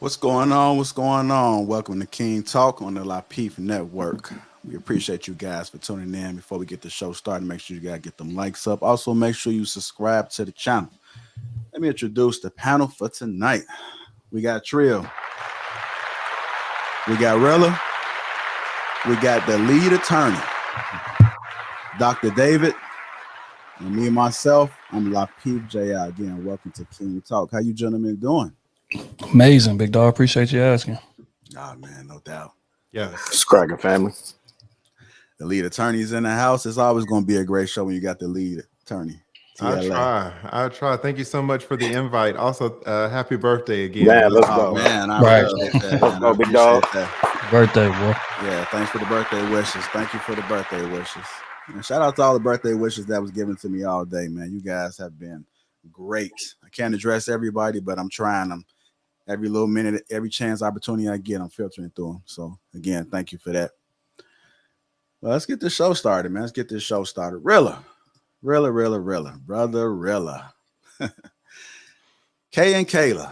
What's going on? What's going on? Welcome to King Talk on the Lapeef Network. We appreciate you guys for tuning in. Before we get the show started, make sure you guys get them likes up. Also, make sure you subscribe to the channel. Let me introduce the panel for tonight. We got Trill, we got Rilla, we got the lead attorney, Dr. David, and me and myself. I'm Lapeef J.I. Again, welcome to King Talk. How you gentlemen doing? Amazing, big dog. Appreciate you asking. Oh man, no doubt. Yes. Scragging family. The lead attorney's in the house. It's always going to be a great show when you got the lead attorney. I try. Thank you so much for the invite. Also, happy birthday again. Man, let's Oh go. man, I Right. appreciate that. Let's Man. go, I big appreciate dog. that. Birthday, boy. Yeah, thanks for the birthday wishes. Thank you for the birthday wishes. And shout out to all the birthday wishes that was given to me all day, man. You guys have been great. I can't address everybody, but I'm trying them. Every little minute, every chance opportunity I get, I'm filtering through them. So again, thank you for that. Well, let's get this show started, man. Let's get this show started. Rilla, brother Rilla. Kay and Kayla,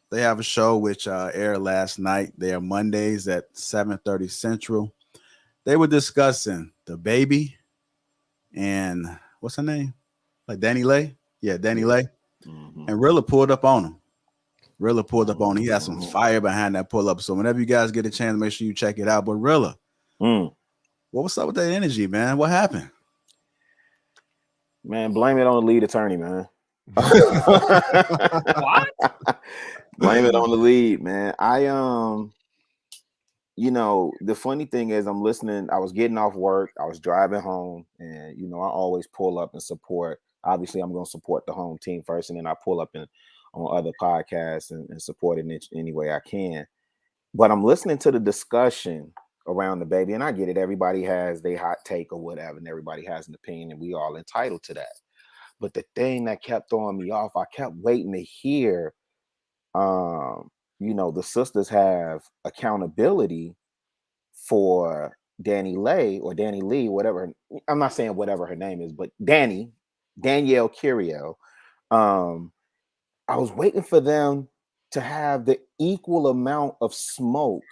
they have a show which aired last night. They are Mondays at 7:30 Central. They were discussing DaBaby and what's her name? Like Danny Lay? Yeah, Danny Lay. Mhm. And Rilla pulled up on him. Rilla pulled up on him. He had some fire behind that pull up. So whenever you guys get a chance, make sure you check it out. But Rilla, what's up with that energy, man? What happened? Man, blame it on the lead attorney, man. What? Blame it on the lead, man. The funny thing is I'm listening. I was getting off work. I was driving home, and I always pull up and support. Obviously, I'm going to support the home team first, and then I pull up on other podcasts and support it in any way I can. But I'm listening to the discussion around DaBaby, and I get it. Everybody has their hot take or whatever, and everybody has an opinion, and we all entitled to that. But the thing that kept throwing me off, I kept waiting to hear, the sisters have accountability for Danny Lay or Danny Lee, whatever. I'm not saying whatever her name is, but Danielle Curio. I was waiting for them to have the equal amount of smoke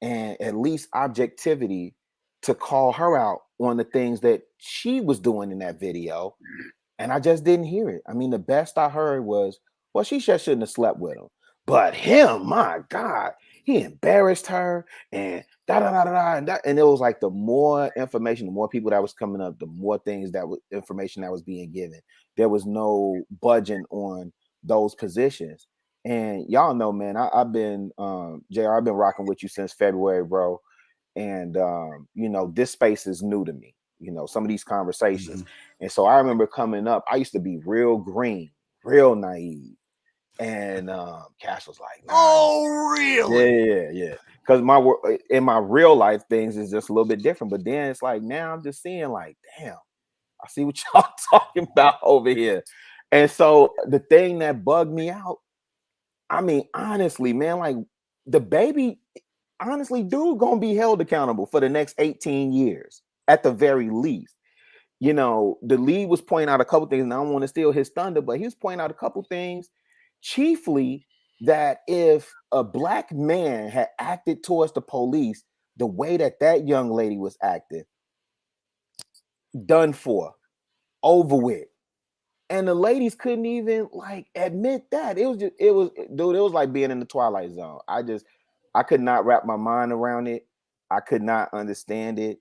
and at least objectivity to call her out on the things that she was doing in that video. And I just didn't hear it. I mean, the best I heard was, well, she just shouldn't have slept with him. But him, my God, he embarrassed her and da da da da da. And it was like the more information, the more people that was coming up, the more things information that was being given. There was no budging on those positions. And y'all know, man, I've been JR, I've been rocking with you since February, bro. And this space is new to me, some of these conversations. And so I remember coming up, I used to be real green, real naive. And Cash was like, nah. Oh, really? Yeah. Because in my real life things is just a little bit different. But then it's like now I'm just seeing like, damn, I see what y'all talking about over here. And so the thing that bugged me out, I mean, honestly, man, like DaBaby, honestly, dude gonna be held accountable for the next 18 years at the very least. The lead was pointing out a couple things, and I don't want to steal his thunder, but he was pointing out a couple things, chiefly that if a black man had acted towards the police the way that young lady was acting, done for, over with. And the ladies couldn't even like admit that. It was like being in the Twilight Zone. I could not wrap my mind around it. I could not understand it.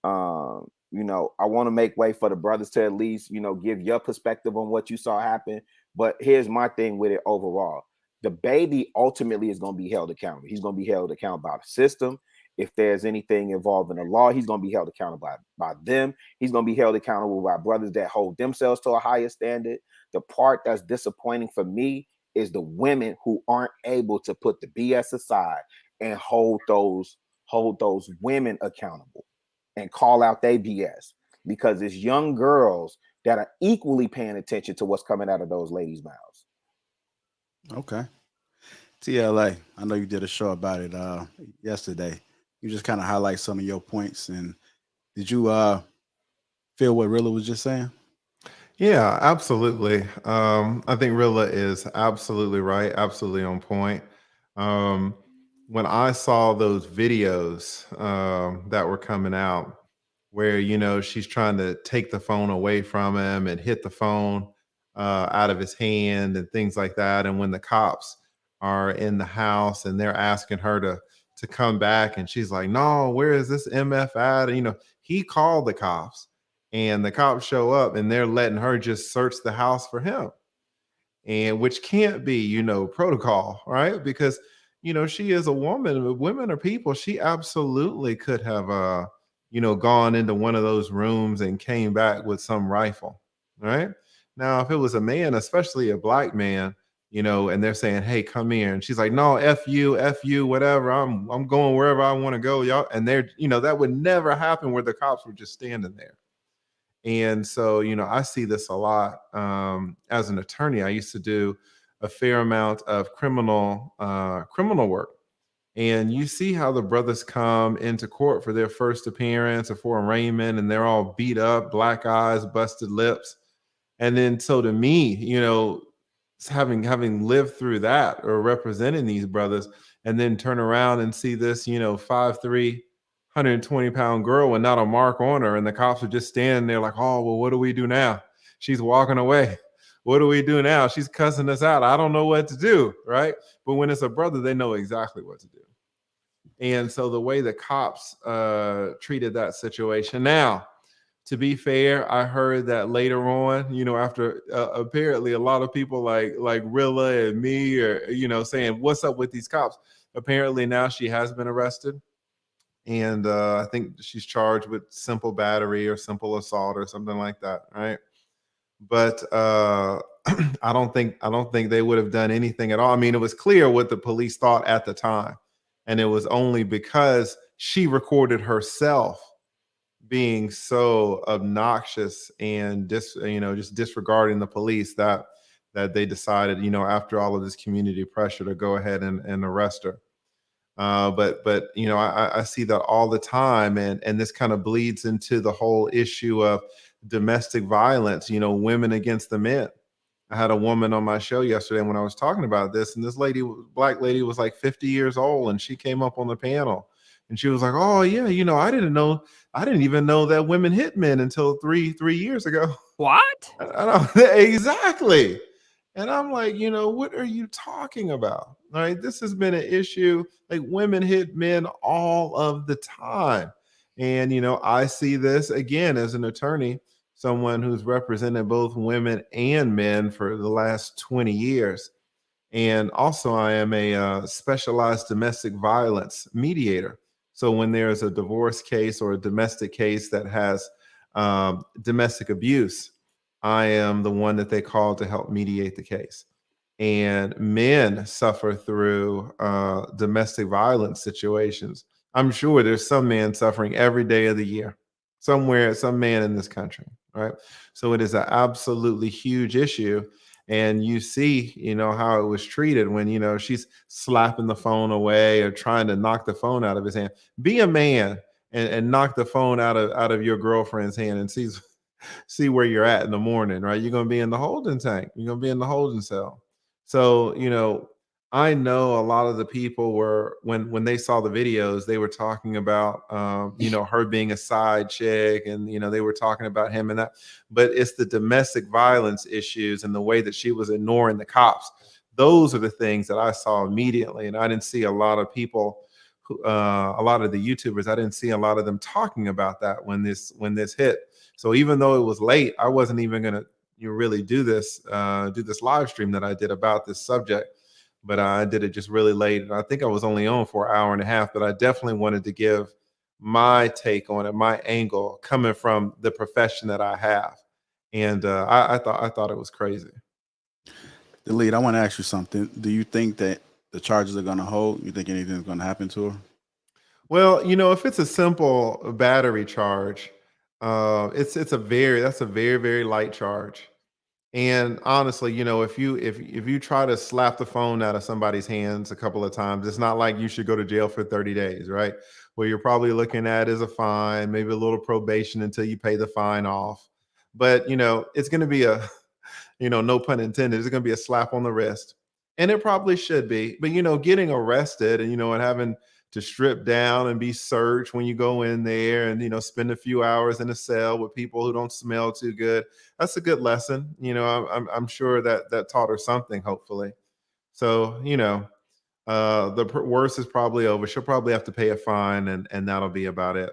I want to make way for the brothers to at least, give your perspective on what you saw happen. But here's my thing with it overall. DaBaby ultimately is going to be held accountable. He's going to be held accountable by the system. If there's anything involving the law, he's going to be held accountable by them. He's going to be held accountable by brothers that hold themselves to a higher standard. The part that's disappointing for me is the women who aren't able to put the BS aside and hold those women accountable and call out their BS, because it's young girls that are equally paying attention to what's coming out of those ladies' mouths. Okay. TLA, I know you did a show about it yesterday. You just kind of highlight some of your points. And did you feel what Rilla was just saying? Yeah, absolutely. I think Rilla is absolutely right, absolutely on point. Um, when I saw those videos that were coming out, where she's trying to take the phone away from him and hit the phone out of his hand and things like that, and when the cops are in the house and they're asking her to come back, and she's like, "No, where is this MF at?" And, he called the cops, and the cops show up, and they're letting her just search the house for him, and which can't be protocol, right? Because she is a woman. Women are people. She absolutely could have gone into one of those rooms and came back with some rifle, right? Now if it was a man, especially a black man, and they're saying, "Hey, come here," and she's like, "No, f you, whatever, I'm going wherever I want to go, y'all," and they're that would never happen where the cops were just standing there. And so, I see this a lot. As an attorney, I used to do a fair amount of criminal work. And you see how the brothers come into court for their first appearance or for arraignment, and they're all beat up, black eyes, busted lips. And then, so to me, having lived through that or representing these brothers, and then turn around and see this, 5'3", 120-pound girl with not a mark on her, and the cops are just standing there like, "Oh, well, what do we do now? She's walking away. What do we do now? She's cussing us out. I don't know what to do," right? But when it's a brother, they know exactly what to do. And so the way the cops treated that situation. Now, to be fair, I heard that later on, after apparently a lot of people like Rilla and me are, saying, "What's up with these cops?" Apparently now she has been arrested. And I think she's charged with simple battery or simple assault or something like that, right? But I don't think they would have done anything at all. I mean, it was clear what the police thought at the time, and it was only because she recorded herself being so obnoxious and just disregarding the police that they decided, after all of this community pressure, to go ahead and arrest her. But I see that all the time, and this kind of bleeds into the whole issue of domestic violence. Women against the men. I had a woman on my show yesterday when I was talking about this, and this black lady, was like 50 years old, and she came up on the panel, and she was like, "Oh yeah, I didn't even know that women hit men until three years ago." What? I don't, exactly. And I'm like, what are you talking about? All right. This has been an issue. Like, women hit men all of the time. And, I see this again as an attorney, someone who's represented both women and men for the last 20 years. And also, I am a specialized domestic violence mediator. So when there's a divorce case or a domestic case that has domestic abuse, I am the one that they call to help mediate the case. And men suffer through domestic violence situations. I'm sure there's some man suffering every day of the year, somewhere, some man in this country, right? So it is an absolutely huge issue. And you see, how it was treated when, she's slapping the phone away or trying to knock the phone out of his hand. Be a man and knock the phone out of your girlfriend's hand and see where you're at in the morning, right? You're going to be in the holding tank. You're going to be in the holding cell. So, I know a lot of the people were, when they saw the videos, they were talking about, her being a side chick, and, they were talking about him and that, but it's the domestic violence issues and the way that she was ignoring the cops. Those are the things that I saw immediately. And I didn't see a lot of people, a lot of the YouTubers, I didn't see a lot of them talking about that when this hit. So even though it was late, I wasn't even going to really do this live stream that I did about this subject, but I did it just really late. And I think I was only on for an hour and a half, but I definitely wanted to give my take on it, my angle, coming from the profession that I have. And I thought it was crazy. The lead, I want to ask you something. Do you think that the charges are going to hold? You think anything's going to happen to her? Well, if it's a simple battery charge, that's a very, very light charge. And honestly, if you try to slap the phone out of somebody's hands a couple of times, it's not like you should go to jail for 30 days, right? What you're probably looking at is a fine, maybe a little probation until you pay the fine off. But it's going to be a, no pun intended, it's going to be a slap on the wrist. And it probably should be. But, you know, getting arrested and, you know, and having to strip down and be searched when you go in there and, you know, spend a few hours in a cell with people who don't smell too good. That's a good lesson. You know, I'm sure that that taught her something, hopefully. So, you know, the worst is probably over. She'll probably have to pay a fine, and that'll be about it.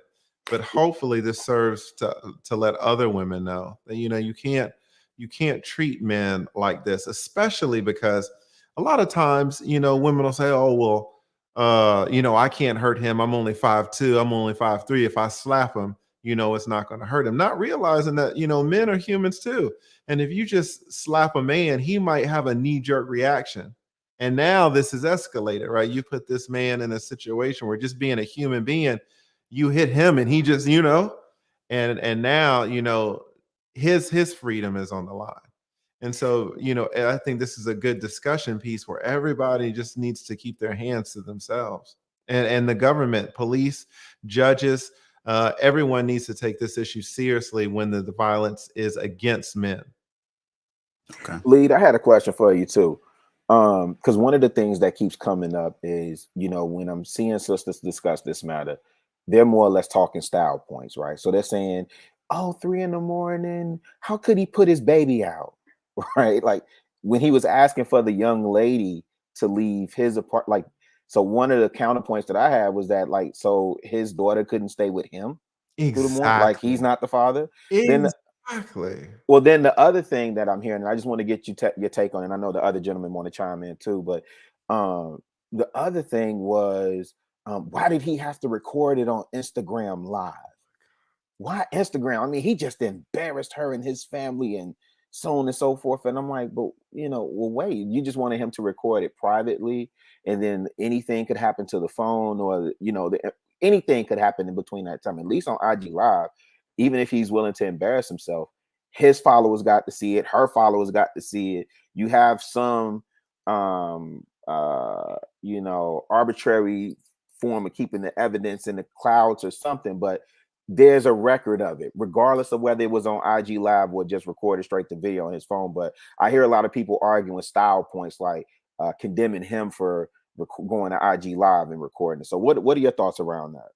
But hopefully, this serves to let other women know that, you know, you can't treat men like this, especially because a lot of times, you know, women will say, "Oh well, you know, I can't hurt him. I'm only 5'2". I'm only 5'3". If I slap him, you know, it's not going to hurt him." Not realizing that, you know, men are humans too, and if you just slap a man, he might have a knee jerk reaction. And now this is escalated, right? You put this man in a situation where, just being a human being, you hit him and he just, you know, and now, you know, his freedom is on the line. And so, you know, I think this is a good discussion piece where everybody just needs to keep their hands to themselves. And the government, police, judges, everyone needs to take this issue seriously when the violence is against men. Okay. Lead, I had a question for you too. Because one of the things that keeps coming up is, you know, when I'm seeing sisters discuss this matter, they're more or less talking style points, right? So they're saying, "Oh, 3 in the morning, how could he put his baby out?" Right? Like when he was asking for the young lady to leave his apartment. Like, so one of the counterpoints that I had was that, like, so his daughter couldn't stay with him through the morning, like he's Exactly. not the father. Then Exactly. well, then the other thing that I'm hearing, and I just want to get your take on it. And I know the other gentlemen want to chime in too, but um, the other thing was, why did he have to record it on Instagram Live? Why Instagram? I mean, he just embarrassed her and his family and so on and so forth. And I'm like, but you know, well, wait, you just wanted him to record it privately, and then anything could happen to the phone, or you know, anything could happen in between that time. At least on IG Live, even if he's willing to embarrass himself, his followers got to see it, her followers got to see it. You have some you know, arbitrary form of keeping the evidence in the clouds or something, but there's a record of it, regardless of whether it was on IG Live or just recorded straight to video on his phone. But I hear a lot of people arguing style points, like condemning him for going to IG Live and recording it. So what are your thoughts around that?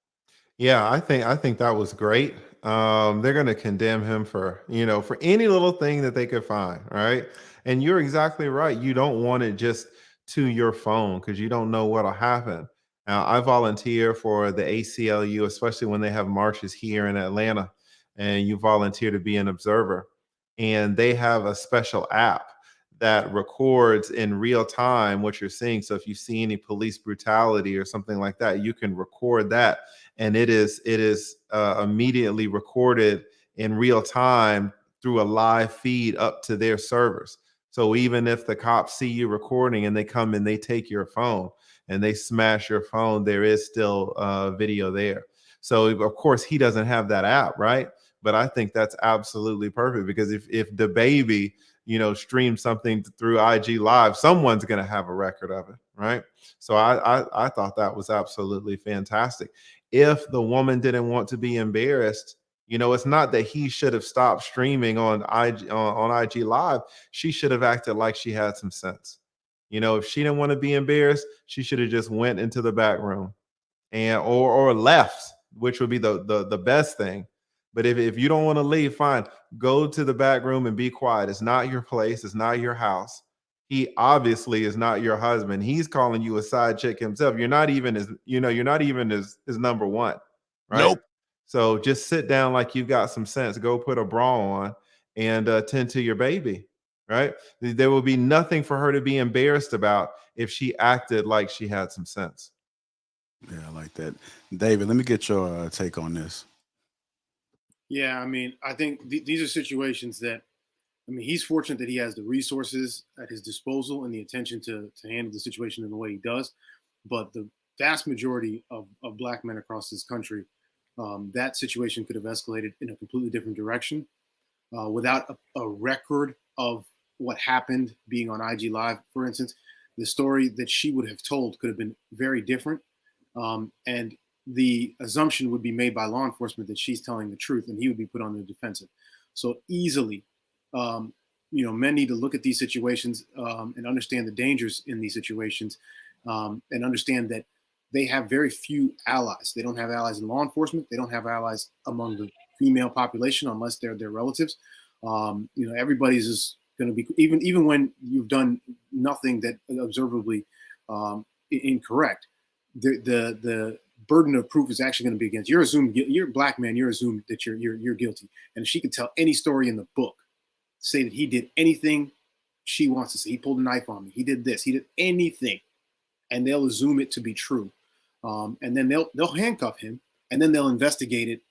Yeah, I think that was great. They're going to condemn him for, you know, for any little thing that they could find, right? And you're exactly right. You don't want it just to your phone because you don't know what'll happen. Now, I volunteer for the ACLU, especially when they have marches here in Atlanta, and you volunteer to be an observer. And they have a special app that records in real time what you're seeing. So if you see any police brutality or something like that, you can record that, and it is immediately recorded in real time through a live feed up to their servers. So even if the cops see you recording and they come and they take your phone and they smash your phone, there is still video there. So of course he doesn't have that app, right? But I think that's absolutely perfect, because if DaBaby, you know, stream something through IG Live, someone's going to have a record of it, right? So I thought that was absolutely fantastic. If the woman didn't want to be embarrassed, you know, it's not that he should have stopped streaming on IG Live. She should have acted like she had some sense. You know, if she didn't want to be embarrassed, she should have just went into the back room and or left, which would be the best thing. But if you don't want to leave, fine, go to the back room and be quiet. It's not your place. It's not your house. He obviously is not your husband. He's calling you a side chick himself. You're not even his, you know, you're not even his number one, right? Nope. So just sit down like you've got some sense. Go put a bra on and tend to your baby, right? There will be nothing for her to be embarrassed about if she acted like she had some sense. Yeah, I like that. David, let me get your take on this. Yeah, I mean, I think these are situations that, I mean, he's fortunate that he has the resources at his disposal and the attention to handle the situation in the way he does. But the vast majority of Black men across this country, that situation could have escalated in a completely different direction without a record of what happened being on IG Live, for instance. The story that she would have told could have been very different. And the assumption would be made by law enforcement that she's telling the truth, and he would be put on the defensive. So easily, um, men need to look at these situations and understand the dangers in these situations, and understand that they have very few allies. They don't have allies in law enforcement. They don't have allies among the female population unless they're their relatives. Everybody's just going to be, even when you've done nothing that observably incorrect, the burden of proof is actually going to be against you. You're a black man. You're assumed that you're guilty. And if she could tell any story in the book, say that he did anything she wants to say, he pulled a knife on me, he did this, he did anything, and they'll assume it to be true, and then they'll handcuff him, and then they'll investigate it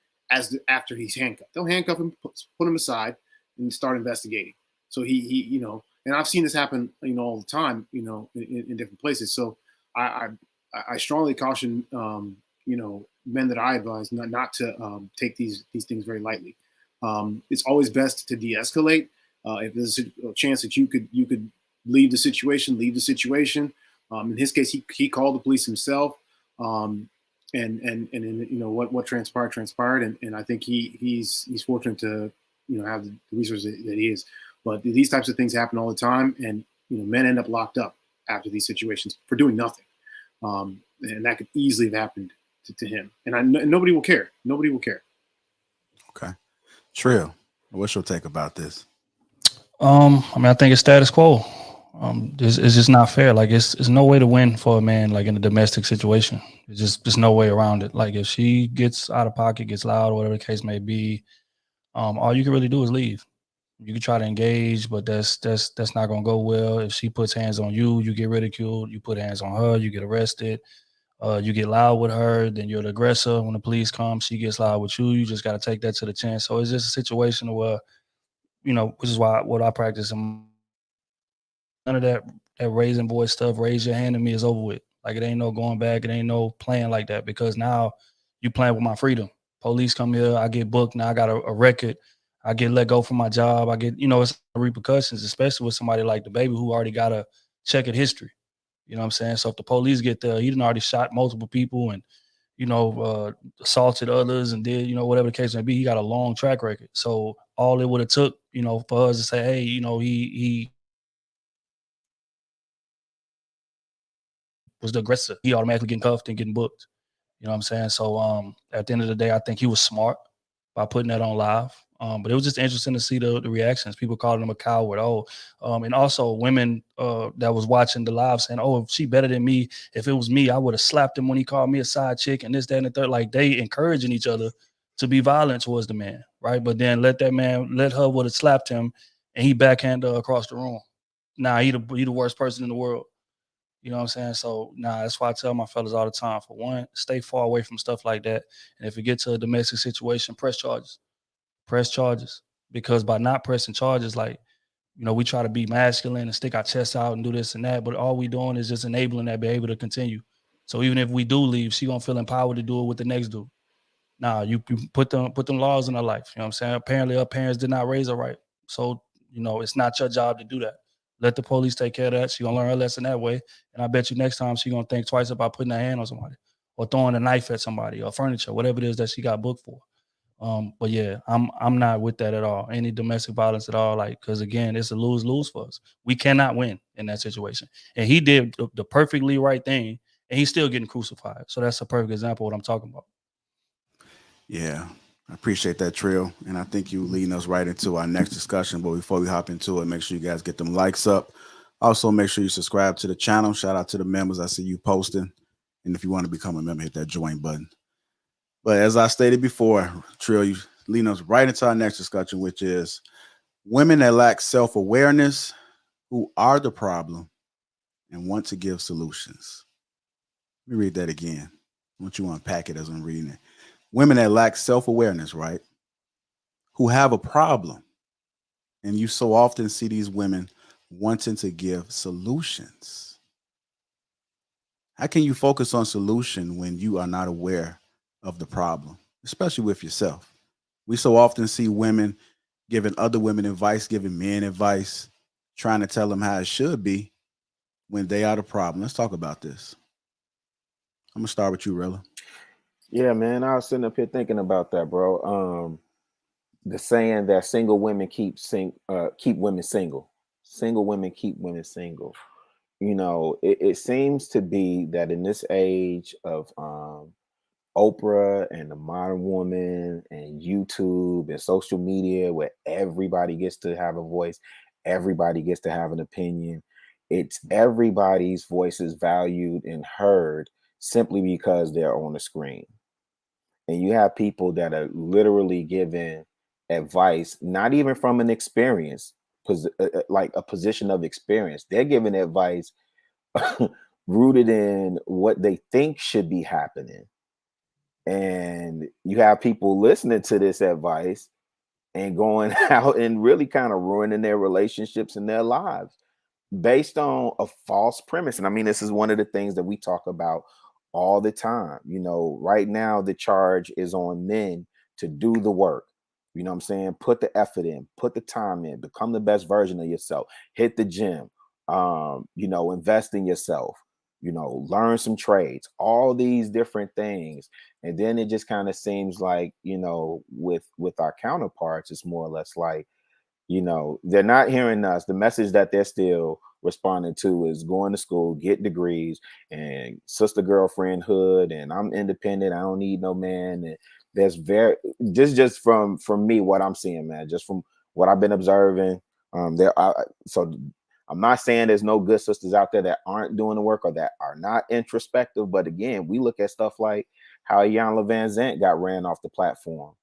after he's handcuffed. They'll handcuff him, put him aside, and start investigating. So he and I've seen this happen, all the time, in different places. So I strongly caution, men that I advise not to take these things very lightly. It's always best to de-escalate. If there's a chance that you could leave the situation. In his case, he called the police himself, and what transpired, and I think he's fortunate to have the resources that he is. But these types of things happen all the time, and men end up locked up after these situations for doing nothing, and that could easily have happened to him. And nobody will care. Nobody will care. Okay, Trill, what's your take about this? I think it's status quo. It's just not fair. Like it's no way to win for a man, like in a domestic situation. There's no way around it. Like if she gets out of pocket, gets loud, whatever the case may be, all you can really do is leave. You can try to engage, but that's not gonna go well. If she puts hands on you, you get ridiculed. You put hands on her, you get arrested. You get loud with her, then you're the aggressor. When the police come, she gets loud with you. You just got to take that to the chin. So it's just a situation where, which is why what I practice. None of that raising boy stuff, raise your hand at me is over with. Like it ain't no going back. It ain't no playing like that, because now you playing with my freedom. Police come here, I get booked. Now I got a record. I get let go from my job. I get, it's repercussions, especially with somebody like DaBaby who already got a checkered history. You know what I'm saying? So if the police get there, he done already shot multiple people and, assaulted others and did, whatever the case may be. He got a long track record. So all it would have took, for us to say, hey, he was the aggressor. He automatically getting cuffed and getting booked. You know what I'm saying? So at the end of the day, I think he was smart by putting that on live. But it was just interesting to see the reactions. People calling him a coward. And also women that was watching the live saying, oh, if she better than me, if it was me, I would have slapped him when he called me a side chick and this, that, and the third. Like they encouraging each other to be violent towards the man, right? But then let her would have slapped him and he backhand her across the room. Nah, he the worst person in the world. You know what I'm saying? So, that's why I tell my fellas all the time. For one, stay far away from stuff like that. And if you get to a domestic situation, press charges. Because by not pressing charges, we try to be masculine and stick our chests out and do this and that, but all we doing is just enabling that behavior to continue. So even if we do leave, she gonna feel empowered to do it with the next dude. You put them laws in her life. You know what I'm saying? Apparently her parents did not raise her right. So, it's not your job to do that. Let the police take care of that. She gonna learn her lesson that way. And I bet you next time she gonna think twice about putting her hand on somebody or throwing a knife at somebody or furniture, whatever it is that she got booked for. But yeah, I'm not with that at all. Any domestic violence at all, because again, it's a lose-lose for us. We cannot win in that situation. And he did the perfectly right thing, and he's still getting crucified. So that's a perfect example of what I'm talking about. Yeah, I appreciate that, Trill. And I think you leading us right into our next discussion. But before we hop into it, make sure you guys get them likes up. Also, make sure you subscribe to the channel. Shout out to the members. I see you posting. And if you want to become a member, hit that join button. But as I stated before, Trill, you leading us right into our next discussion, which is women that lack self-awareness, who are the problem and want to give solutions. Let me read that again. I want you to unpack it as I'm reading it. Women that lack self-awareness, right? Who have a problem. And you so often see these women wanting to give solutions. How can you focus on solution when you are not aware of the problem, especially with yourself? We so often see women giving other women advice, giving men advice, trying to tell them how it should be when they are the problem. Let's talk about this. I'm gonna start with you, Rilla. Yeah, man. I was sitting up here thinking about that, bro. the saying that single women keep women single. Single women keep women single. You know, it seems to be that in this age of Oprah and the modern woman and YouTube and social media, where everybody gets to have a voice, everybody gets to have an opinion. It's everybody's voice is valued and heard simply because they're on the screen. And you have people that are literally giving advice, not even from an experience, like a position of experience. They're giving advice rooted in what they think should be happening. And you have people listening to this advice and going out and really kind of ruining their relationships and their lives based on a false premise. And I mean, this is one of the things that we talk about all the time. You know, right now the charge is on men to do the work. You know what I'm saying? Put the effort in, put the time in, become the best version of yourself, hit the gym, you know, invest in yourself, you know, learn some trades, all these different things. And then it just kind of seems like, you know, with our counterparts, it's more or less like, you know, they're not hearing us. The message that they're still responding to is going to school, get degrees, and sister girlfriendhood, and I'm independent, I don't need no man. And there's just from me, what I'm seeing, man, just from what I've been observing. So I'm not saying there's no good sisters out there that aren't doing the work or that are not introspective, but again, we look at stuff like how Iyanla Van Zant got ran off the platform,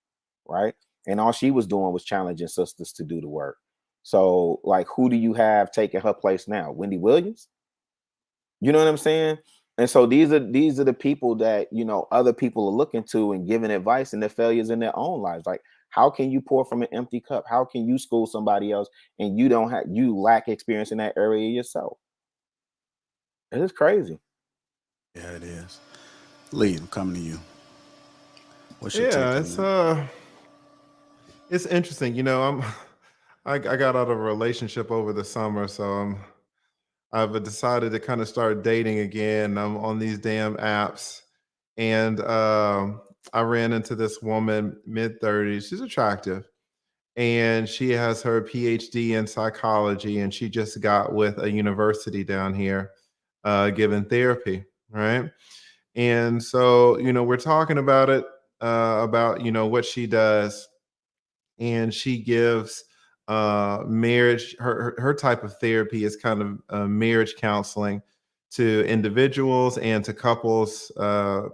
right? And all she was doing was challenging sisters to do the work. So, like, who do you have taking her place now? Wendy Williams? You know what I'm saying? And so these are the people that, you know, other people are looking to and giving advice in their failures in their own lives. Like, how can you pour from an empty cup? How can you school somebody else and you lack experience in that area yourself? It is crazy. Yeah, it is. Lee, I'm coming to you. What's your take Yeah, on that? it's interesting. You know, I got out of a relationship over the summer, so I've decided to kind of start dating again. I'm on these damn apps, and I ran into this woman, mid-30s. She's attractive, and she has her PhD in psychology, and she just got with a university down here, giving therapy, right? And so, you know, we're talking about it, about, you know, what she does, and she gives marriage. Her type of therapy is kind of marriage counseling to individuals and to couples,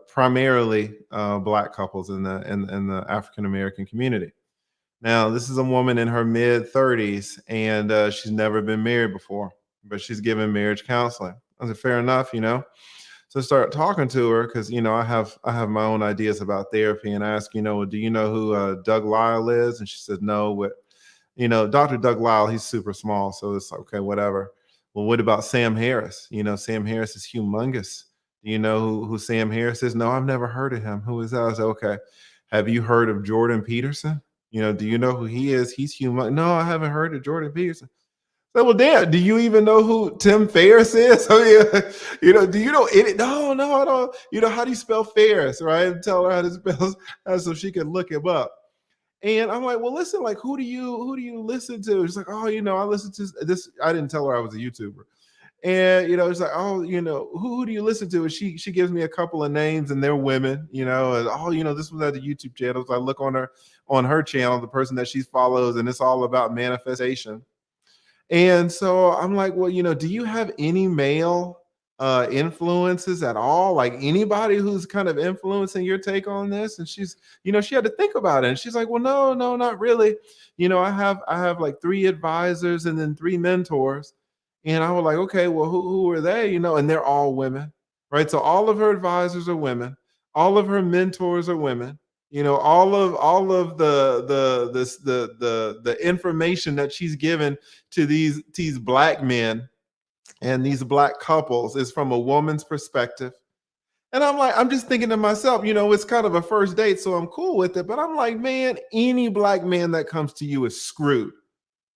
primarily Black couples in the African American community. Now, this is a woman in her mid 30s, and she's never been married before, but she's giving marriage counseling. I said, fair enough, you know. So I start talking to her because, you know, I have my own ideas about therapy, and I ask, you know, do you know who Doug Lyle is? And she said no. But, you know, Dr. Doug Lyle, he's super small, so it's like, okay, whatever. Well, what about Sam Harris? You know, Sam Harris is humongous. Do you know who Sam Harris is? No, I've never heard of him. Who is that? I said, okay. Have you heard of Jordan Peterson? You know, do you know who he is? He's humongous. No, I haven't heard of Jordan Peterson. So, well, damn, do you even know who Tim Ferriss is? I mean, you know, do you know any? No, I don't. You know, how do you spell Ferriss, right? And tell her how to spell so she can look him up. And I'm like, well, listen, like, who do you listen to? She's like, oh, you know, I listen to this. I didn't tell her I was a YouTuber. And, you know, it's like, oh, you know, who do you listen to? And she gives me a couple of names, and they're women, you know, and oh, you know, this was at the YouTube channel. So I look on her channel, the person that she follows, and it's all about manifestation. And so I'm like, well, you know, do you have any male influences at all? Like anybody who's kind of influencing your take on this? And she's, you know, she had to think about it. And she's like, well, no, not really. You know, I have like 3 advisors and then 3 mentors. And I was like, okay, well, who are they? You know, and they're all women, right? So all of her advisors are women, all of her mentors are women. You know, all of the information that she's given to these Black men and these Black couples is from a woman's perspective. And I'm like, I'm just thinking to myself, you know, it's kind of a first date, so I'm cool with it. But I'm like, man, any Black man that comes to you is screwed.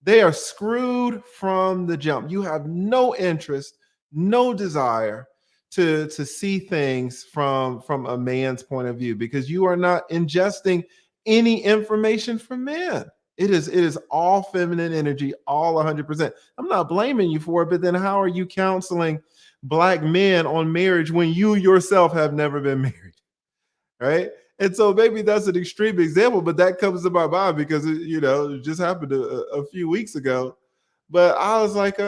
They are screwed from the jump. You have no interest, no desire to see things from a man's point of view, because you are not ingesting any information from men. It is all feminine energy, all 100%. I'm not blaming you for it, but then how are you counseling Black men on marriage when you yourself have never been married, right? And so maybe that's an extreme example, but that comes to my mind because it just happened a few weeks ago. But I was like,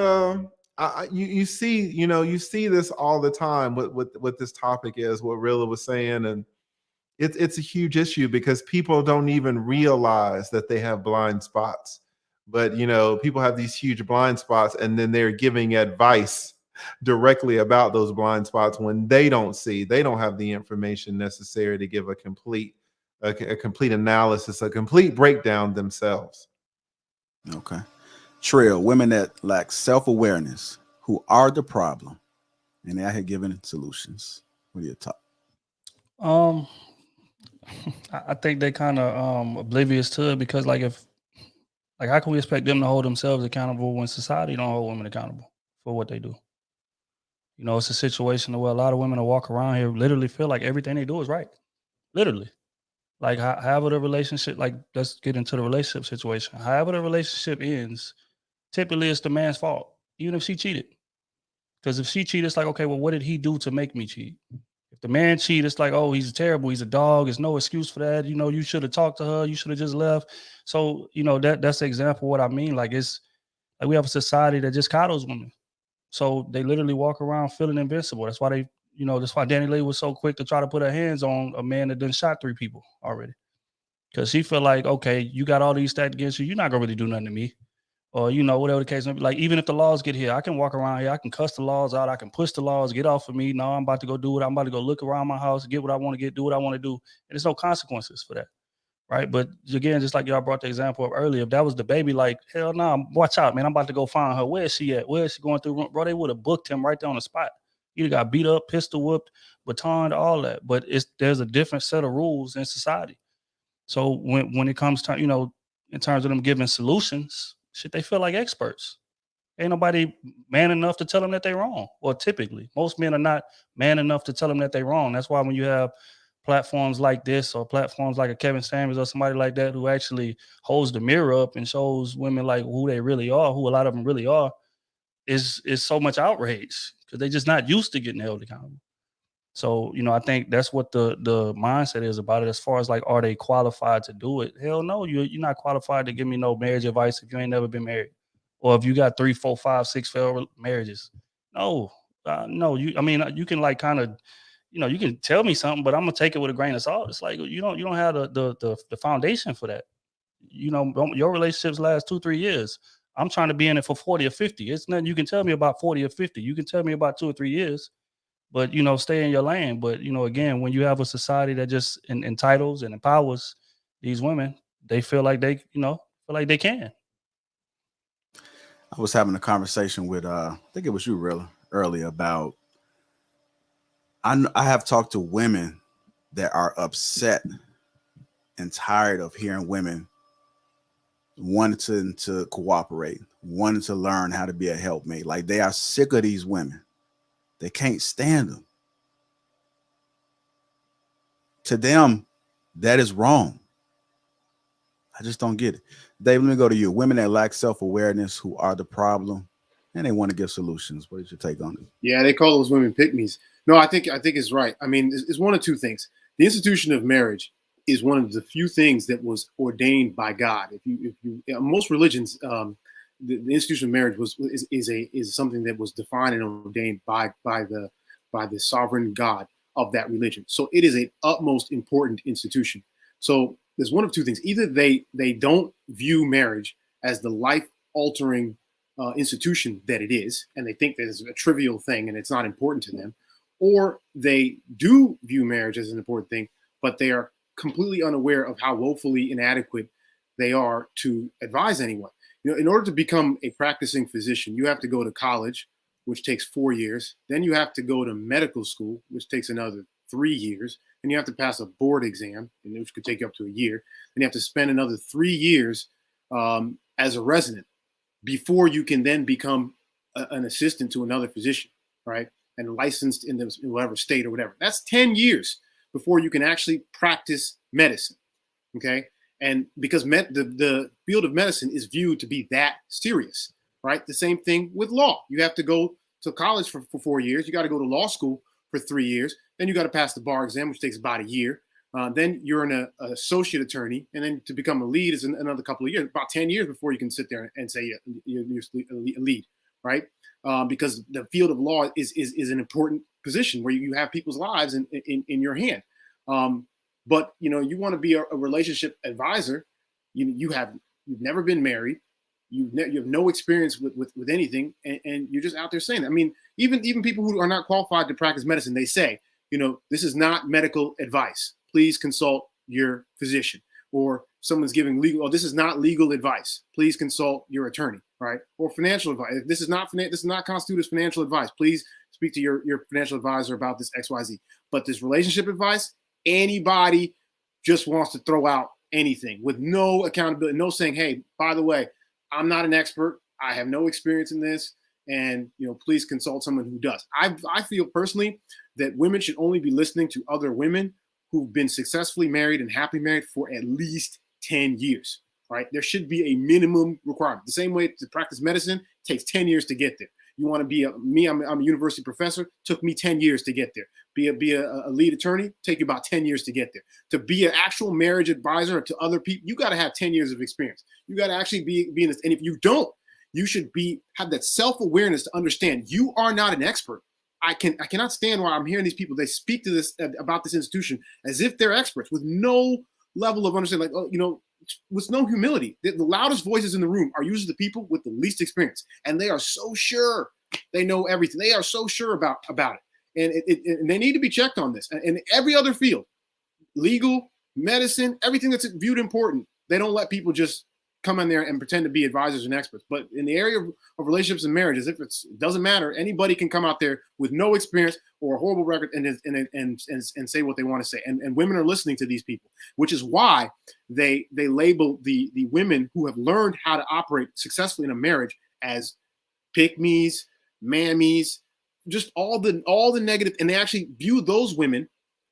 you see this all the time. What this topic is, what Rilla was saying, and it's a huge issue because people don't even realize that they have blind spots. But people have these huge blind spots, and then they're giving advice directly about those blind spots when they don't have the information necessary to give a complete analysis, a complete breakdown themselves. Okay. Trill, women that lack self-awareness, who are the problem, and they are here giving solutions. What are your thoughts? I think they kind of oblivious to it because how can we expect them to hold themselves accountable when society don't hold women accountable for what they do? It's a situation where a lot of women will walk around here literally feel like everything they do is right. Literally. Like however the relationship, like let's get into the relationship situation. However the relationship ends, typically it's the man's fault, even if she cheated. Because if she cheated, it's like, okay, well, what did he do to make me cheat? If the man cheat, it's like, oh, he's terrible. He's a dog. There's no excuse for that. You should have talked to her. You should have just left. So, that's the example of what I mean. Like it's like we have a society that just coddles women. So they literally walk around feeling invincible. That's why that's why Danny Lee was so quick to try to put her hands on a man that done shot 3 people already. Because she feel like, okay, you got all these stacked against you. You're not gonna really do nothing to me. Or, whatever the case may be. Like, even if the laws get here, I can walk around here, I can cuss the laws out, I can push the laws, get off of me. No, I'm about to go do it. I'm about to go look around my house, get what I want to get, do what I want to do. And there's no consequences for that. Right. But again, just like y'all brought the example up earlier, if that was DaBaby, like, hell no, watch out, man. I'm about to go find her. Where is she at? Where is she going through? Bro, they would have booked him right there on the spot. Either got beat up, pistol whooped, batoned, all that. But there's a different set of rules in society. So when it comes to, in terms of them giving solutions, shit, they feel like experts. Ain't nobody man enough to tell them that they're wrong. Or typically, most men are not man enough to tell them that they're wrong. That's why when you have platforms like this or platforms like a Kevin Samuels or somebody like that who actually holds the mirror up and shows women like who they really are, who a lot of them really are, is so much outrage because they're just not used to getting held accountable. So, I think that's what the mindset is about it. As far as like, are they qualified to do it? Hell no, you're not qualified to give me no marriage advice if you ain't never been married, or if you got 3, 4, 5, 6 failed marriages. No, no. You can like kind of, you can tell me something, but I'm gonna take it with a grain of salt. It's like you don't have the foundation for that. Your relationships last 2, 3 years. I'm trying to be in it for 40 or 50. It's nothing you can tell me about 40 or 50. You can tell me about 2 or 3 years. But, stay in your lane. But, again, when you have a society that just entitles and empowers these women, they feel like they can. I was having a conversation with, I think it was you, Rilla, earlier about, I have talked to women that are upset and tired of hearing women wanting to cooperate, wanting to learn how to be a helpmate. Like they are sick of these women. They can't stand them. To them, that is wrong. I just don't get it. Dave, let me go to you. Women that lack self-awareness, who are the problem, and they want to give solutions. What is your take on it? Yeah, they call those women pick-me's. No, I think it's right. I mean, it's one of two things. The institution of marriage is one of the few things that was ordained by God. If you most religions, the institution of marriage is something that was defined and ordained by the sovereign God of that religion. So it is an utmost important institution. So there's one of two things. Either they don't view marriage as the life-altering institution that it is, and they think that it's a trivial thing and it's not important to them, or they do view marriage as an important thing, but they are completely unaware of how woefully inadequate they are to advise anyone. In order to become a practicing physician, you have to go to college, which takes 4 years. Then you have to go to medical school, which takes another 3 years. And you have to pass a board exam, which could take you up to a year. And you have to spend another 3 years as a resident before you can then become an assistant to another physician, right? And licensed in whatever state or whatever. That's 10 years before you can actually practice medicine. Okay. And because the field of medicine is viewed to be that serious, right? The same thing with law. You have to go to college for 4 years. You got to go to law school for 3 years. Then you got to pass the bar exam, which takes about a year. Then you're an associate attorney. And then to become a lead is another couple of years, about 10 years before you can sit there and say you're a lead, right? Because the field of law is an important position where you have people's lives in your hand. But you want to be a relationship advisor. You've never been married. You have no experience with anything, and you're just out there saying that. I mean, even people who are not qualified to practice medicine, they say, this is not medical advice. Please consult your physician. Or someone's giving legal. Oh, this is not legal advice. Please consult your attorney, right? Or financial advice. This does not constitute as financial advice. Please speak to your financial advisor about this XYZ. But this relationship advice, anybody just wants to throw out anything with no accountability, no saying, hey, by the way, I'm not an expert. I have no experience in this. And, please consult someone who does. I feel personally that women should only be listening to other women who've been successfully married and happily married for at least 10 years, right? There should be a minimum requirement. The same way to practice medicine takes 10 years to get there. You want to be I'm a university professor, took me 10 years to get there. Be a lead attorney, take you about 10 years to get there. To be an actual marriage advisor to other people, you got to have 10 years of experience. You got to actually be in this. And if you don't, you should have that self-awareness to understand you are not an expert. I cannot stand why I'm hearing these people. They speak to this about this institution as if they're experts with no level of understanding. With no humility. The loudest voices in the room are usually the people with the least experience, and they are so sure they know everything. They are so sure about it, and they need to be checked on this. And in every other field, legal, medicine, everything that's viewed important, they don't let people just come in there and pretend to be advisors and experts. But in the area of relationships and marriages, it doesn't matter. Anybody can come out there with no experience or a horrible record and say what they want to say. And women are listening to these people, which is why they label the women who have learned how to operate successfully in a marriage as pick-me's, mammies, just all the negative. And they actually view those women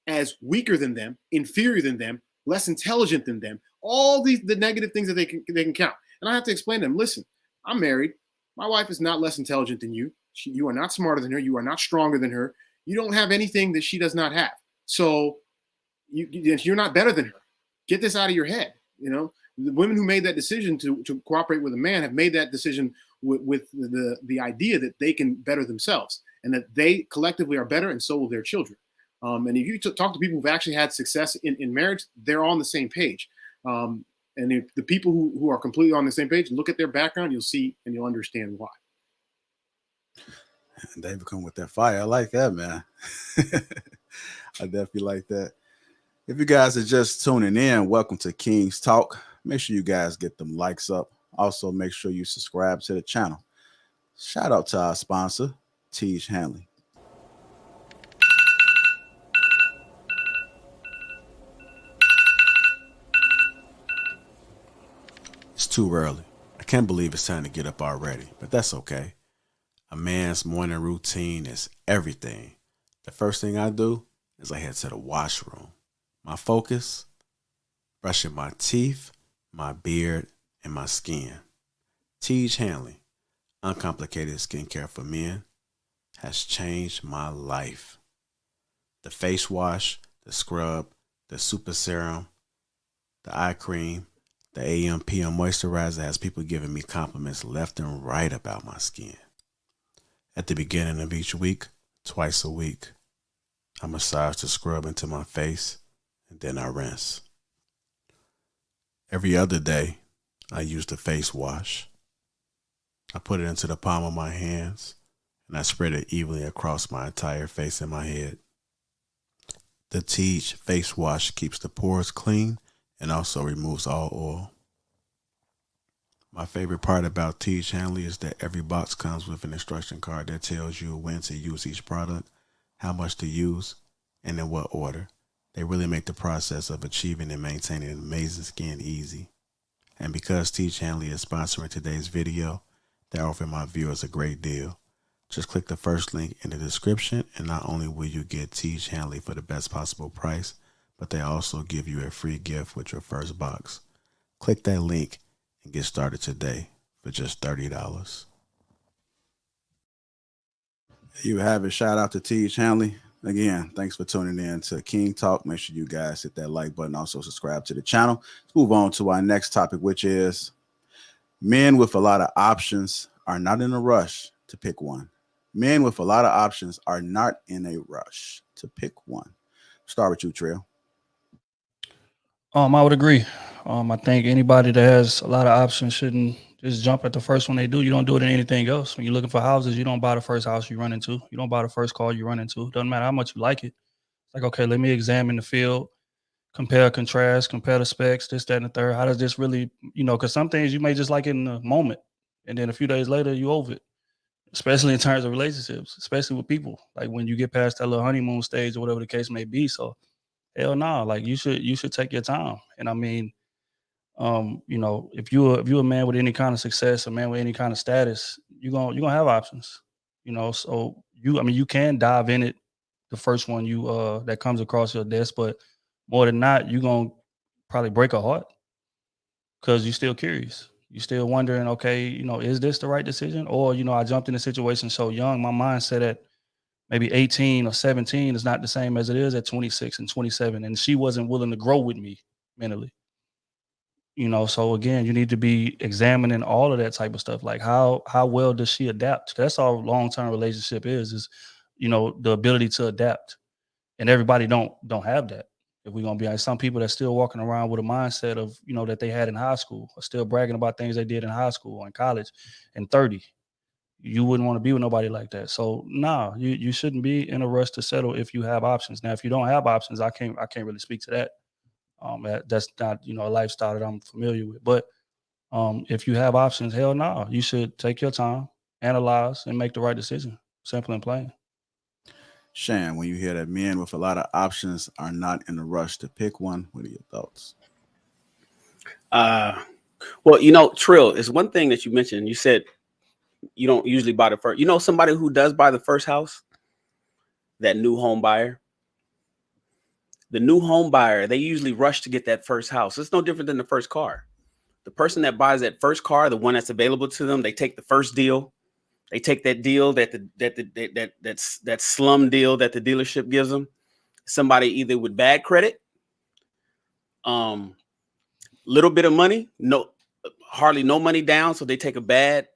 as weaker than them, inferior than them, less intelligent than them, all the negative things that they can count. And I have to explain to them, listen, I'm married. My wife is not less intelligent than you. You are not smarter than her. You are not stronger than her. You don't have anything that she does not have. So you're not better than her. Get this out of your head. The women who made that decision to cooperate with a man have made that decision with the idea that they can better themselves and that they collectively are better, and so will their children. And if you talk to people who've actually had success in marriage, they're on the same page. And if the people who are completely on the same page, look at their background, you'll see and you'll understand why. And they come with that fire. I like that, man. I definitely like that. If you guys are just tuning in, welcome to King's Talk. Make sure you guys get them likes up. Also, make sure you subscribe to the channel. Shout out to our sponsor, Tej Hanley. It's too early. I can't believe it's time to get up already, but that's okay. A man's morning routine is everything. The first thing I do is I head to the washroom. My focus, brushing my teeth, my beard, and my skin. Tej Hanley, uncomplicated skincare for men, has changed my life. The face wash, the scrub, the super serum, the eye cream, the AM PM moisturizer has people giving me compliments left and right about my skin. At the beginning of each week, twice a week, I massage the scrub into my face and then I rinse. Every other day, I use the face wash. I put it into the palm of my hands and I spread it evenly across my entire face and my head. The Tej face wash keeps the pores clean and also removes all oil. My favorite part about Tej Hanley is that every box comes with an instruction card that tells you when to use each product, how much to use, and in what order. They really make the process of achieving and maintaining amazing skin easy. And because Tej Hanley is sponsoring today's video, they're offering my viewers a great deal. Just click the first link in the description, and not only will you get Tej Hanley for the best possible price, but they also give you a free gift with your first box. Click that link and get started today for just $30. You have it. Shout out to T. Hanley. Again, thanks for tuning in to King Talk. Make sure you guys hit that like button. Also subscribe to the channel. Let's move on to our next topic, which is men with a lot of options are not in a rush to pick one. Men with a lot of options are not in a rush to pick one. Start with you, Trill. I would agree. I think anybody that has a lot of options shouldn't just jump at the first one they do. You don't do it in anything else. When you're looking for houses, you don't buy the first house you run into. You don't buy the first car you run into. Doesn't matter how much you like it. It's like, okay, let me examine the field, compare, contrast, compare the specs, this, that, and the third. How does this really, because some things you may just like in the moment, and then a few days later you over it. Especially in terms of relationships, especially with people. Like when you get past that little honeymoon stage or whatever the case may be. So hell no, like you should take your time. And I mean, if you're a man with any kind of success, a man with any kind of status, you're gonna have options. So you can dive in it, the first one you that comes across your desk, but more than not, you're gonna probably break a heart because you're still curious. You're still wondering, okay, is this the right decision? Or, I jumped in a situation so young, my mindset at maybe 18 or 17 is not the same as it is at 26 and 27. And she wasn't willing to grow with me mentally. So again, you need to be examining all of that type of stuff. Like how well does she adapt? That's all long-term relationship is, the ability to adapt. And everybody don't have that. If we're gonna be honest, some people that's still walking around with a mindset of, that they had in high school, are still bragging about things they did in high school or in college and 30. You wouldn't want to be with nobody like that. So nah, you shouldn't be in a rush to settle if you have options. Now, if you don't have options, I can't really speak to that. That's not, a lifestyle that I'm familiar with. But if you have options, hell no, you should take your time, analyze, and make the right decision. Simple and plain. Shan, when you hear that men with a lot of options are not in a rush to pick one, what are your thoughts? Well, Trill, is one thing that you mentioned. You said you don't usually buy the first. Somebody who does buy the first house, that new home buyer. The new home buyer, they usually rush to get that first house. It's no different than the first car. The person that buys that first car, the one that's available to them, they take the first deal. They take that deal that slum deal that the dealership gives them. Somebody either with bad credit, little bit of money, hardly no money down, so they take a bad,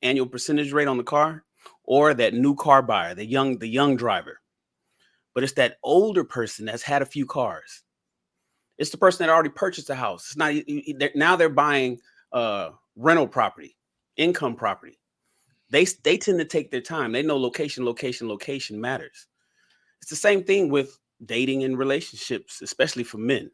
annual percentage rate on the car, or that new car buyer, the young driver. But it's that older person that's had a few cars. It's the person that already purchased a house. It's not now they're buying rental property, income property. They tend to take their time. They know location matters. It's the same thing with dating and relationships, especially for men.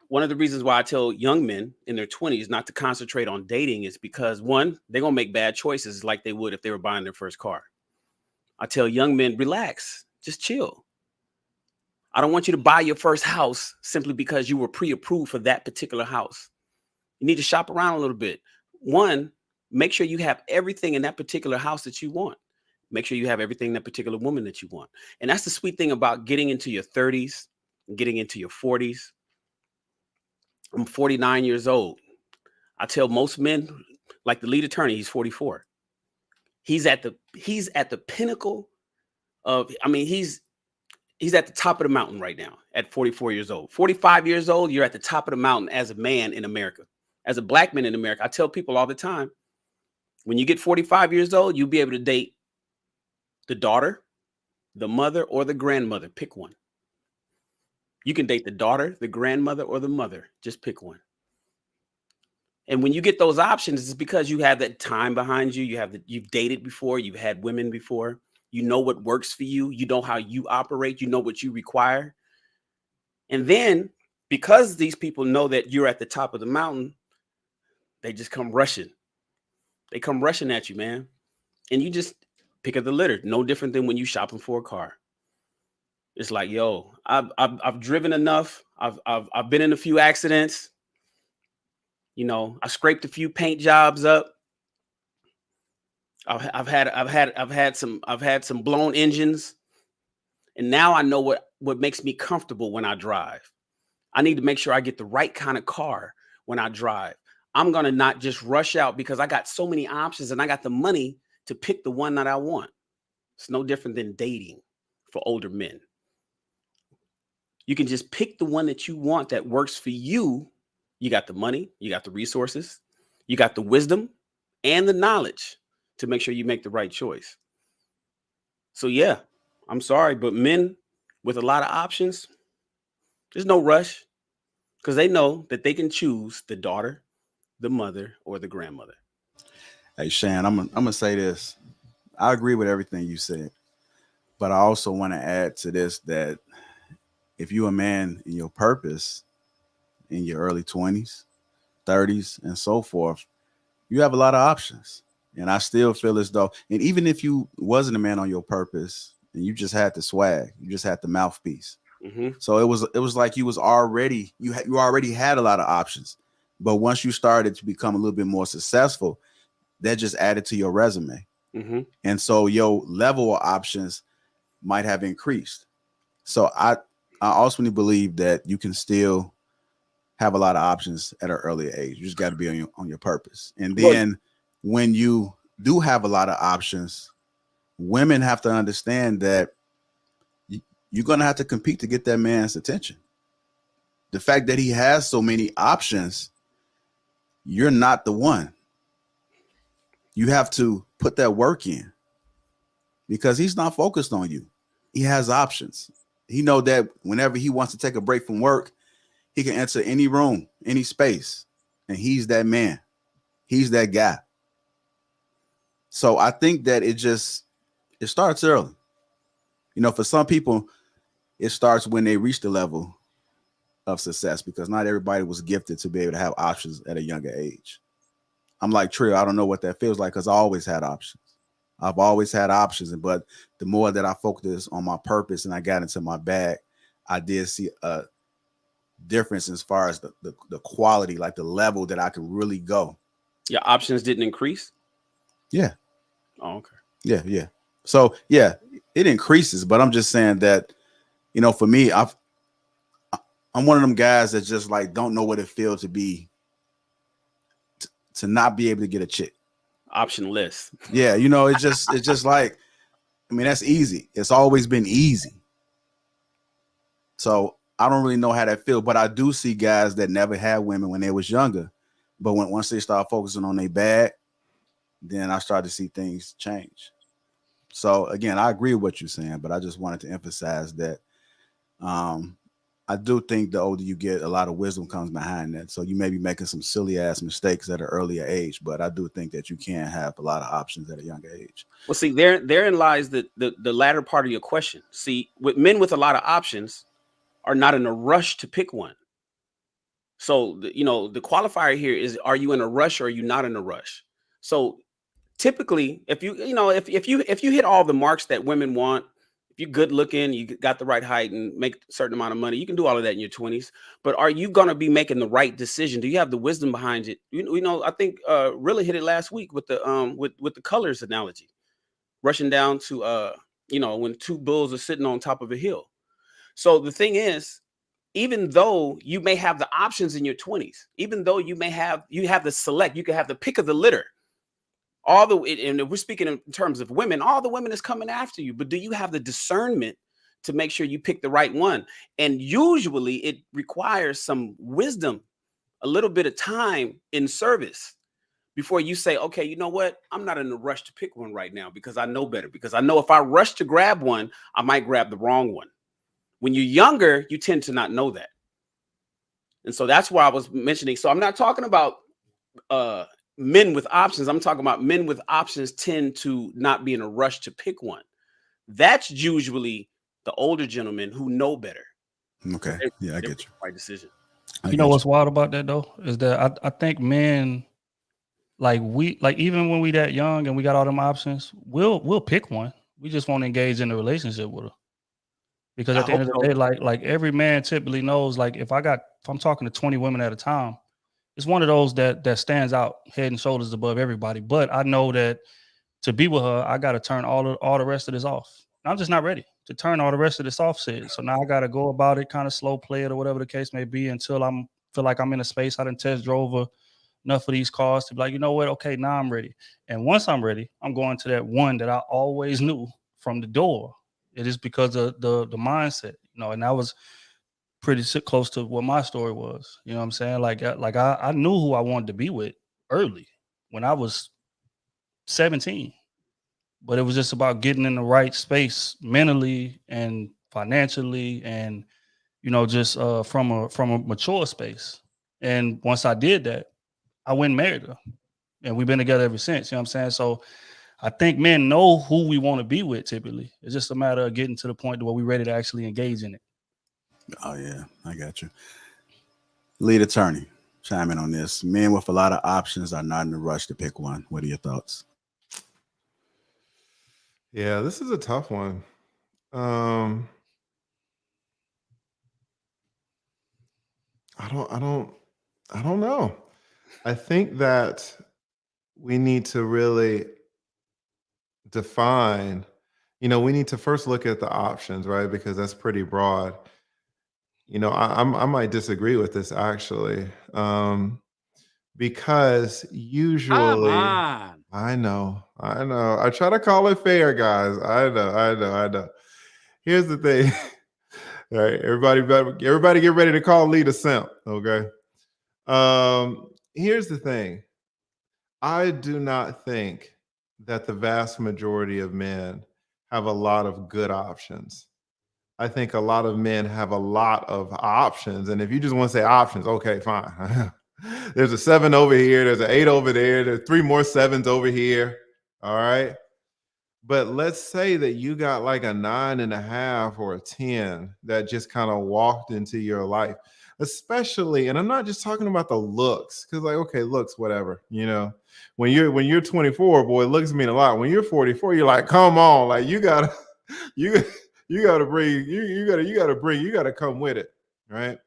One of the reasons why I tell young men in their 20s not to concentrate on dating is because, one, they're going to make bad choices like they would if they were buying their first car. I tell young men, relax, just chill. I don't want you to buy your first house simply because you were pre-approved for that particular house. You need to shop around a little bit. One, make sure you have everything in that particular house that you want. Make sure you have everything in that particular woman that you want. And that's the sweet thing about getting into your 30s and getting into your 40s. I'm 49 years old. I tell most men, like the lead attorney, he's 44. He's at the pinnacle of, he's at the top of the mountain right now at 44 years old. 45 years old, you're at the top of the mountain as a man in America. As a black man in America, I tell people all the time, when you get 45 years old, you'll be able to date the daughter, the mother, or the grandmother. Pick one. You can date the daughter, the grandmother, or the mother. Just pick one. And when you get those options, it's because you have that time behind you. You've dated before. You've had women before. You know what works for you. You know how you operate. You know what you require. And then because these people know that you're at the top of the mountain, they just come rushing. They come rushing at you, man. And you just pick up the litter. No different than when you shopping for a car. It's like, yo, I've driven enough. I've been in a few accidents. I scraped a few paint jobs up. I've had some blown engines, and now I know what what makes me comfortable when I drive. I need to make sure I get the right kind of car when I drive. I'm going to not just rush out because I got so many options and I got the money to pick the one that I want. It's no different than dating for older men. You can just pick the one that you want that works for you. You got the money, you got the resources, you got the wisdom and the knowledge to make sure you make the right choice. So yeah, I'm sorry, but men with a lot of options, there's no rush because they know that they can choose the daughter, the mother, or the grandmother. Hey, Shan, I'm gonna say this. I agree with everything you said, but I also want to add to this that if you're a man in your purpose in your early 20s, 30s, and so forth, you have a lot of options. And I still feel as though, and even if you wasn't a man on your purpose and you just had the swag, you just had the mouthpiece. So it was like you already had a lot of options. But once you started to become a little bit more successful, that just added to your resume. And so your level of options might have increased. So I ultimately believe that you can still have a lot of options at an earlier age. You just got to be on your purpose. And then when you do have a lot of options, women have to understand that you're going to have to compete to get that man's attention. The fact that he has so many options, you're not the one. You have to put that work in because he's not focused on you. He has options. He know that whenever he wants to take a break from work, he can enter any room, any space, and he's that man. He's that guy. So I think that it starts early. You know, for some people, it starts when they reach the level of success because not everybody was gifted to be able to have options at a younger age. I'm like Trill, I don't know what that feels like because I always had options. I've always had options, but the more that I focused on my purpose and I got into my bag, I did see a difference as far as the quality, like the level that I could really go. Your options didn't increase? Yeah. Oh, okay. Yeah. So yeah, it increases, but I'm just saying that, you know, for me, I'm one of them guys that just like don't know what it feels to be to not be able to get a chick. Optionless. Yeah, you know, it's just like, I mean, that's easy. It's always been easy. So I don't really know how that feels, but I do see guys that never had women when they was younger, but once they start focusing on their bag, then I start to see things change. So again, I agree with what you're saying, but I just wanted to emphasize that I do think the older you get, a lot of wisdom comes behind that. So you may be making some silly ass mistakes at an earlier age, but I do think that you can have a lot of options at a younger age. Well, see, therein lies the latter part of your question. See, with men with a lot of options are not in a rush to pick one. So, the qualifier here is, are you in a rush or are you not in a rush? So typically, if you hit all the marks that women want, if you're good looking, you got the right height and make a certain amount of money, you can do all of that in your 20s. But are you going to be making the right decision? Do you have the wisdom behind it? I think really hit it last week with the with the colors analogy, rushing down to when two bulls are sitting on top of a hill. So the thing is, even though you may have the options in your 20s, even though you have the select, you can have the pick of the litter. And if we're speaking in terms of women, all the women is coming after you, but do you have the discernment to make sure you pick the right one? And usually it requires some wisdom, a little bit of time in service before you say, okay, you know what? I'm not in a rush to pick one right now because I know better, because I know if I rush to grab one, I might grab the wrong one. When you're younger, you tend to not know that. And so that's why I was mentioning. So I'm not talking about men with options. I'm talking about men with options tend to not be in a rush to pick one. That's usually the older gentlemen who know better. Okay. Yeah, I get you. Right decision. You know what's wild about that though is that I think men, like even when we that young and we got all them options, we'll pick one. We just won't engage in a relationship with her. Because at the end of the day, like every man typically knows, like if I'm talking to 20 women at a time, it's one of those that stands out head and shoulders above everybody. But I know that to be with her, I got to turn all the rest of this off. I'm just not ready. to turn all the rest of this offset. So now I got to go about it, kind of slow play it or whatever the case may be until I'm feel like I'm in a space. I done test drove enough of these cars to be like, you know what? Okay, now I'm ready. And once I'm ready, I'm going to that one that I always knew from the door. It is because of the mindset, you know, and that was pretty close to what my story was. You know what I'm saying? Like I knew who I wanted to be with early when I was 17. But it was just about getting in the right space mentally and financially and, you know, just from a mature space. And once I did that, I went and married her. And we've been together ever since. You know what I'm saying? So I think men know who we want to be with typically. It's just a matter of getting to the point where we're ready to actually engage in it. Oh, yeah, I got you. Lead attorney, chime in on this. Men with a lot of options are not in a rush to pick one. What are your thoughts? Yeah, this is a tough one. I don't know. I think that we need to really define, we need to first look at the options, right? Because that's pretty broad. I might disagree with this actually. Because Come usually on. I know. I try to call it fair, guys. I know. Here's the thing. All right, everybody get ready to call Lee a simp, okay? Here's the thing. I do not think that the vast majority of men have a lot of good options. I think a lot of men have a lot of options. And if you just want to say options, okay, fine. There's a 7 over here. There's an 8 over there. There's 3 more 7s over here. All right. But let's say that you got like a 9.5 or a 10 that just kind of walked into your life, especially, and I'm not just talking about the looks, because like, okay, looks, whatever, when you're 24, boy, looks mean a lot. When you're 44, you're like, come on, like you gotta come with it, right?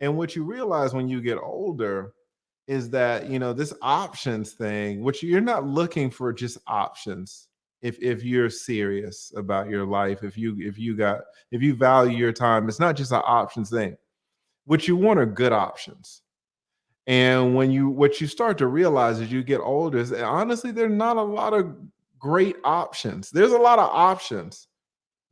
And what you realize when you get older is that this options thing, which you're not looking for just options. If you're serious about your life, if you value your time, it's not just an options thing. What you want are good options. And what you start to realize as you get older is that honestly, there's not a lot of great options. There's a lot of options,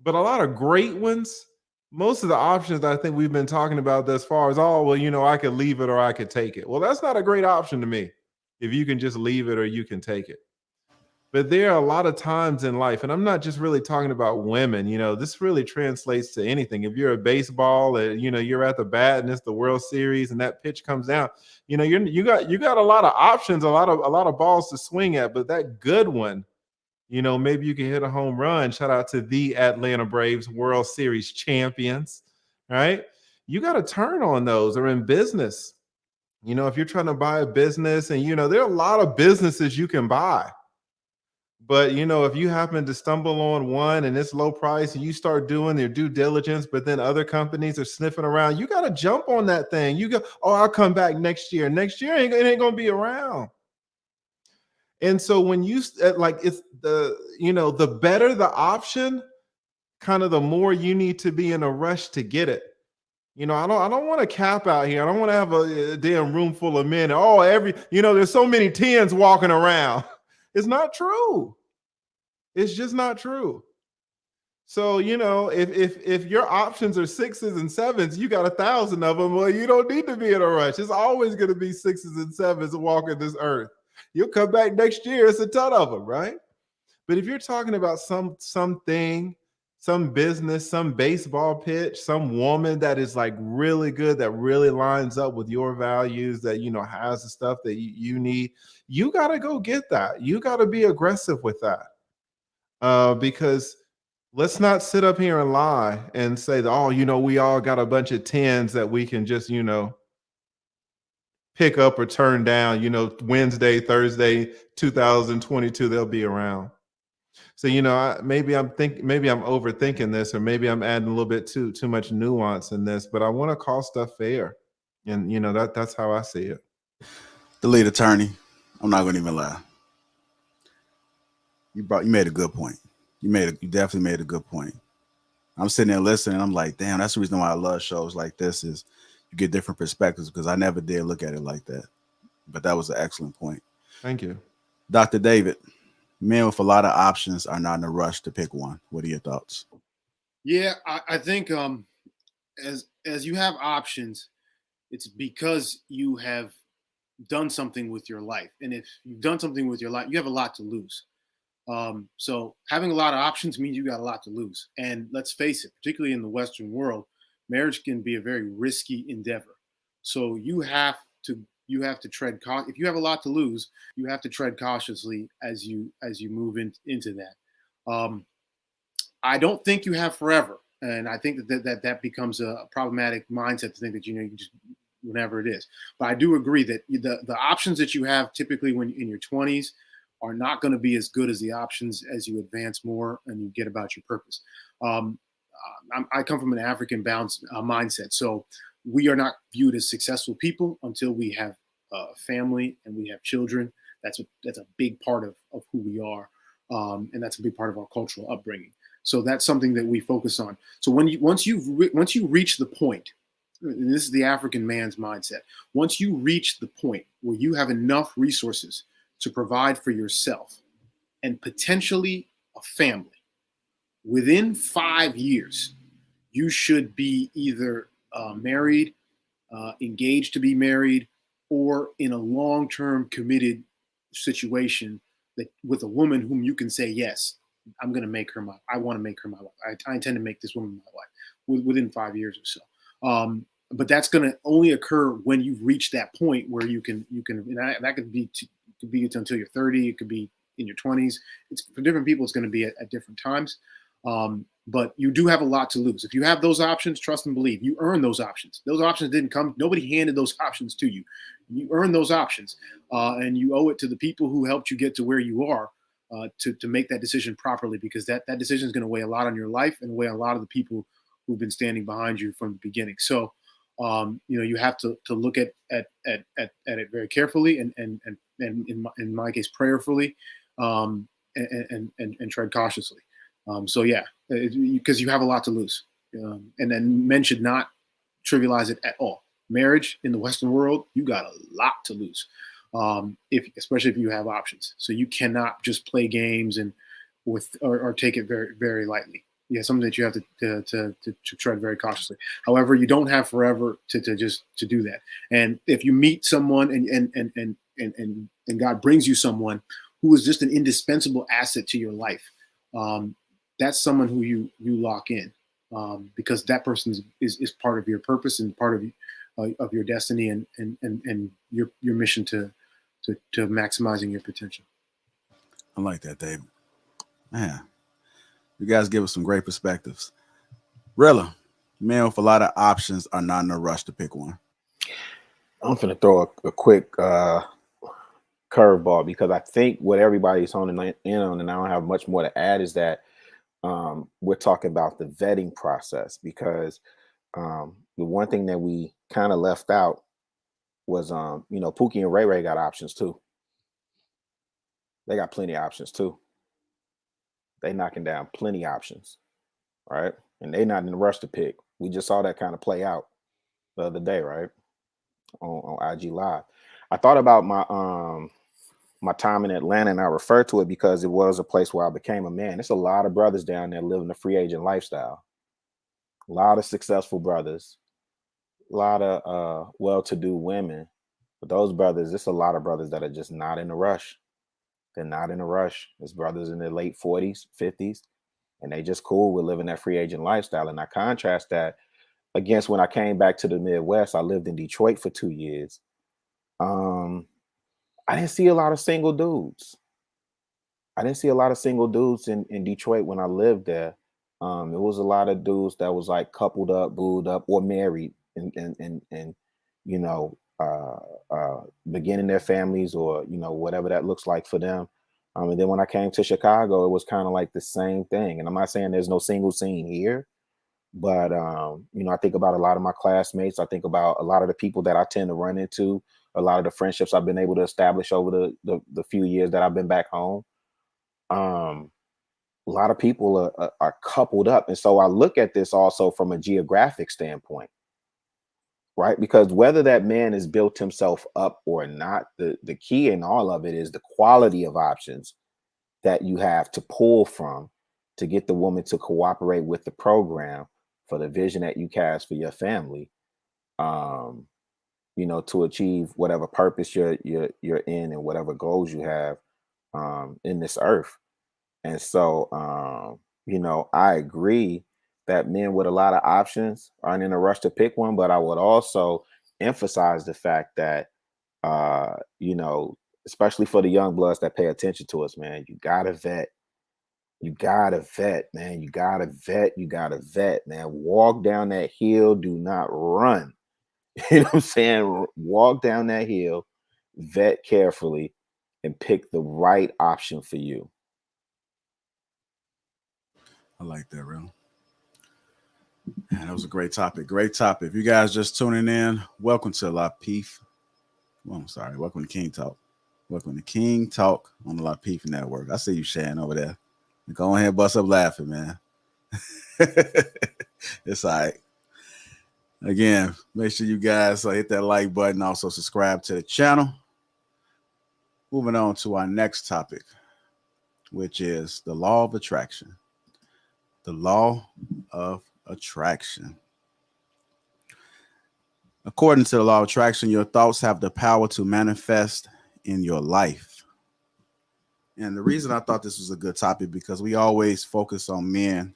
but a lot of great ones. Most of the options that I think we've been talking about thus far is, I could leave it or I could take it. Well, that's not a great option to me. If you can just leave it or you can take it. But there are a lot of times in life, and I'm not just really talking about women, this really translates to anything. If you're a baseball, you're at the bat and it's the World Series and that pitch comes down, you got a lot of options, a lot of balls to swing at, but that good one, maybe you can hit a home run. Shout out to the Atlanta Braves, World Series champions, right? You got to turn on those. Or in business, if you're trying to buy a business and, there are a lot of businesses you can buy. But, if you happen to stumble on one and it's low price and you start doing their due diligence, but then other companies are sniffing around, you got to jump on that thing. You go, I'll come back next year. Next year, it ain't going to be around. And so when you it's the better the option, kind of the more you need to be in a rush to get it. I don't want to cap out here. I don't want to have a damn room full of men. There's so many 10s walking around. It's not true. It's just not true. So, if your options are 6s and 7s, you got 1,000 of them. Well, you don't need to be in a rush. It's always going to be 6s and 7s walking this earth. You'll come back next year. It's a ton of them, right? But if you're talking about something, some business, some baseball pitch, some woman that is like really good, that really lines up with your values, that, has the stuff that you need, you got to go get that. You got to be aggressive with that. Because let's not sit up here and lie and say that, we all got a bunch of 10s that we can just, pick up or turn down, Wednesday, Thursday, 2022, they'll be around. So, maybe I'm overthinking this, or maybe I'm adding a little bit too much nuance in this, but I want to call stuff fair. And, that's how I see it. The lead attorney, I'm not going to even lie. You made a good point. You definitely made a good point. I'm sitting there listening. I'm like, damn, that's the reason why I love shows like this is you get different perspectives because I never did look at it like that. But that was an excellent point. Thank you. Dr. David, men with a lot of options are not in a rush to pick one. What are your thoughts? Yeah, I think as you have options, it's because you have done something with your life. And if you've done something with your life, you have a lot to lose. So having a lot of options means you got a lot to lose. And let's face it, particularly in the Western world, marriage can be a very risky endeavor. So you have to tread if you have a lot to lose, you have to tread cautiously as you move into that. I don't think you have forever, and I think that becomes a problematic mindset to think that you just whenever it is. But I do agree that the options that you have typically when in your 20s are not going to be as good as the options as you advance more and you get about your purpose. I come from an African bound mindset, so we are not viewed as successful people until we have family and we have children. That's a big part of who we are, and that's a big part of our cultural upbringing. So that's something that we focus on. So once you reach the point, and this is the African man's mindset. Once you reach the point where you have enough resources to provide for yourself and potentially a family, within 5 years, you should be either married, engaged to be married, or in a long-term committed situation that with a woman whom you can say, yes, I want to make her my wife. I intend to make this woman my wife within 5 years or so. But that's going to only occur when you've reached that point where you can, and that could be until you're 30. It could be in your 20s. It's for different people. It's going to be at different times. But you do have a lot to lose. If you have those options, trust and believe. You earn those options. Those options didn't come. Nobody handed those options to you. You earn those options, and you owe it to the people who helped you get to where you are to make that decision properly, because that decision is going to weigh a lot on your life and weigh a lot of the people who've been standing behind you from the beginning. So, you have to look at it very carefully and in my case prayerfully, and tread cautiously. So yeah, because you have a lot to lose, and then men should not trivialize it at all. Marriage in the Western world, you got a lot to lose, especially if you have options. So you cannot just play games or take it very, very lightly. Yeah, something that you have to tread very cautiously. However, you don't have forever to do that. And if you meet someone and God brings you someone who is just an indispensable asset to your life, that's someone who you lock in, because that person is part of your purpose and part of your destiny and your mission to maximizing your potential. I like that, David. Man, you guys give us some great perspectives. Rilla, men with a lot of options are not in a rush to pick one. I'm going to throw a quick curveball, because I think what everybody's honing in on, and I don't have much more to add, is that we're talking about the vetting process, because the one thing that we kind of left out was, Pookie and Ray Ray got options too. They got plenty of options too. They knocking down plenty of options, right? And they not in a rush to pick. We just saw that kind of play out the other day, right? On IG Live. I thought about my time in Atlanta, and I refer to it because it was a place where I became a man. There's a lot of brothers down there living a free agent lifestyle. A lot of successful brothers, a lot of well-to-do women. But those brothers, it's a lot of brothers that are just not in a rush. They're not in a rush. There's brothers in their late 40s, 50s, and they just cool with living that free agent lifestyle. And I contrast that against when I came back to the Midwest. I lived in Detroit for 2 years. I didn't see a lot of single dudes. I didn't see a lot of single dudes in Detroit when I lived there. It was a lot of dudes that was like coupled up, booed up, or married, and beginning their families, or whatever that looks like for them. And then when I came to Chicago, it was kind of like the same thing. And I'm not saying there's no single scene here, but I think about a lot of my classmates. I think about a lot of the people that I tend to run into, a lot of the friendships I've been able to establish over the few years that I've been back home. A a lot of people are coupled up. And so I look at this also from a geographic standpoint, right? Because whether that man has built himself up or not, the key in all of it is the quality of options that you have to pull from to get the woman to cooperate with the program for the vision that you cast for your family, you know, to achieve whatever purpose you're in and whatever goals you have in this earth. And so, you know, I agree that men with a lot of options aren't in a rush to pick one, but I would also emphasize the fact that, you know, especially for the young bloods that pay attention to us, man, you gotta vet. You gotta vet, man. You gotta vet. You gotta vet, man. Walk down that hill. Do not run. You know what I'm saying? Walk down that hill, vet carefully, and pick the right option for you. I like that, real. Man, that was a great topic. Great topic. If you guys just tuning in, welcome to Lapeef. Well, I'm sorry. Welcome to King Talk. Welcome to King Talk on the Lapeef Network. I see you, Shan, over there. Go ahead and bust up laughing, man. It's all right. Again, make sure you guys hit that like button. Also, subscribe to the channel. Moving on to our next topic, which is the law of attraction. The law of attraction. According to the law of attraction, your thoughts have the power to manifest in your life. And the reason I thought this was a good topic because we always focus on men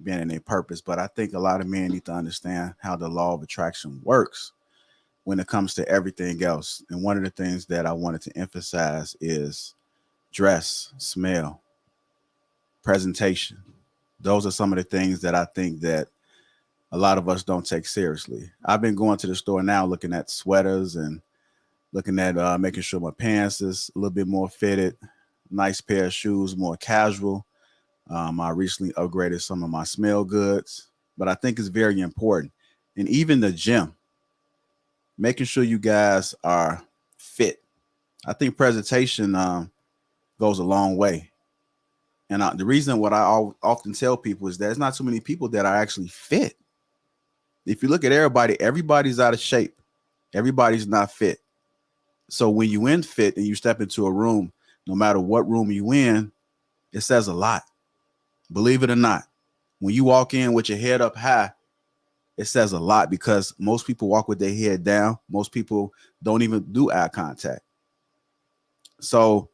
being in their purpose, but I think a lot of men need to understand how the law of attraction works when it comes to everything else. And one of the things that I wanted to emphasize is dress, smell, presentation. Those are some of the things that I think that a lot of us don't take seriously. I've been going to the store now looking at sweaters and looking at making sure my pants is a little bit more fitted, nice pair of shoes, more casual. I recently upgraded some of my smell goods, but I think it's very important. And even the gym, making sure you guys are fit. I think presentation goes a long way. And the reason what I often tell people is there's not too many people that are actually fit. If you look at everybody, everybody's out of shape. Everybody's not fit. So when you in fit and you step into a room, no matter what room you in, it says a lot. Believe it or not, when you walk in with your head up high, it says a lot because most people walk with their head down. Most people don't even do eye contact. So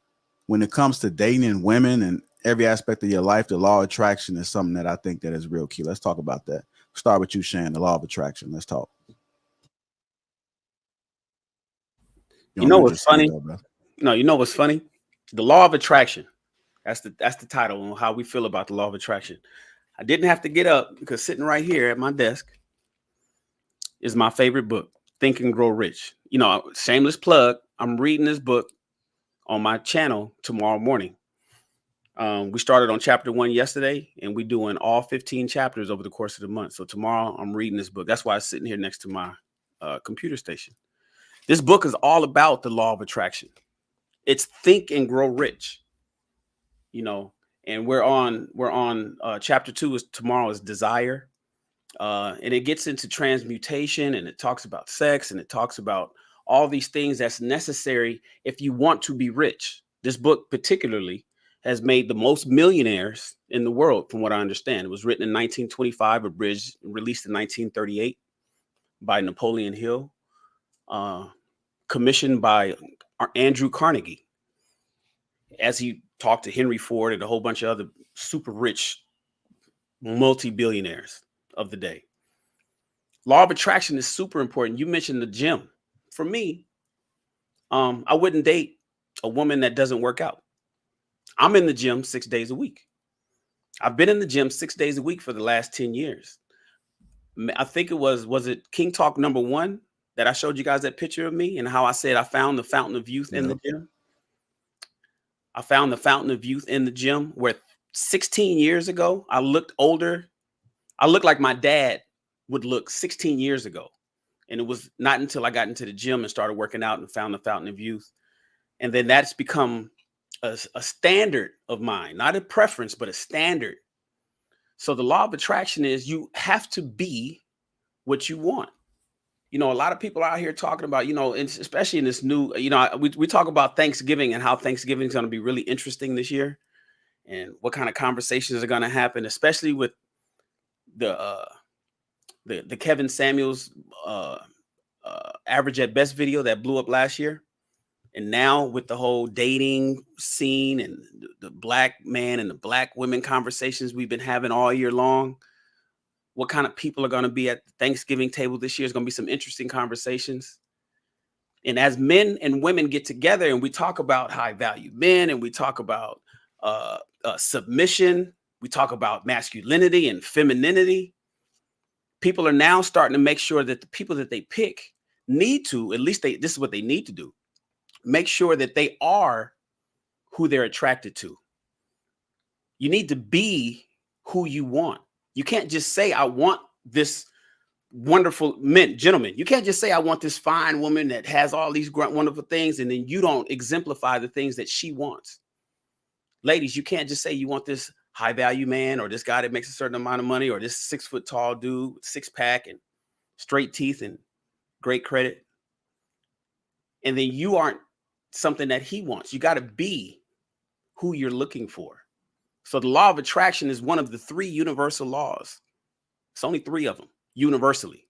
when it comes to dating women and every aspect of your life, the law of attraction is something that I think that is real key. Let's talk about that. Start with you, Shan, the law of attraction. Let's talk. You know what's funny? No, you know what's funny? The law of attraction. That's the title on how we feel about the law of attraction. I didn't have to get up because sitting right here at my desk is my favorite book, Think and Grow Rich. You know, shameless plug. I'm reading this book on my channel tomorrow morning. We started on chapter 1 yesterday, and we're doing all 15 chapters over the course of the month. So tomorrow I'm reading this book. That's why I'm sitting here next to my computer station. This book is all about the law of attraction. It's Think and Grow Rich. You know, and we're on chapter 2 is tomorrow is desire. And it gets into transmutation, and it talks about sex, and it talks about all these things that's necessary if you want to be rich. This book particularly has made the most millionaires in the world, from what I understand. It was written in 1925, abridged, released in 1938 by Napoleon Hill, commissioned by Andrew Carnegie, as he talked to Henry Ford and a whole bunch of other super rich multi-billionaires of the day. Law of attraction is super important. You mentioned the gym. For me, I wouldn't date a woman that doesn't work out. I'm in the gym 6 days a week. I've been in the gym 6 days a week for the last 10 years. I think it was it King Talk number 1 that I showed you guys that picture of me and how I said I found the fountain of youth in the gym. I found the fountain of youth in the gym where 16 years ago, I looked older. I looked like my dad would look 16 years ago. And it was not until I got into the gym and started working out and found the fountain of youth. And then that's become a standard of mine, not a preference, but a standard. So the law of attraction is you have to be what you want. You know, a lot of people out here talking about, you know, and especially in this new, you know, we talk about Thanksgiving and how Thanksgiving is going to be really interesting this year, and what kind of conversations are going to happen, especially with the Kevin Samuels average at best video that blew up last year. And now with the whole dating scene and the black man and the black women conversations we've been having all year long, what kind of people are going to be at the Thanksgiving table this year is going to be some interesting conversations. And as men and women get together and we talk about high value men, and we talk about submission, we talk about masculinity and femininity, people are now starting to make sure that the people that they pick need to, at least this is what they need to do, make sure that they are who they're attracted to. You need to be who you want. You can't just say, I want this wonderful gentleman. You can't just say, I want this fine woman that has all these wonderful things, and then you don't exemplify the things that she wants. Ladies, you can't just say you want this high value man, or this guy that makes a certain amount of money, or this 6 foot tall dude with 6-pack and straight teeth and great credit, and then you aren't something that he wants. You got to be who you're looking for. So the law of attraction is one of the 3 universal laws. It's only 3 of them universally,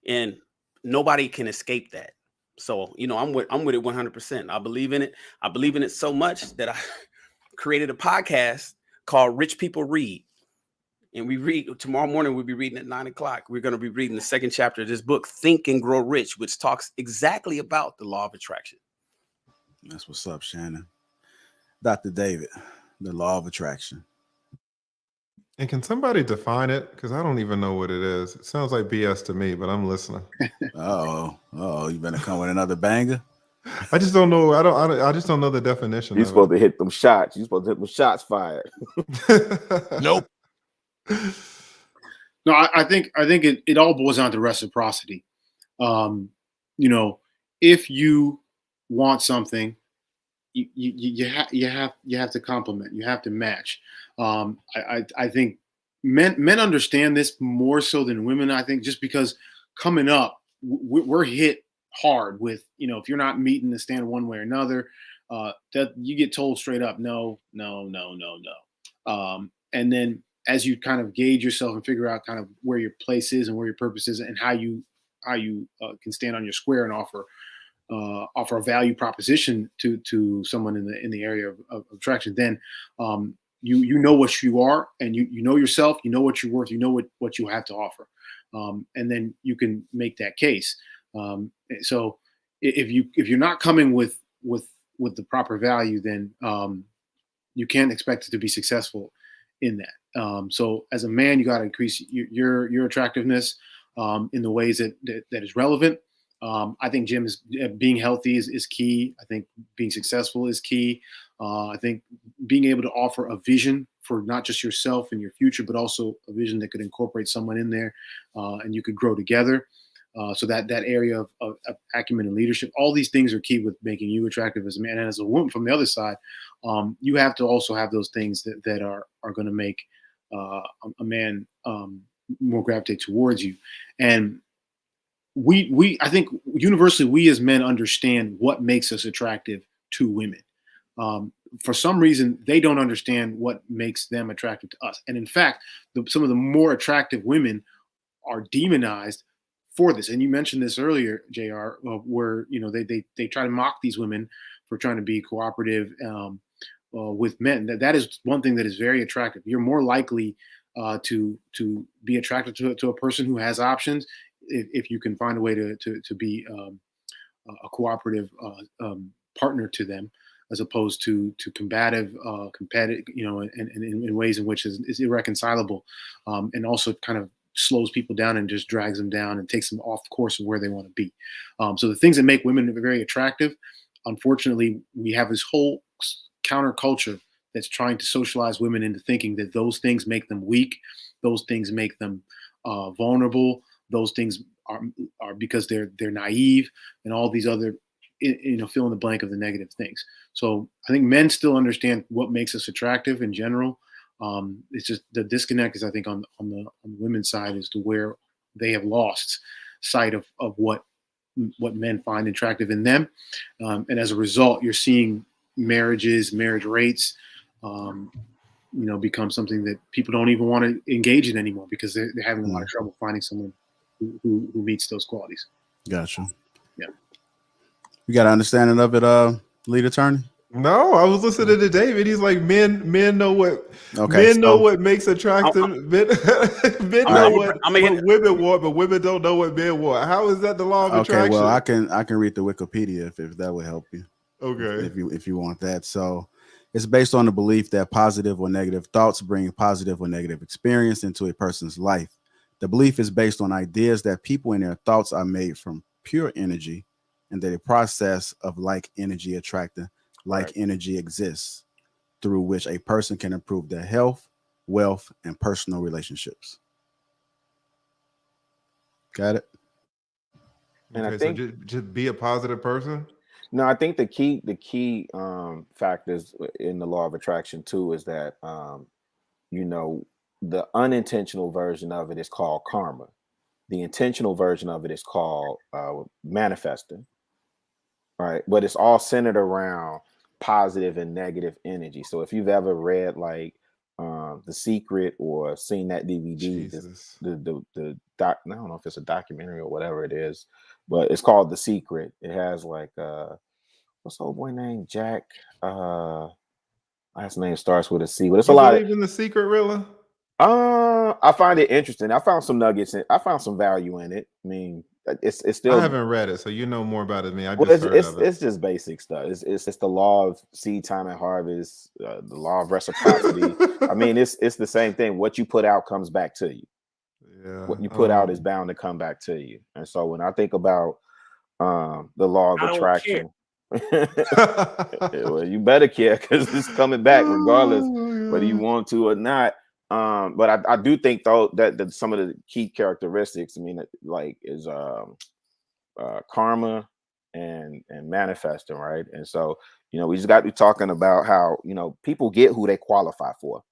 and nobody can escape that. So, you know, I'm with it 100%. I believe in it. I believe in it so much that I created a podcast called Rich People Read. And we read tomorrow morning. We'll be reading at 9 o'clock. We're going to be reading the 2nd chapter of this book, Think and Grow Rich, which talks exactly about the law of attraction. That's what's up, Shannon. Dr. David, the law of attraction. And can somebody define it? Because I don't even know what it is. It sounds like BS to me, but I'm listening. You better come with another banger. I just don't know. I just don't know the definition. You're supposed to hit them shots. You're supposed to hit them shots fired. Nope. No, I think it all boils down to reciprocity. You know, if you want something, you have to compliment. You have to match. I think men understand this more so than women. I think just because coming up, we're hit hard with, you know, if you're not meeting the standard one way or another, that you get told straight up, no. And then as you kind of gauge yourself and figure out kind of where your place is and where your purpose is and how you can stand on your square and offer a value proposition to someone in the area of attraction, then you know what you are, and you know yourself, you know what you're worth, you know what you have to offer, and then you can make that case. So if you're not coming with the proper value, then you can't expect it to be successful in that. So as a man, you got to increase your attractiveness in the ways that is relevant. I think Jim is being healthy is key. I think being successful is key. I think being able to offer a vision for not just yourself and your future, but also a vision that could incorporate someone in there, and you could grow together. So that area of acumen and leadership, all these things are key with making you attractive as a man. And as a woman, from the other side, you have to also have those things that are going to make a man more gravitate towards you. And I think universally, we as men understand what makes us attractive to women. For some reason, they don't understand what makes them attractive to us. And in fact, some of the more attractive women are demonized for this. And you mentioned this earlier, JR, where, you know, they try to mock these women for trying to be cooperative with men. That is one thing that is very attractive. You're more likely to be attracted to a person who has options if you can find a way to be a cooperative partner to them, as opposed to combative, competitive, you know, and in ways in which is irreconcilable, and also kind of slows people down and just drags them down and takes them off course of where they want to be. So the things that make women very attractive, unfortunately, we have this whole counterculture that's trying to socialize women into thinking that those things make them weak, those things make them vulnerable, those things are because they're naive, and all these other fill in the blank of the negative things. So I think men still understand what makes us attractive in general. It's just the disconnect is, I think, on the women's side, as to where they have lost sight of what men find attractive in them, and as a result, you're seeing marriage rates, become something that people don't even want to engage in anymore, because they're having a lot of trouble finding someone who meets those qualities. Gotcha. Yeah. You got an understanding of it, lead attorney? No, I was listening to David. He's like, men know what know what makes attractive. Men know what women want, but women don't know what men want. How is that the law of attraction? Well, I can read the Wikipedia if that would help you. Okay. If you want that. So it's based on the belief that positive or negative thoughts bring positive or negative experience into a person's life. The belief is based on ideas that people and their thoughts are made from pure energy, and that a process of like energy attracting like energy exists, through which a person can improve their health, wealth, and personal relationships. Got it? And I think, so just be a positive person. No, I think the key factors in the law of attraction too is that the unintentional version of it is called karma. The intentional version of it is called manifesting. Right, but it's all centered around positive and negative energy. So if you've ever read like The Secret or seen that DVD, I don't know if it's a documentary or whatever it is, but it's called The Secret. It has like what's the old boy name? Jack. Last name starts with a C. But it's a lot. Believe in The Secret, really? I find it interesting. I found some nuggets. I found some value in it. I mean, it's still. I haven't read it, so you know more about it than me. It's just basic stuff. It's the law of seed time and harvest, the law of reciprocity. I mean, it's the same thing. What you put out comes back to you. Yeah. What you put out is bound to come back to you. And so when I think about the law of attraction, well, you better care, because it's coming back regardless whether you want to or not. But I do think though that some of the key characteristics, I mean, like is karma and manifesting, right? And so we just got to be talking about how people get who they qualify for.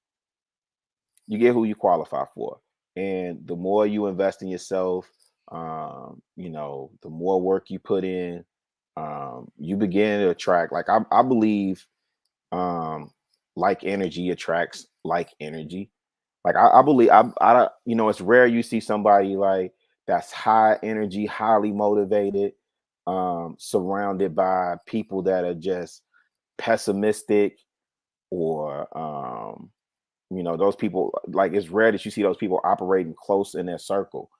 You get who you qualify for, and the more you invest in yourself, the more work you put in, you begin to attract. Like I believe, like energy attracts like energy. Like I believe it's rare you see somebody like that's high energy, highly motivated, surrounded by people that are just pessimistic, or those people. Like, it's rare that you see those people operating close in their circle.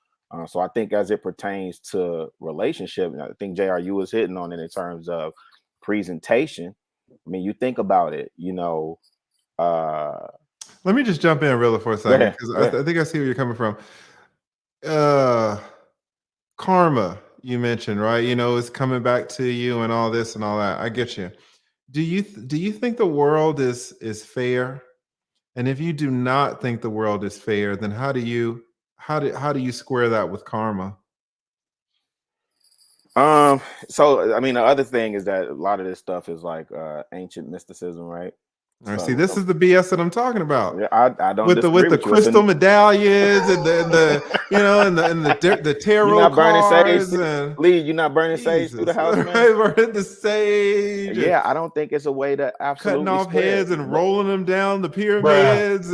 So I think as it pertains to relationship, I think JRU was hitting on it in terms of presentation. I mean, you think about it, let me just jump in really for a second, because I think I see where you're coming from. Karma, you mentioned, right? It's coming back to you and all this and all that. I get you. Do you think the world is fair? And if you do not think the world is fair, then how do you square that with karma? So I mean, the other thing is that a lot of this stuff is like ancient mysticism, right? I see. This is the BS that I'm talking about. Yeah, I don't with the crystal medallions and the the tarot you're not cards. Sage, Lee, you're not burning sage through the house, man. Burning the sage. Yeah, I don't think it's a way to absolutely cutting off heads and rolling them down the pyramids.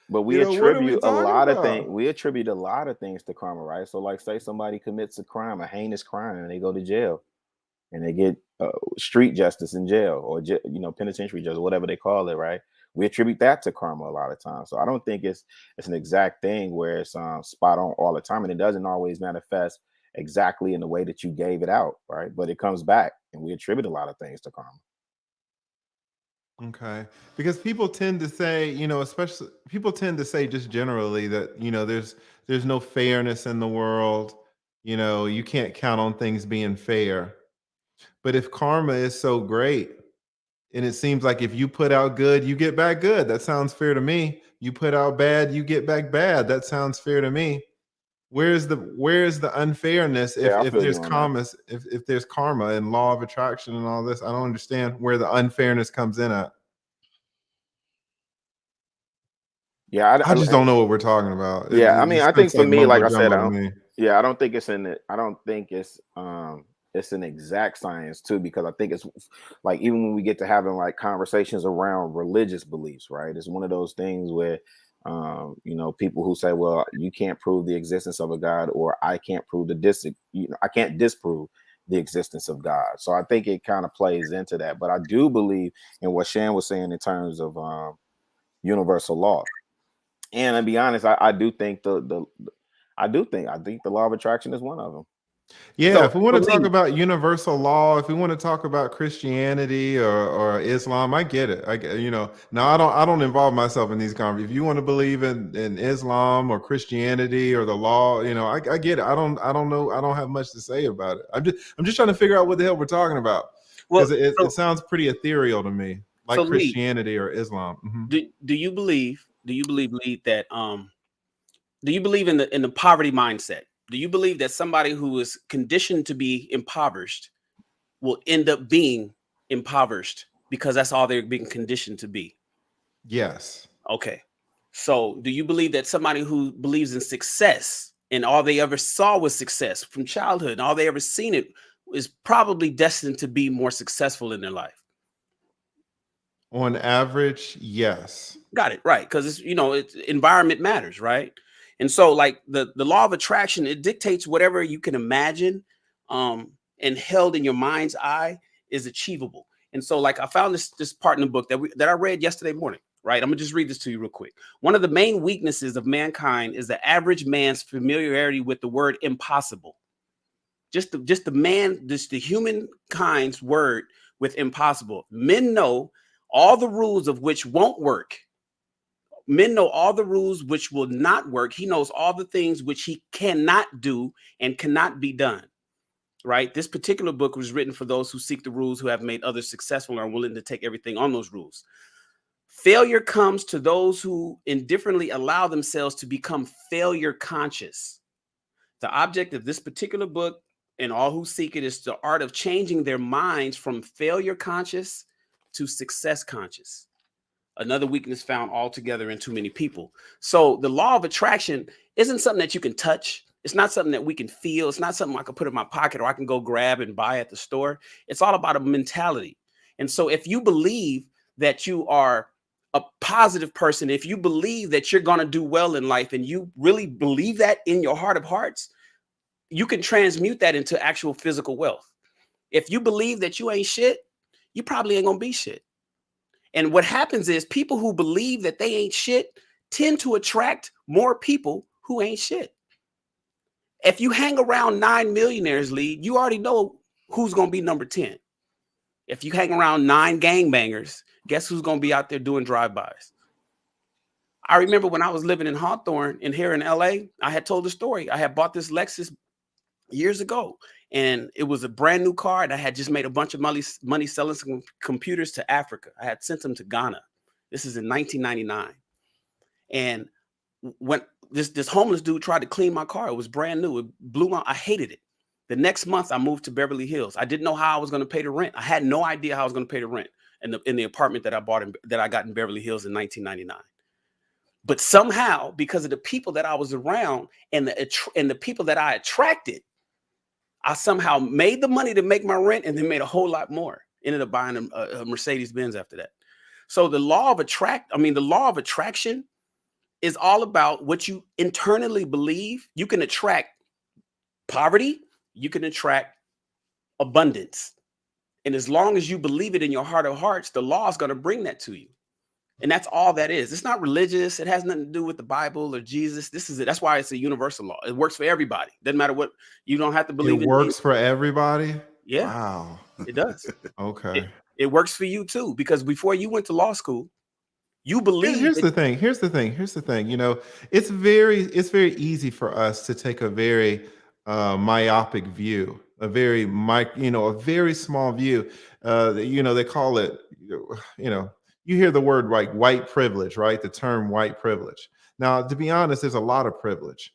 But we attribute a lot of things. We attribute a lot of things to karma, right? So, like, say somebody commits a crime, a heinous crime, and they go to jail, and they get street justice in jail, or penitentiary justice, whatever they call it, right? We attribute that to karma a lot of times. So I don't think it's an exact thing where it's spot on all the time, and it doesn't always manifest exactly in the way that you gave it out, right? But it comes back, and we attribute a lot of things to karma. Okay, because people tend to say, especially people tend to say just generally that there's no fairness in the world. You can't count on things being fair. But if karma is so great, and it seems like if you put out good, you get back good. That sounds fair to me. You put out bad, you get back bad. That sounds fair to me. Where's the unfairness Yeah, I if feel there's you on that. if there's karma and law of attraction and all this? I don't understand where the unfairness comes in at. Yeah, I just don't know what we're talking about. yeah. I It mean, just I think looks for like me, like mumbo I said, jumbo to me. I don't think it's in it. I don't think it's an exact science too, because I think it's like even when we get to having like conversations around religious beliefs, right? It's one of those things where you know, people who say, well, you can't prove the existence of a God, or I can't prove I can't disprove the existence of God. So I think it kind of plays into that. But I do believe in what Shan was saying in terms of universal law. And to be honest, I do think I think the law of attraction is one of them. Yeah, So if we want for to talk me, about universal law, if we want to talk about Christianity or Islam, I get it. You know, now I don't involve myself in these conversations. If you want to believe in Islam or Christianity or the law, you know, I get it. I don't know. I don't have much to say about it. I'm just trying to figure out what the hell we're talking about, well, because it sounds pretty ethereal to me, like so Lee, Christianity or Islam. do you believe Lee, that do you believe in the poverty mindset? Do you believe that somebody who is conditioned to be impoverished will end up being impoverished because that's all they're being conditioned to be? Yes. Okay. So do you believe that somebody who believes in success and all they ever saw was success from childhood and all they ever seen it is probably destined to be more successful in their life? On average, yes. Got it. Right. Because it's, you know, it's environment matters, right? And so like the law of attraction, it dictates whatever you can imagine and held in your mind's eye is achievable. And so like I found this part in the book that I read yesterday morning, right? I'm gonna just read this to you real quick. One of the main weaknesses of mankind is the average man's familiarity with the word impossible. Just the humankind's word with impossible. Men know all the rules of which won't work. Men know all the rules which will not work. He knows all the things which he cannot do and cannot be done. Right? This particular book was written for those who seek the rules, who have made others successful, and are willing to take everything on those rules. Failure comes to those who indifferently allow themselves to become failure conscious. The object of this particular book and all who seek it is the art of changing their minds from failure conscious to success conscious. Another weakness found altogether in too many people. So the law of attraction isn't something that you can touch. It's not something that we can feel. It's not something I can put in my pocket or I can go grab and buy at the store. It's all about a mentality. And so if you believe that you are a positive person, if you believe that you're going to do well in life and you really believe that in your heart of hearts, you can transmute that into actual physical wealth. If you believe that you ain't shit, you probably ain't going to be shit. And what happens is people who believe that they ain't shit tend to attract more people who ain't shit. If you hang around 9 millionaires, Lee, you already know who's going to be number 10. If you hang around 9 gangbangers, guess who's going to be out there doing drive-bys? I remember when I was living in Hawthorne and here in LA, I had told the story. I had bought this Lexus years ago, and it was a brand new car, and I had just made a bunch of money selling some computers to Africa. I had sent them to Ghana. This is in 1999. And when this homeless dude tried to clean my car, it was brand new. It blew my, I hated it. The next month I moved to Beverly Hills. I didn't know how I was going to pay the rent. I had no idea how I was going to pay the rent in the apartment that I got in Beverly Hills in 1999. But somehow, because of the people that I was around and the people that I attracted, I somehow made the money to make my rent and then made a whole lot more. Ended up buying a Mercedes Benz after that. So the law of attraction is all about what you internally believe. You can attract poverty, you can attract abundance. And as long as you believe it in your heart of hearts, the law is going to bring that to you. And that's all that is. It's not religious. It has nothing to do with the Bible or Jesus. This is it. That's why it's a universal law. It works for everybody. Doesn't matter what, you don't have to believe It in. works for everybody. Yeah. Wow. It does. Okay. It works for you too, because before you went to law school, you believe. Here's the thing. Here's the thing. You know, it's very easy for us to take a very myopic view, a very a very small view. You know, they call it, you know, you hear the word white privilege, right? The term white privilege. Now, to be honest, there's a lot of privilege.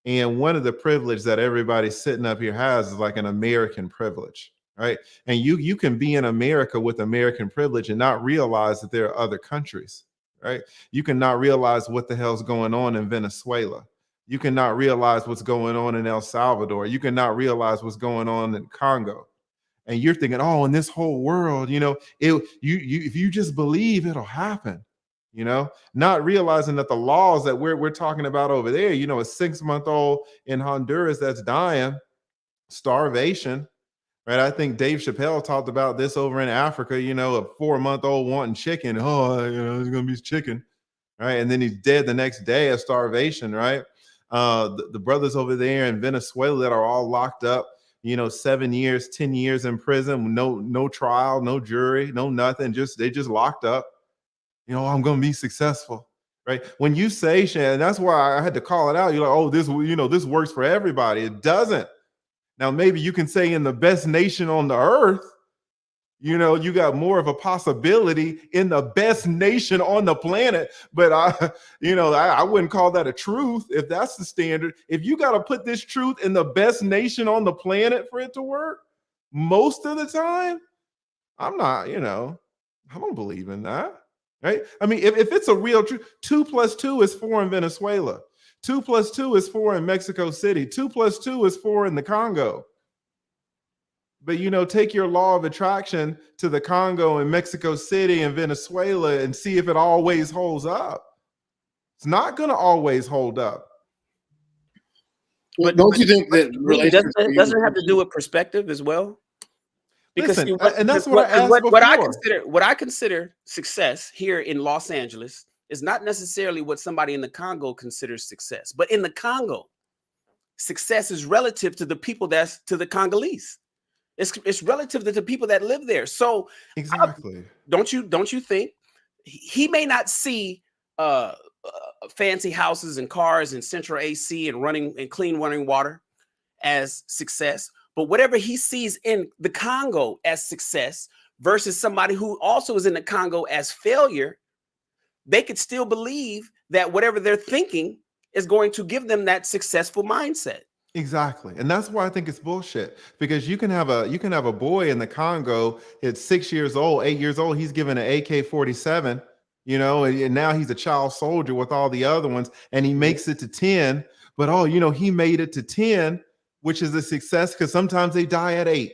And one of the privilege that everybody sitting up here has is like an American privilege, right? And you can be in America with American privilege and not realize that there are other countries, right? You can not realize what the hell's going on in Venezuela. You cannot realize what's going on in El Salvador. You cannot realize what's going on in Congo. And you're thinking, oh, in this whole world, you know, if you just believe, it'll happen. You know, not realizing that the laws that we're talking about over there, you know, a 6-month-old in Honduras that's dying, starvation, right? I think Dave Chappelle talked about this over in Africa, you know, a 4-month-old wanting chicken. Oh, you know, there's going to be chicken, right? And then he's dead the next day of starvation, right? The brothers over there in Venezuela that are all locked up, you know, 7 years, 10 years in prison, no trial, no jury, no nothing, they just locked up. You know, I'm going to be successful, right? When you say, Shannon, that's why I had to call it out. You're like, oh, this, you know, this works for everybody. It doesn't. Now, maybe you can say in the best nation on the earth, you know, you got more of a possibility in the best nation on the planet. But I wouldn't call that a truth if that's the standard. If you got to put this truth in the best nation on the planet for it to work, most of the time, I don't believe in that. Right? I mean, if it's a real truth, 2 + 2 is 4 in Venezuela. 2 + 2 is 4 in Mexico City. 2 + 2 is 4 in the Congo. But, you know, take your law of attraction to the Congo and Mexico City and Venezuela and see if it always holds up. It's not going to always hold up. But don't you think that doesn't have to do with perspective as well? Because listen, and that's what I asked before. What I consider success here in Los Angeles is not necessarily what somebody in the Congo considers success. But in the Congo, success is relative to the people to the Congolese. It's relative to the people that live there. So exactly, don't you think he may not see fancy houses and cars and central AC and clean running water as success? But whatever he sees in the Congo as success versus somebody who also is in the Congo as failure, they could still believe that whatever they're thinking is going to give them that successful mindset. Exactly. And that's why I think it's bullshit, because you can have a boy in the Congo at 6 years old, 8 years old. He's given an AK-47, you know, and now he's a child soldier with all the other ones, and he makes it to 10. But, oh, you know, he made it to 10. Which is a success because sometimes they die at 8.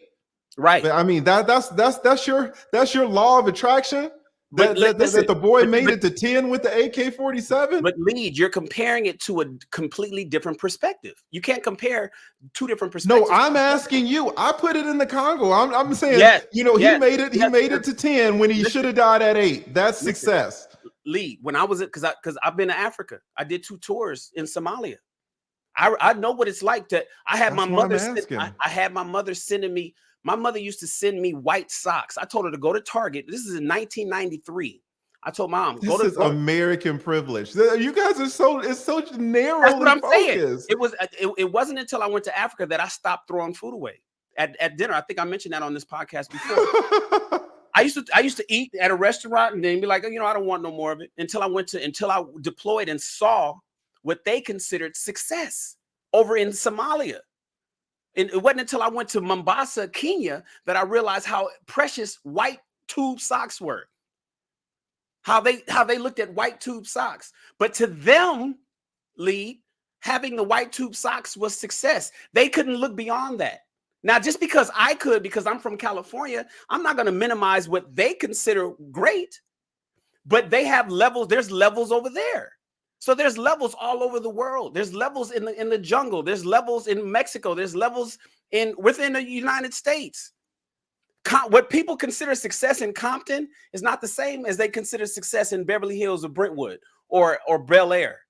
Right. But I mean, that's your law of attraction. That the boy made it to 10 with the AK-47. But Lead, you're comparing it to a completely different perspective. You can't compare two different perspectives. No, I'm asking you. I put it in the Congo. I'm saying, you know, he made it. He made it to 10 when he should have died at 8. That's success. Lead, when I was because I've been to Africa. I did 2 tours in Somalia. I know what it's like to. I had my mother. I had my mother sending me. My mother used to send me white socks. I told her to go to Target. This is in 1993. I told Mom, this is American privilege. You guys are it's so narrow. That's what I'm saying. It wasn't until I went to Africa that I stopped throwing food away at dinner. I think I mentioned that on this podcast before. I used to eat at a restaurant and then be like, you know, I don't want no more of it until I deployed and saw what they considered success over in Somalia. And it wasn't until I went to Mombasa, Kenya, that I realized how precious white tube socks were. How they looked at white tube socks. But to them, Lead, having the white tube socks was success. They couldn't look beyond that. Now, just because I could, because I'm from California, I'm not going to minimize what they consider great. But they have levels. There's levels over there. So there's levels all over the world. There's levels in the jungle. There's levels in Mexico. There's levels within the United States. What people consider success in Compton is not the same as they consider success in Beverly Hills or Brentwood or Bel Air.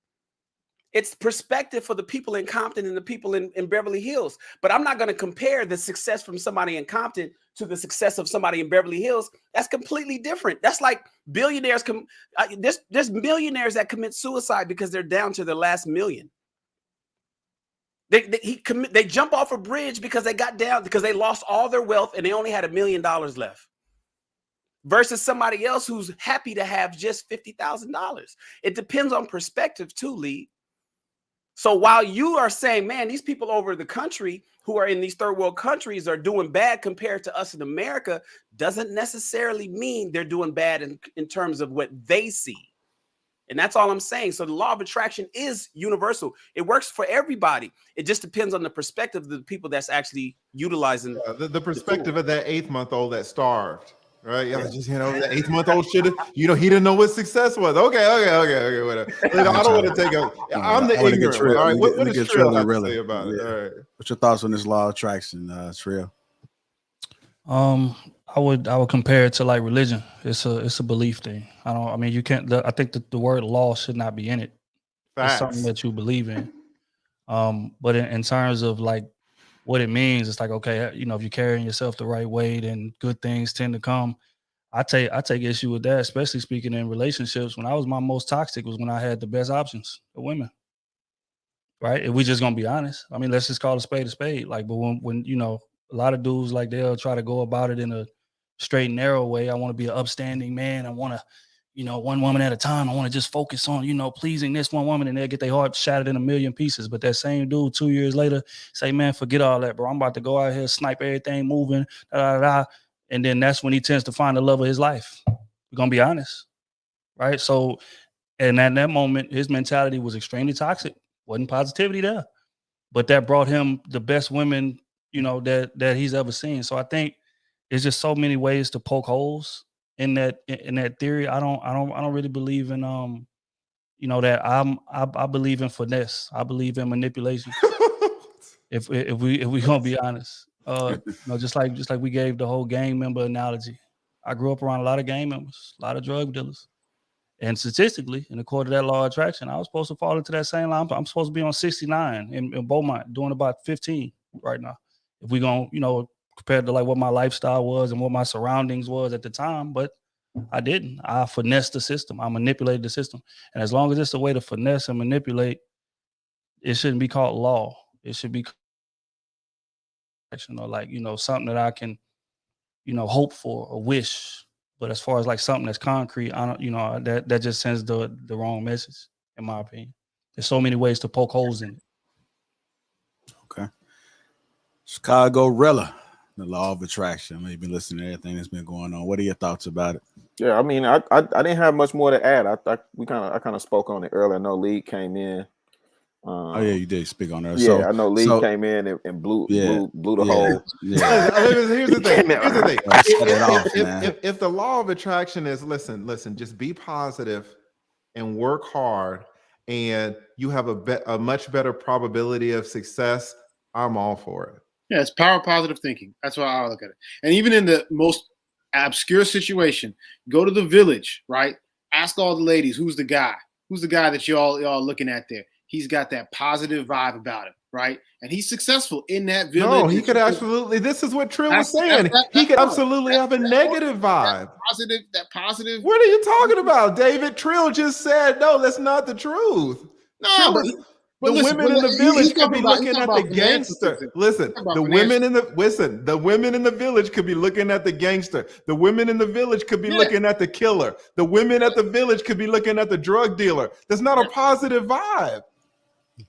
It's perspective for the people in Compton and the people in Beverly Hills. But I'm not going to compare the success from somebody in Compton to the success of somebody in Beverly Hills. That's completely different. That's like billionaires. There's millionaires that commit suicide because they're down to their last million. They jump off a bridge because they got down, because they lost all their wealth and they only had $1 million left. Versus somebody else who's happy to have just $50,000. It depends on perspective too, Lee. So while you are saying, man, these people over the country who are in these third world countries are doing bad compared to us in America, doesn't necessarily mean they're doing bad in terms of what they see. And that's all I'm saying. So the law of attraction is universal. It works for everybody. It just depends on the perspective of the people that's actually utilizing the perspective of that 8-month-old that starved. Right, yeah, just the 8-month-old should have. He didn't know what success was. Okay, whatever. I don't want to take a. I'm the ignorant one. All right, what does Trill have to say about it? All right, what's your thoughts on this law of attraction, Trill? I would compare it to like religion. It's a belief thing. You can't. I think that the word law should not be in it. Facts. It's something that you believe in. But in terms of like what it means, it's like, okay, if you're carrying yourself the right way, then good things tend to come. I take issue with that, especially speaking in relationships. When I was my most toxic was when I had the best options of women. Right? If we just gonna be honest. Let's just call a spade. Like, but when a lot of dudes, like, they'll try to go about it in a straight and narrow way. I want to be an upstanding man. I want to, one woman at a time. I want to just focus on, pleasing this one woman, and they'll get their heart shattered in a million pieces. But that same dude 2 years later say, man, forget all that, bro. I'm about to go out here, snipe everything moving, and then that's when he tends to find the love of his life. We're going to be honest, right? So, and at that moment, his mentality was extremely toxic. Wasn't positivity there. But that brought him the best women, that he's ever seen. So I think there's just so many ways to poke holes in that theory. I don't really believe in that I believe in finesse. I believe in manipulation. if we gonna be honest, just like we gave the whole gang member analogy. I grew up around a lot of gang members, a lot of drug dealers, and statistically, in according to that law of attraction, I was supposed to fall into that same line. I'm supposed to be on 69 in Beaumont, doing about 15 right now. If we gonna compared to like what my lifestyle was and what my surroundings was at the time, but I didn't. I finessed the system. I manipulated the system. And as long as it's a way to finesse and manipulate, it shouldn't be called law. It should be something that I can, hope for or wish. But as far as like something that's concrete, I don't, that just sends the wrong message, in my opinion. There's so many ways to poke holes in it. Okay. Chicago Rilla. The law of attraction. You've been listening to everything that's been going on. What are your thoughts about it? Yeah, I didn't have much more to add. I kind of spoke on it earlier. I know Lee came in. Oh yeah, you did speak on that. Yeah, I know Lee came in and blew the hole. Yeah. Here's the thing. If the law of attraction is listen, just be positive and work hard, and you have a much better probability of success, I'm all for it. Yeah, it's power positive thinking. That's why I look at it. And even in the most obscure situation, go to the village, right? Ask all the ladies, who's the guy? Who's the guy that y'all looking at there? He's got that positive vibe about him, right? And he's successful in that village. No, he could absolutely. This is what Trill was saying. He could absolutely have a negative vibe. That positive. What are you talking about, David? Trill just said, no, that's not the truth. No, the women in the village could be looking at the gangster. Listen, the women in the village could be looking at the gangster. The women in the village could be looking at the killer. The women at the village could be looking at the drug dealer. That's not a positive vibe.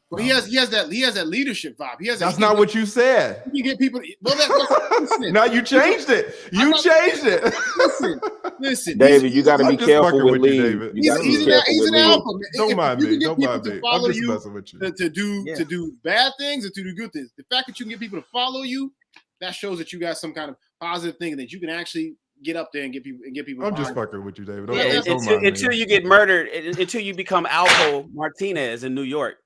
Well, he has that leadership vibe. That's not what you said. You get people. Now you changed it. Listen, David, you got to be careful with Lee. He's an alpha. Don't mind me. Don't mind me. I'm just messing with you. To do bad things or to do good things. The fact that you can get people to follow you, that shows that you got some kind of positive thing that you can actually get up there and get people. I'm just fucking with you, David. Until you get murdered, until you become Alpo Martinez in New York.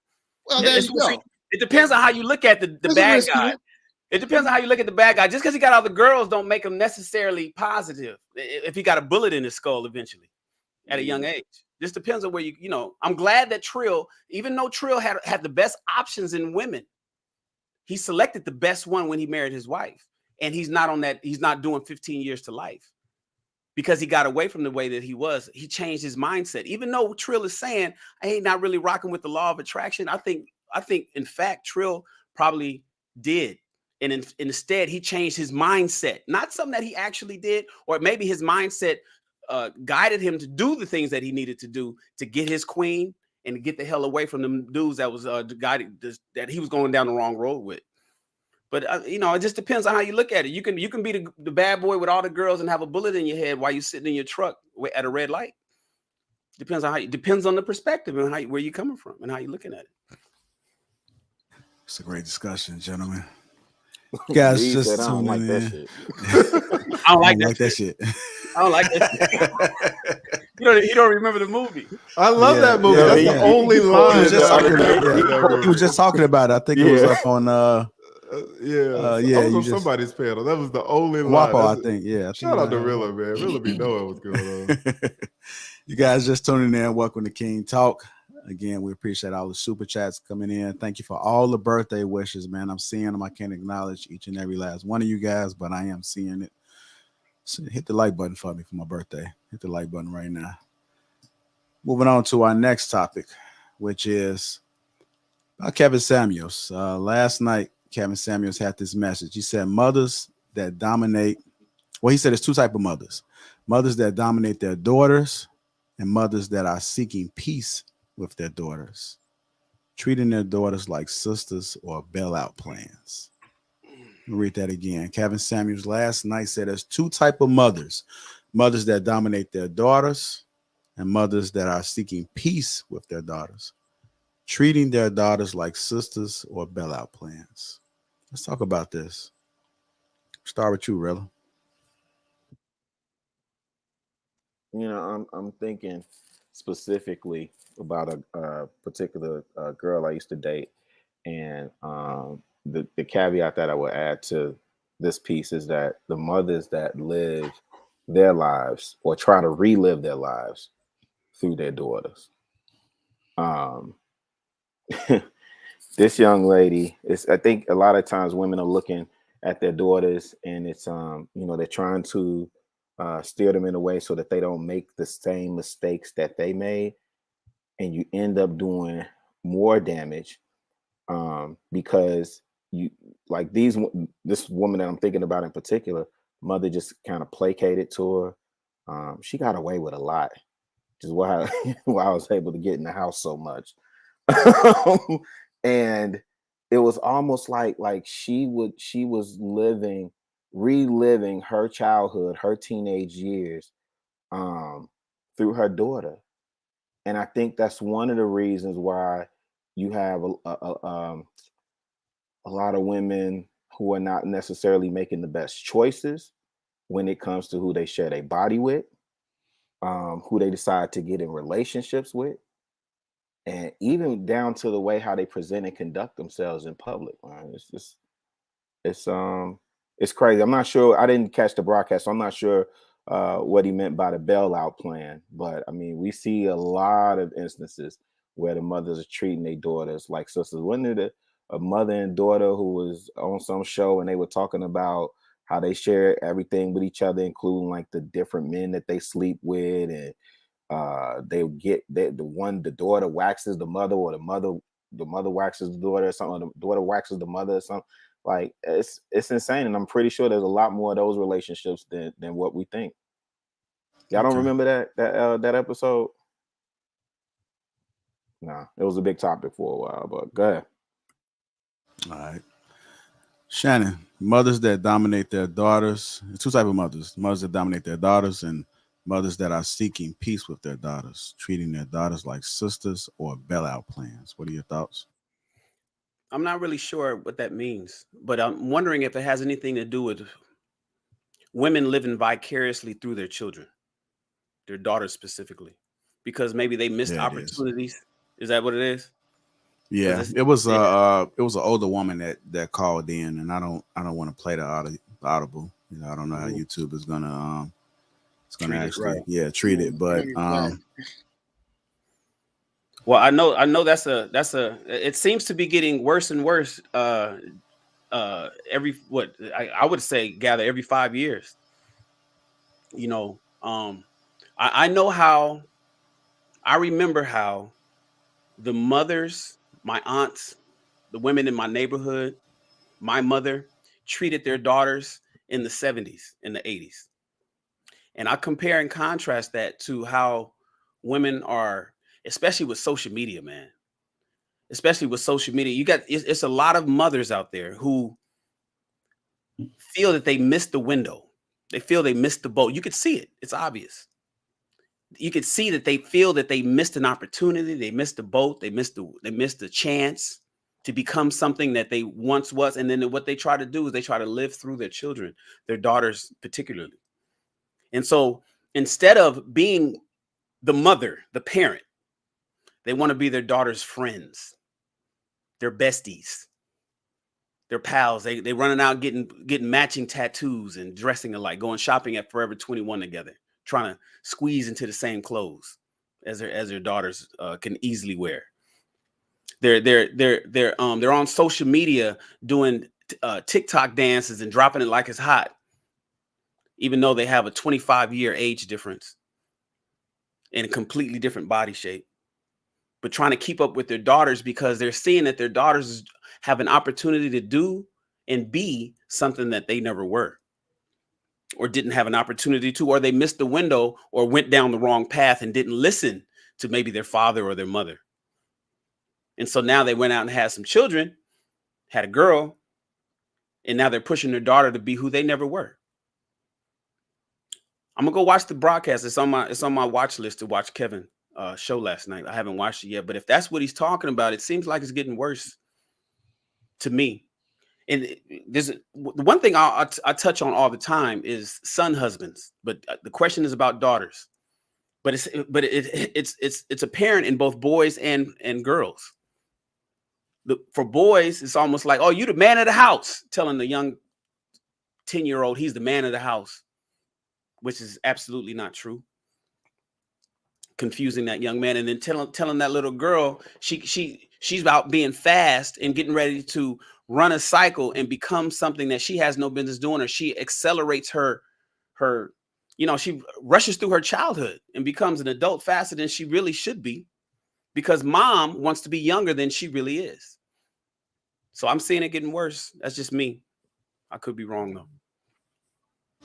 Well, it depends on how you look at the bad guy. It depends on how you look at the bad guy. Just because he got all the girls don't make him necessarily positive. If he got a bullet in his skull eventually at a young age, just depends on where I'm glad that Trill, even though Trill had the best options in women, he selected the best one when he married his wife, and he's not on that. He's not doing 15 years to life. Because he got away from the way that he was. He changed his mindset. Even though Trill is saying, I ain't not really rocking with the law of attraction, I think in fact, Trill probably did. And instead, he changed his mindset. Not something that he actually did, or maybe his mindset guided him to do the things that he needed to do to get his queen and get the hell away from them dudes that was the guy that he was going down the wrong road with. But you know, it just depends on how you look at it. You can be the bad boy with all the girls and have a bullet in your head while you're sitting in your truck at a red light. Depends on the perspective and where you're coming from and how you're looking at it. It's a great discussion, gentlemen. You guys Lee just said, I don't like tuning that in. shit. I don't like that shit. I don't like that shit. You don't remember the movie. I love that movie. Yeah, That's yeah. the only line. He was just talking about it. I think it was up on I was you on just somebody's panel. That was the only line. Wapo, I think. Yeah. Shout out to Rilla, man. Rilla be knowing what's going on. You guys just tuning in. Welcome to King Talk. Again, we appreciate all the super chats coming in. Thank you for all the birthday wishes, man. I'm seeing them. I can't acknowledge each and every last one of you guys, but I am seeing it. So hit the like button for me for my birthday. Hit the like button right now. Moving on to our next topic, which is about Kevin Samuels. Last night, Kevin Samuels had this message. He said, mothers that dominate, well, he said there's two types of mothers. Mothers that dominate their daughters and mothers that are seeking peace with their daughters, treating their daughters like sisters or bailout plans. Let me read that again. Kevin Samuels last night said there's two types of mothers. Mothers that dominate their daughters and mothers that are seeking peace with their daughters, treating their daughters like sisters or bailout plans. Let's talk about this. Start with you, Rilla. You know, I'm thinking specifically about a particular girl I used to date, and the caveat that I would add to this piece is that the mothers that live their lives or try to relive their lives through their daughters. This young lady is, I think a lot of times women are looking at their daughters and it's, you know, they're trying to steer them in a way so that they don't make the same mistakes that they made. And you end up doing more damage because you like this woman that I'm thinking about in particular, mother just kind of placated to her. She got away with a lot, which is why I was able to get in the house so much. And it was almost like she was reliving her childhood, her teenage years through her daughter. And I think that's one of the reasons why you have a lot of women who are not necessarily making the best choices when it comes to who they share their body with, who they decide to get in relationships with, and even down to the way how they present and conduct themselves in public. Man. It's crazy. I'm not sure. I didn't catch the broadcast, so I'm not sure what he meant by the bailout plan. But I mean, we see a lot of instances where the mothers are treating their daughters like sisters. Wasn't it a mother and daughter who was on some show and they were talking about how they share everything with each other, including like the different men that they sleep with, and they get the daughter waxes the mother, or the mother waxes the daughter, or something, or the daughter waxes the mother, or something. Like it's insane, and I'm pretty sure there's a lot more of those relationships than what we think. Y'all don't remember that episode? No, it was a big topic for a while, but go ahead. All right. Shannon, mothers that dominate their daughters. Two types of mothers. Mothers that dominate their daughters and mothers that are seeking peace with their daughters, treating their daughters like sisters or bailout plans. What are your thoughts? I'm not really sure what that means, but I'm wondering if it has anything to do with women living vicariously through their children, their daughters specifically, because maybe they missed opportunities. Is that what it is? Yeah, it was an older woman that called in, and I don't want to play the audible. You know, I don't know how YouTube is gonna treat it, but well, I know that's it seems to be getting worse and worse every I would say every 5 years. You know, I remember how the mothers, my aunts, the women in my neighborhood, my mother treated their daughters in the 70s, in the 80s. And I compare and contrast that to how women are especially with social media, man. Especially with social media, it's a lot of mothers out there who feel that they missed the window. They feel they missed the boat. You could see it. It's obvious. You could see that they feel that they missed an opportunity. They missed the boat. They missed the chance to become something that they once was. And then what they try to do is they try to live through their children, their daughters particularly. And so instead of being the mother, the parent, they want to be their daughter's friends, their besties, their pals. They running out getting matching tattoos and dressing alike, going shopping at Forever 21 together, trying to squeeze into the same clothes as their daughters can easily wear. They're on social media doing TikTok dances and dropping it like it's hot, even though they have a 25-year age difference and a completely different body shape, but trying to keep up with their daughters because they're seeing that their daughters have an opportunity to do and be something that they never were, or didn't have an opportunity to, or they missed the window or went down the wrong path and didn't listen to maybe their father or their mother. And so now they went out and had some children, had a girl, and now they're pushing their daughter to be who they never were. I'm gonna go watch the broadcast. It's on my watch list to watch Kevin show last night. I haven't watched it yet, but if that's what he's talking about, it seems like it's getting worse to me. And there's the one thing I touch on all the time is son husbands, but the question is about daughters. But it's apparent in both boys and girls. For boys, it's almost like, oh, you the man of the house, telling the young 10-year-old he's the man of the house, which is absolutely not true. Confusing that young man, and then telling that little girl she's about being fast and getting ready to run a cycle and become something that she has no business doing, or she accelerates her she rushes through her childhood and becomes an adult faster than she really should be, because mom wants to be younger than she really is. So I'm seeing it getting worse. That's just me. I could be wrong though.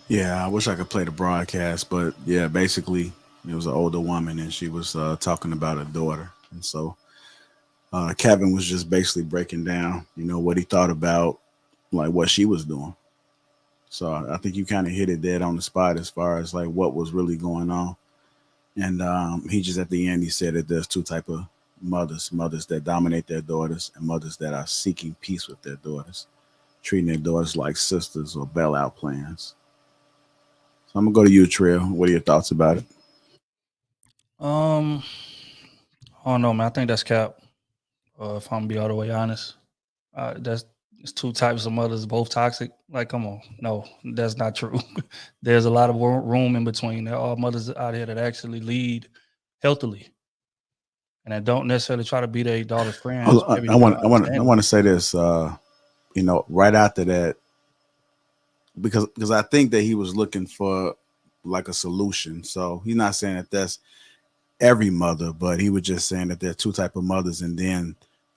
Yeah, I wish I could play the broadcast, but yeah, basically it was an older woman and she was talking about her daughter. And so Kevin was just basically breaking down, what he thought about like what she was doing. So I think you kind of hit it dead on the spot as far as like what was really going on. And he just at the end, he said that there's two type of mothers that dominate their daughters and mothers that are seeking peace with their daughters, treating their daughters like sisters or bailout plans. So I'm gonna go to you, Trill. What are your thoughts about it? I don't know, man. I think that's cap. If I'm gonna be all the way honest, it's two types of mothers, both toxic. Like, come on, no, that's not true. There's a lot of room in between. There are mothers out here that actually lead healthily, and that don't necessarily try to be their daughter's friends. I want to say this. Right after that, because I think that he was looking for like a solution. So he's not saying that that's every mother, but he was just saying that there are two type of mothers, and then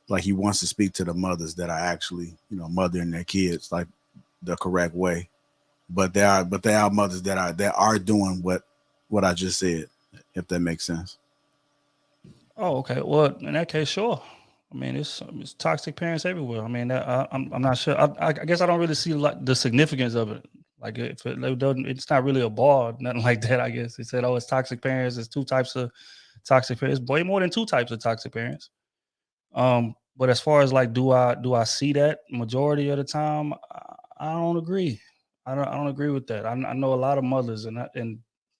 like he wants to speak to the mothers that are actually mothering their kids like the correct way. But there are mothers that are doing what I just said, if that makes sense. Oh, okay. Well, in that case, sure. I mean, it's toxic parents everywhere. I mean, I'm not sure. I guess I don't really see like the significance of it. Like, if it doesn't, it's not really a bar, nothing like that. I guess they said, oh, it's toxic parents. It's two types of toxic parents. Way more than two types of toxic parents. But as far as like, do I see that majority of the time? I don't agree. I don't agree with that. I know a lot of mothers, and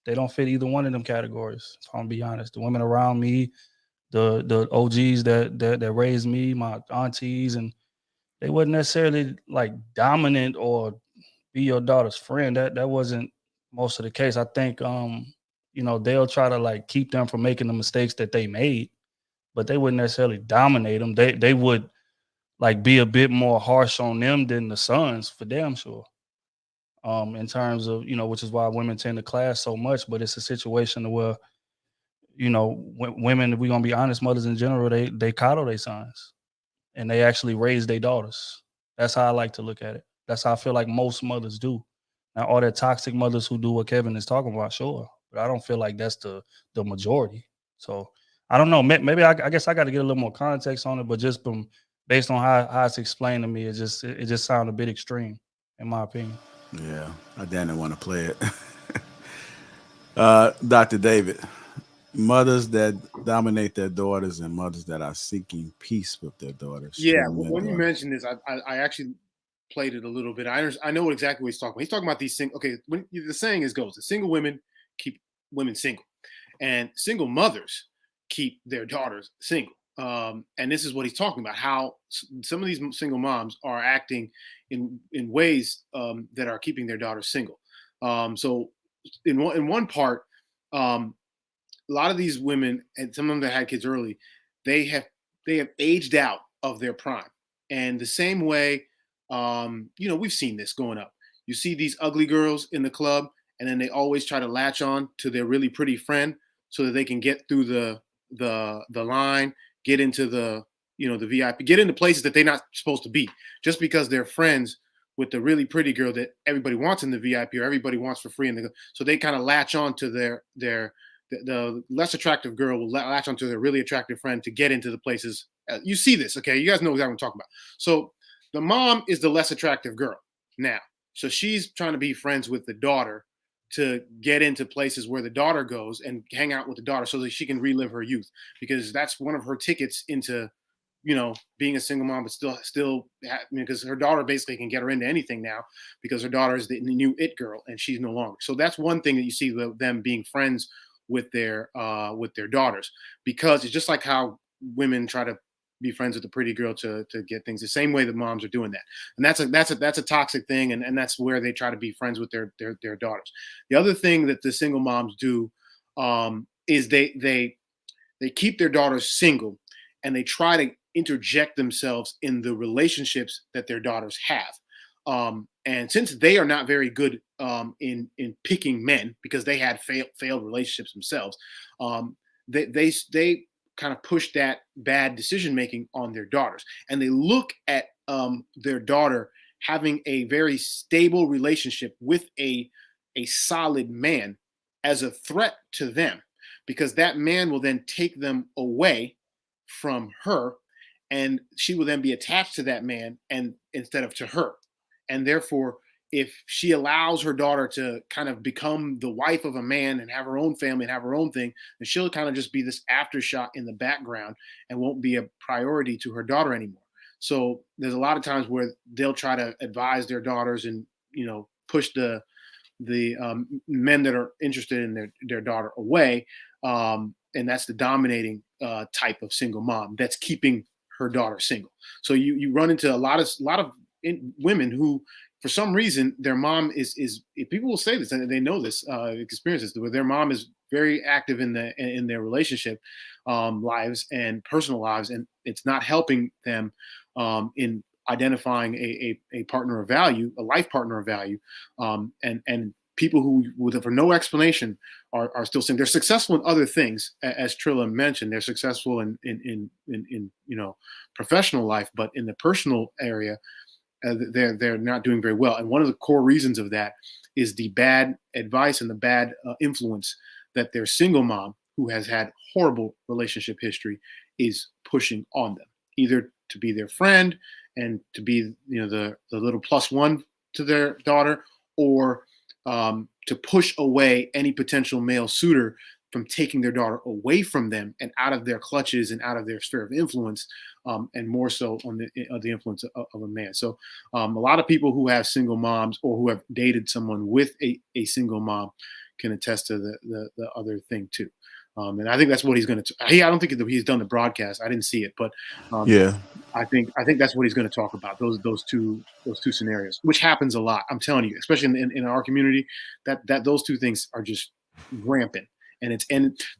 they don't fit either one of them categories. If I'm gonna be honest, the women around me, the OGs that raised me, my aunties, and they wasn't necessarily like dominant or be your daughter's friend. That wasn't most of the case. I think they'll try to like keep them from making the mistakes that they made, but they wouldn't necessarily dominate them. They would like be a bit more harsh on them than the sons, for damn sure. In terms of, which is why women tend to clash so much, but it's a situation where, women, if we're gonna be honest, mothers in general, they coddle their sons and they actually raise their daughters. That's how I like to look at it. That's how I feel like most mothers do. Now, all the toxic mothers who do what Kevin is talking about, sure, but I don't feel like that's the majority. So I don't know. Maybe I guess I got to get a little more context on it, but just based on how it's explained to me, it just sounded a bit extreme, in my opinion. Yeah, I didn't want to play it. Dr. David, mothers that dominate their daughters and mothers that are seeking peace with their daughters. Yeah, treating their when you daughters. mentioned this, I actually played it a little bit. I know exactly what he's talking about. He's talking about these single. Okay, when the saying goes, the single women keep women single, and single mothers keep their daughters single. And this is what he's talking about: how some of these single moms are acting in ways that are keeping their daughters single. So in one part, a lot of these women, and some of them that had kids early, they have aged out of their prime. And the same way, we've seen this going up. You see these ugly girls in the club, and then they always try to latch on to their really pretty friend so that they can get through the line, get into the VIP, get into places that they're not supposed to be, just because they're friends with the really pretty girl that everybody wants in the VIP or everybody wants for free. So they kind of latch on to the less attractive girl will latch onto their really attractive friend to get into the places. You see this, okay? You guys know exactly what I'm talking about. So the mom is the less attractive girl now. So she's trying to be friends with the daughter to get into places where the daughter goes and hang out with the daughter so that she can relive her youth, because that's one of her tickets into, being a single mom, but still, because her daughter basically can get her into anything now because her daughter is the new it girl and she's no longer. So that's one thing that you see them being friends with their daughters, because it's just like how women try to be friends with the pretty girl to get things, the same way that moms are doing that. And that's a toxic thing, and that's where they try to be friends with their daughters. The other thing that the single moms do is they keep their daughters single, and they try to interject themselves in the relationships that their daughters have. And since they are not very good in picking men, because they had failed relationships themselves, they kind of push that bad decision making on their daughters, and they look at their daughter having a very stable relationship with a solid man as a threat to them, because that man will then take them away from her, and she will then be attached to that man and instead of to her. And therefore, if she allows her daughter to kind of become the wife of a man and have her own family and have her own thing, then she'll kind of just be this aftershock in the background and won't be a priority to her daughter anymore. So there's a lot of times where they'll try to advise their daughters and push the men that are interested in their daughter away, and that's the dominating type of single mom that's keeping her daughter single. So you run into a lot of women who, for some reason, their mom is people will say this and they know this experiences where their mom is very active in their relationship lives and personal lives, and it's not helping them in identifying a partner of value, a life partner of value, and people who for no explanation are still saying they're successful in other things, as Trilla mentioned. They're successful in professional life, but in the personal area, they're not doing very well. And one of the core reasons of that is the bad advice and the bad influence that their single mom, who has had horrible relationship history, is pushing on them, either to be their friend and to be the little plus one to their daughter, or to push away any potential male suitor from taking their daughter away from them and out of their clutches and out of their sphere of influence, and more so on the influence of a man. So a lot of people who have single moms or who have dated someone with a single mom can attest to the other thing too. And I think that's what he's going to. I don't think he's done the broadcast. I didn't see it, but Yeah. I think that's what he's going to talk about. Those two scenarios, which happens a lot. I'm telling you, especially in our community, that those two things are just rampant. And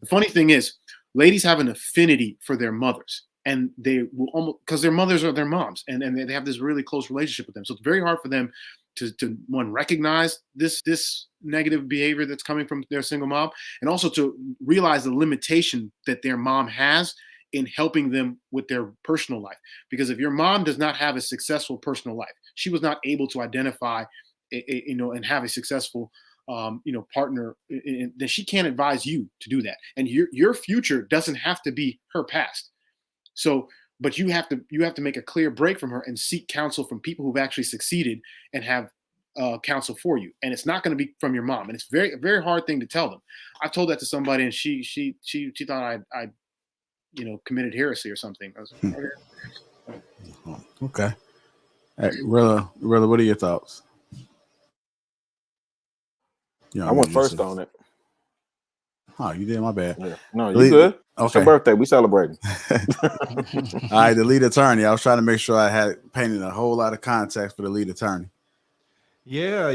the funny thing is, ladies have an affinity for their mothers, and they will almost, because their mothers are their moms, and they have this really close relationship with them. So it's very hard for them to one, recognize this negative behavior that's coming from their single mom, and also to realize the limitation that their mom has in helping them with their personal life. Because if your mom does not have a successful personal life, she was not able to identify and have a successful partner, then she can't advise you to do that. And your future doesn't have to be her past. So, but you have to make a clear break from her and seek counsel from people who've actually succeeded and have counsel for you. And it's not going to be from your mom. And it's a very hard thing to tell them. I told that to somebody, and she thought I committed heresy or something. I was like, okay. Hey, Rilla, what are your thoughts? I went first on it. Oh, you did? My bad. Yeah. No, you good. Okay. It's your birthday. We celebrating. All right, the lead attorney. I was trying to make sure I had painted a whole lot of context for the lead attorney. Yeah,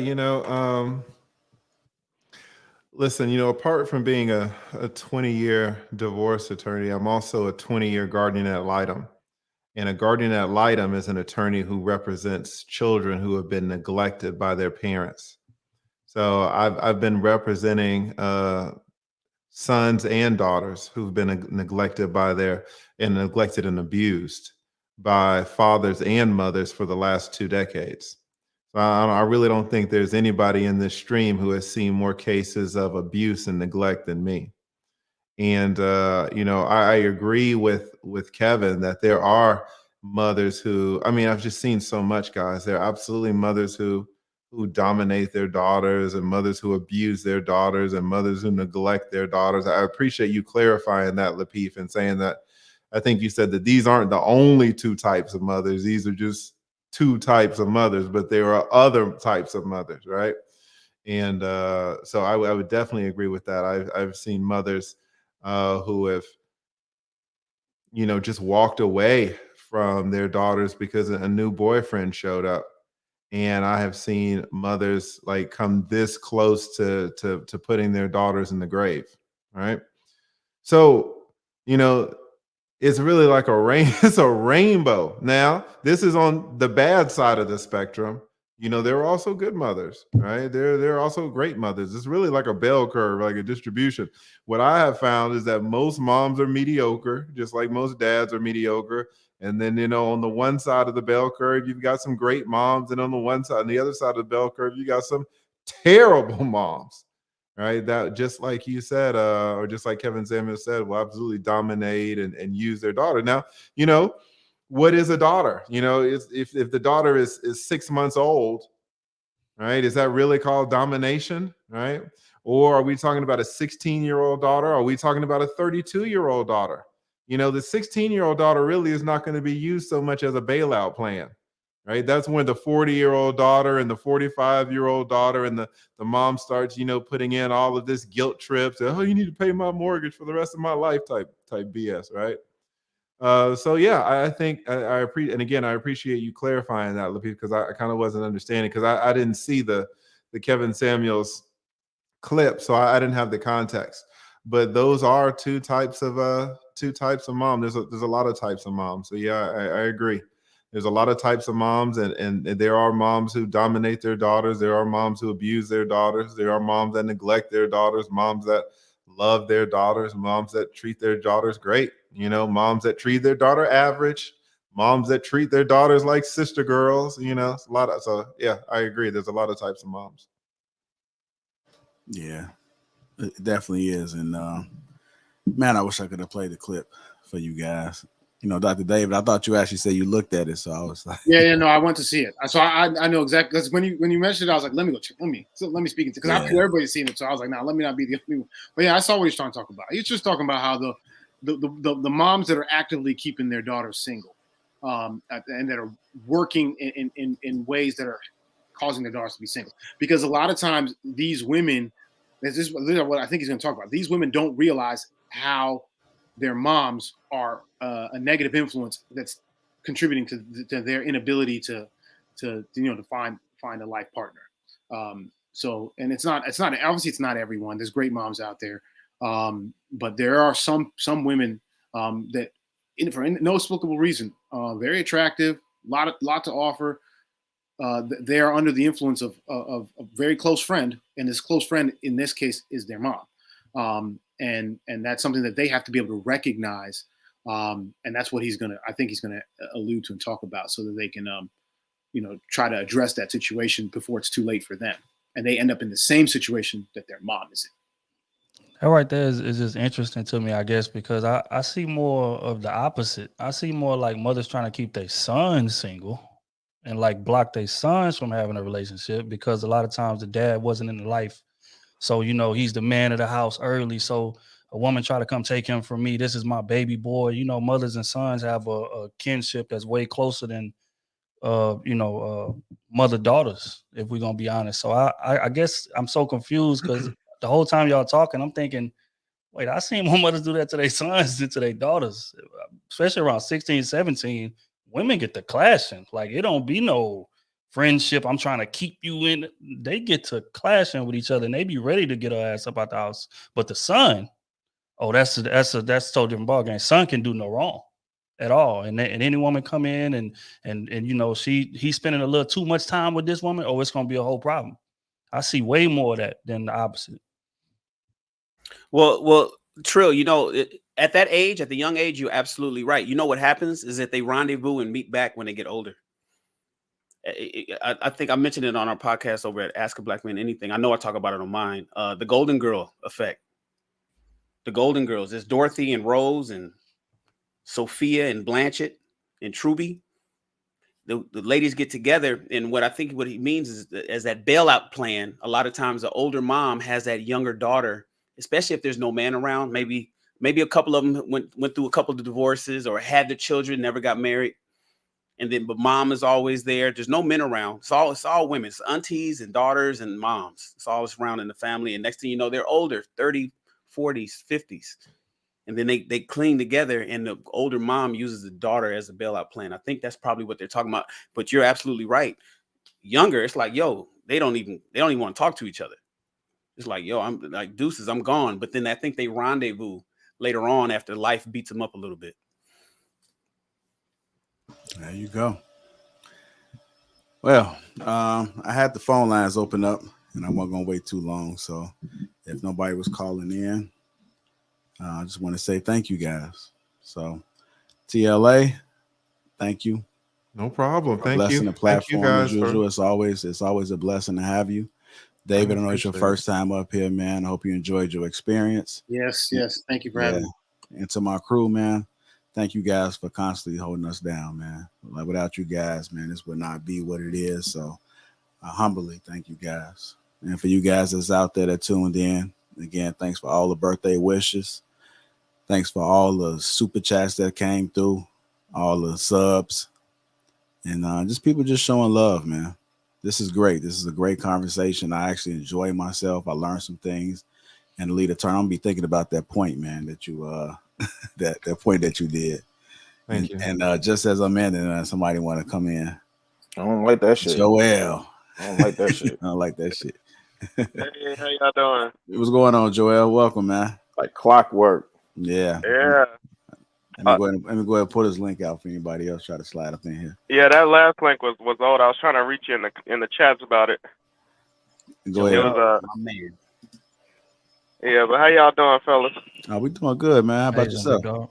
listen, apart from being a 20-year divorce attorney, I'm also a 20-year guardian ad litem. And a guardian ad litem is an attorney who represents children who have been neglected by their parents. So I've been representing sons and daughters who've been neglected and abused by fathers and mothers for the last 2 decades. So I really don't think there's anybody in this stream who has seen more cases of abuse and neglect than me. And I agree with Kevin that there are mothers who, I've just seen so much, guys. There are absolutely mothers who dominate their daughters, and mothers who abuse their daughters, and mothers who neglect their daughters. I appreciate you clarifying that, Lapeef, and saying that. I think you said that these aren't the only 2 types of mothers. These are just 2 types of mothers, but there are other types of mothers, right? And so I would definitely agree with that. I've seen mothers who have, just walked away from their daughters because a new boyfriend showed up. And I have seen mothers like come this close to putting their daughters in the grave, right? So, it's really like it's a rainbow. Now, this is on the bad side of the spectrum. There are also good mothers, right? There are also great mothers. It's really like a bell curve, like a distribution. What I have found is that most moms are mediocre, just like most dads are mediocre. And then, on the one side of the bell curve, you've got some great moms. And on the other side of the bell curve, you got some terrible moms, right? That, just like you said, or just like Kevin Samuel said, will absolutely dominate and use their daughter. Now, what is a daughter? If the daughter is 6 months old, right? Is that really called domination, right? Or are we talking about a 16-year-old daughter? Are we talking about a 32-year-old daughter? The 16-year-old daughter really is not going to be used so much as a bailout plan, right? That's when the 40-year-old daughter and the 45-year-old daughter and the mom starts, putting in all of this guilt trips. Oh, you need to pay my mortgage for the rest of my life type BS, right? So yeah, I think I appreciate, and again, I appreciate you clarifying that, Lapeef, because I kind of wasn't understanding, because I didn't see the Kevin Samuels clip, so I didn't have the context. But those are 2 types of mom. There's a lot of types of moms. So yeah, I agree. There's a lot of types of moms, and there are moms who dominate their daughters. There are moms who abuse their daughters. There are moms that neglect their daughters, moms that love their daughters, moms that treat their daughters great, moms that treat their daughter average, moms that treat their daughters like sister girls, it's a lot of, so yeah, I agree. There's a lot of types of moms. Yeah, it definitely is. And man, I wish I could have played the clip for you guys. Dr. David, I thought you actually said you looked at it, so I was like, yeah, no, I went to see it, so I know exactly. Because when you mentioned it, I was like, let me go check. Let me speak into, because I'm sure everybody's seen it. So I was like, nah, let me not be the only one. But yeah, I saw what he's trying to talk about. He's just talking about how the moms that are actively keeping their daughters single, and that are working in ways that are causing their daughters to be single. Because a lot of times these women, this is what I think he's going to talk about. These women don't realize how their moms are a negative influence that's contributing to their inability to find a life partner. So, and it's not obviously it's not everyone. There's great moms out there, but there are some women that, for no explicable reason, very attractive, lot to offer. They are under the influence of a very close friend, and this close friend in this case is their mom. And that's something that they have to be able to recognize, and that's what I think he's gonna allude to and talk about, so that they can try to address that situation before it's too late for them. and they end up in the same situation that their mom is in. That right there is just interesting to me, I guess, because I see more of the opposite. I see more like mothers trying to keep their sons single and like block their sons from having a relationship because a lot of times the dad wasn't in the life. So, he's the man of the house early. So a woman try to come take him from me. This is my baby boy. Mothers and sons have a kinship that's way closer than mother daughters, if we're gonna be honest. So I guess I'm so confused because the whole time y'all talking, I'm thinking, wait, I seen more mothers do that to their sons than to their daughters, especially around 16, 17. Women get to clashing. Like it don't be no friendship. I'm trying to keep you in. They get to clashing with each other and they be ready to get her ass up out the house. But the son, oh, that's a totally different ballgame. Son can do no wrong at all. And any woman come in and he's spending a little too much time with this woman, oh, it's gonna be a whole problem. I see way more of that than the opposite. Well, Trill, at that age, at the young age, you're absolutely right. You know what happens is that they rendezvous and meet back when they get older. I think I mentioned it on our podcast over at Ask a Black Man Anything. I know I talk about it on mine. The Golden Girl effect. The Golden Girls. There's Dorothy and Rose and Sophia and Blanchett and Truby. The ladies get together, and what he means is as that bailout plan. A lot of times, the older mom has that younger daughter, especially if there's no man around. Maybe a couple of them went through a couple of divorces or had the children, never got married, but mom is always there. There's no men around. It's all women. It's aunties and daughters and moms. It's all around in the family, and next thing you know, they're older, 30, 40s, 50s. And then they cling together, and the older mom uses the daughter as a bailout plan. I think that's probably what they're talking about. But you're absolutely right. Younger, it's like, yo, they don't even want to talk to each other. It's like, yo, I'm like deuces, I'm gone. But then I think they rendezvous later on after life beats them up a little bit. There you go. Well, I had the phone lines open up, and I wasn't gonna wait too long. So if nobody was calling in, I just want to say thank you guys. So TLA, thank you. No problem. Thank blessing you. the platform Thank as you guys usual. It's always a blessing to have you. David, I know it's your appreciate first time up here, man. I hope you enjoyed your experience. Yes. Thank you for having me. And to my crew, man, thank you guys for constantly holding us down, man. Like without you guys, man, this would not be what it is. So I humbly thank you guys. And for you guys that's out there that tuned in, again, thanks for all the birthday wishes. Thanks for all the super chats that came through, all the subs, and just people just showing love, man. This is great. This is a great conversation. I actually enjoy myself. I learned some things. And to lead a turn, I'm gonna be thinking about that point, man, that you that point that you did. Thank you. And just as I'm ending, somebody want to come in. I don't like that shit. Joel. I don't like that shit. I don't like that shit. Hey, how y'all doing? What's going on, Joel? Welcome, man. Like clockwork. Yeah. Yeah. Let me go ahead and put his link out for anybody else try to slide up in here. Yeah, that last link was old. I was trying to reach you in the chats about it. Go ahead. It was, My man. yeah, but how y'all doing, fellas? Oh, we doing good, man. How about yourself? Dog.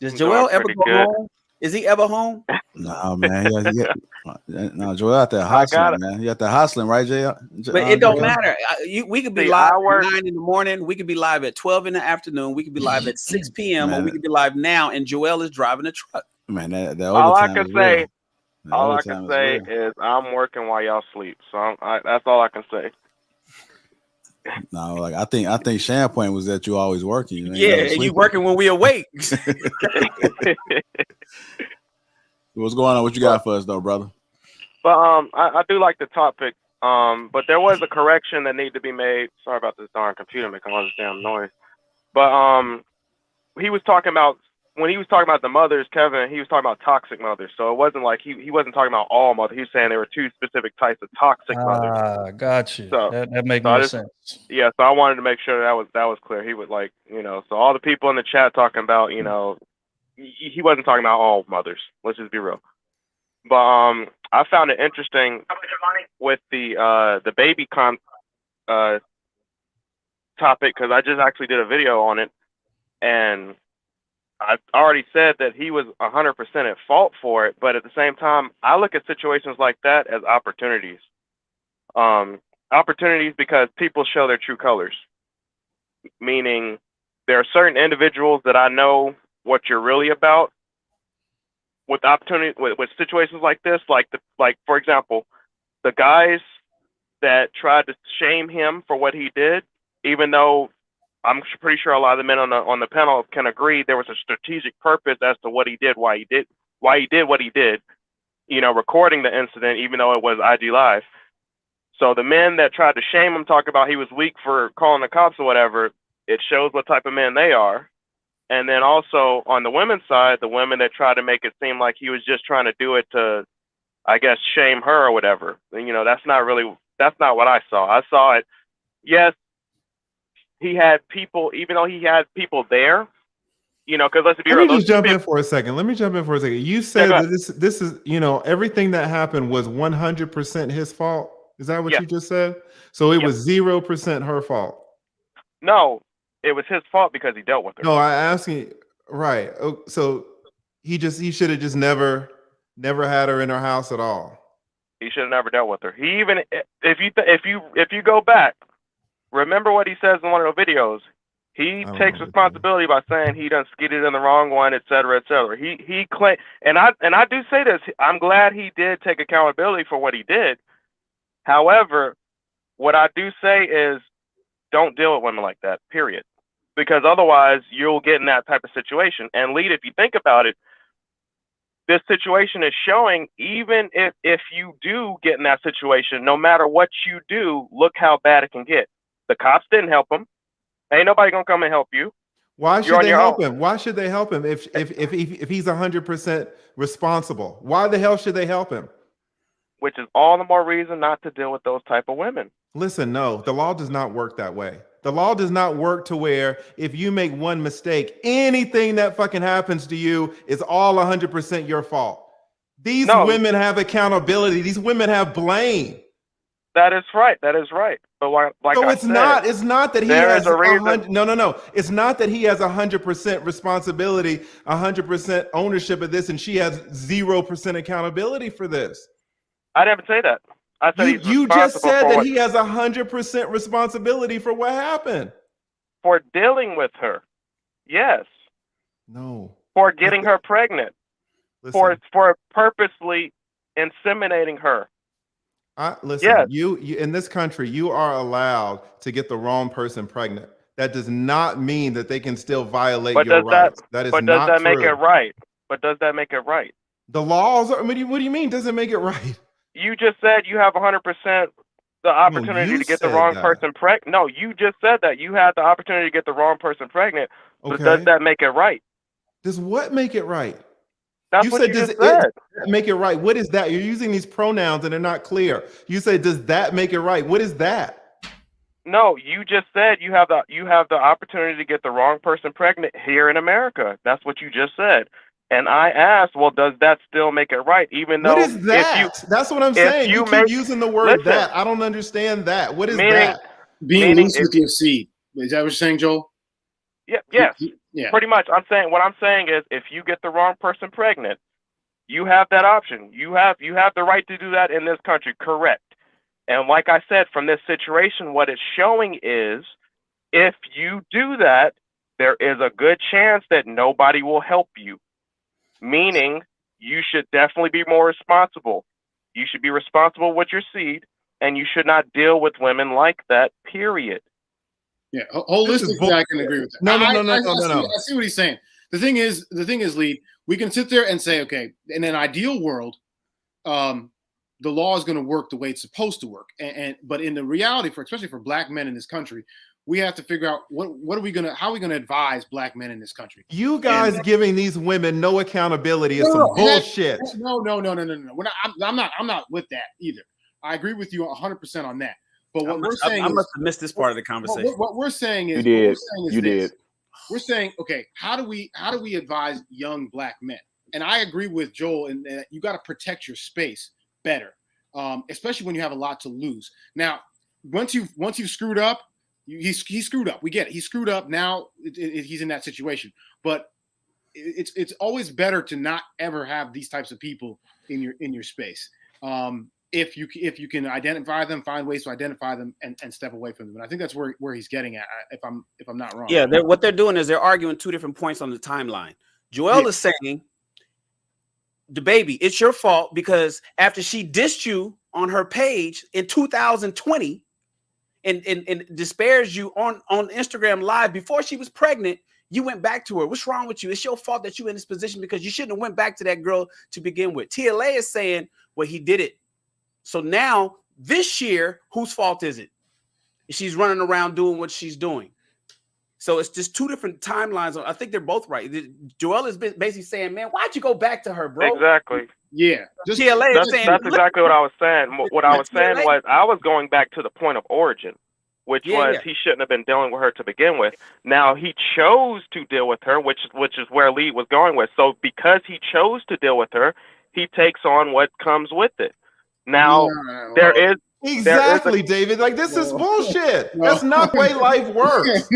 Does I'm Joel doing ever pretty go good. home? Is he ever home? No, man. No, Joel out there I got hustling, man. You out there hustling, right, Jay? But it don't Joel? matter. We could be See, live I work- at 9 in the morning. We could be live at 12 in the afternoon. We could be live at 6 p.m. Man. or we could be live now. And Joel is driving a truck. Man, that All I overtime can is say, real. That all I overtime can say real. is I'm working while y'all sleep. So that's all I can say. No, like I think Shampoint was that you always working. You ain't Yeah, never and you sleeping. working when we awake. What's going on? What you got for us, though, brother? But I do like the topic. But there was a correction that needed to be made. Sorry about this darn computer making all this damn noise. But he was talking about when he was talking about the mothers, Kevin, he was talking about toxic mothers. So it wasn't like he wasn't talking about all mothers. He was saying there were two specific types of toxic mothers. Ah, got you. So- that makes so I more just- sense. Yeah, so I wanted to make sure that was clear. He would like, so all the people in the chat talking about, he wasn't talking about all mothers. Let's just be real. But I found it interesting with the baby topic because I just actually did a video on it, and I already said that he was 100% at fault for it. But at the same time, I look at situations like that as opportunities. Opportunities because people show their true colors. Meaning, there are certain individuals that I know what you're really about. With opportunity, with situations like this, like for example, the guys that tried to shame him for what he did, even though I'm pretty sure a lot of the men on the panel can agree there was a strategic purpose as to what he did, why he did what he did. You know, recording the incident, even though it was IG Live. So the men that tried to shame him, talk about he was weak for calling the cops or whatever, it shows what type of men they are. And then also on the women's side, the women that try to make it seem like he was just trying to do it to, I guess, shame her or whatever. You know, that's not what I saw. I saw it. Yes, he had people, even though he had people there, you know, because let's be real. Let me just jump in for a second. You said that this is, you know, everything that happened was 100% his fault. Is that what you just said? So it was 0% her fault. No, it was his fault because he dealt with her. No, I asked you, right. So he should have just never had her in her house at all. He should have never dealt with her. He even, if you go back, remember what he says in one of the videos. He takes responsibility by saying he done skidded in the wrong one, et cetera, et cetera. He claimed, and I do say this. I'm glad he did take accountability for what he did. However, what I do say is, don't deal with women like that. Period. Because otherwise, you'll get in that type of situation. And Lead, if you think about it, this situation is showing, even if you do get in that situation, no matter what you do, look how bad it can get. The cops didn't help him. Ain't nobody gonna come and help you. Why should they help him? Why should they help him if he's 100% responsible? Why the hell should they help him? Which is all the more reason not to deal with those type of women. Listen, no, the law does not work that way. The law does not work to where if you make one mistake, anything that fucking happens to you is all 100% your fault. These women have accountability. These women have blame. That is right. That is right. But it's not that he has no. It's not that he has 100% responsibility, 100% ownership of this, and she has 0% accountability for this. I didn't say that. I said you just said that he has 100% responsibility for what happened. For dealing with her. Yes. No. For getting her pregnant. Listen. For purposely inseminating her. Listen, yes. You in this country, you are allowed to get the wrong person pregnant. That does not mean that they can still violate your rights. That is not true. But does that make it right? But does that make it right? The laws are, what do you mean? Doesn't make it right? You just said you have 100% the opportunity to get the wrong person pregnant. No, you just said that you had the opportunity to get the wrong person pregnant. Okay. But does that make it right? Does what make it right? That's what you just said. Make it right. What is that? You're using these pronouns and they're not clear. You say, does that make it right? What is that? No, you just said you have the opportunity to get the wrong person pregnant here in America. That's what you just said. And I asked, well, does that still make it right? Even though, what is that? That's what I'm saying. You keep using the word that. I don't understand that. What is that? Being loose with your seed. Is that what you're saying, Joel? Yeah. Yes. Yeah. Pretty much. What I'm saying is, if you get the wrong person pregnant, you have that option. You have the right to do that in this country. Correct. And like I said, from this situation, what it's showing is, if you do that, there is a good chance that nobody will help you. Meaning, you should definitely be more responsible. You should be responsible with your seed, and you should not deal with women like that, period. Yeah, holistically, I can agree with that. No. I see what he's saying. The thing is, Lead, we can sit there and say, okay, in an ideal world, the law is going to work the way it's supposed to work. But in the reality, especially for black men in this country, we have to figure out how are we gonna advise black men in this country. You guys giving these women no accountability is some bullshit. No. I'm not with that either. I agree with you 100% on that. But what we're saying, I must have missed this part of the conversation. What we're saying is, we're saying, okay, how do we advise young black men? And I agree with Joel in that you got to protect your space better, especially when you have a lot to lose. Now, once you've screwed up. He screwed up. We get it. He screwed up. Now he's in that situation. But it's always better to not ever have these types of people in your space. if you can identify them, find ways to identify them and step away from them. And I think that's where he's getting at, if I'm not wrong. Yeah, what they're doing is they're arguing two different points on the timeline. Joel is saying, DaBaby, it's your fault because after she dissed you on her page in 2020 and disparaged you on Instagram Live before she was pregnant, you went back to her. What's wrong with you? It's your fault that you're in this position because you shouldn't have went back to that girl to begin with. TLA is saying, well, he did it. So now this year, whose fault is it? She's running around doing what she's doing. So it's just two different timelines. I think they're both right. Joel is basically saying, man, why'd you go back to her, bro? Exactly. Yeah. TLA that's, is saying, that's exactly what I was saying. What I was saying was I was going back to the point of origin, which was he shouldn't have been dealing with her to begin with. Now he chose to deal with her, which is where Lee was going with. So because he chose to deal with her, he takes on what comes with it. Now there is exactly, David. Like this is bullshit. That's not the way life works.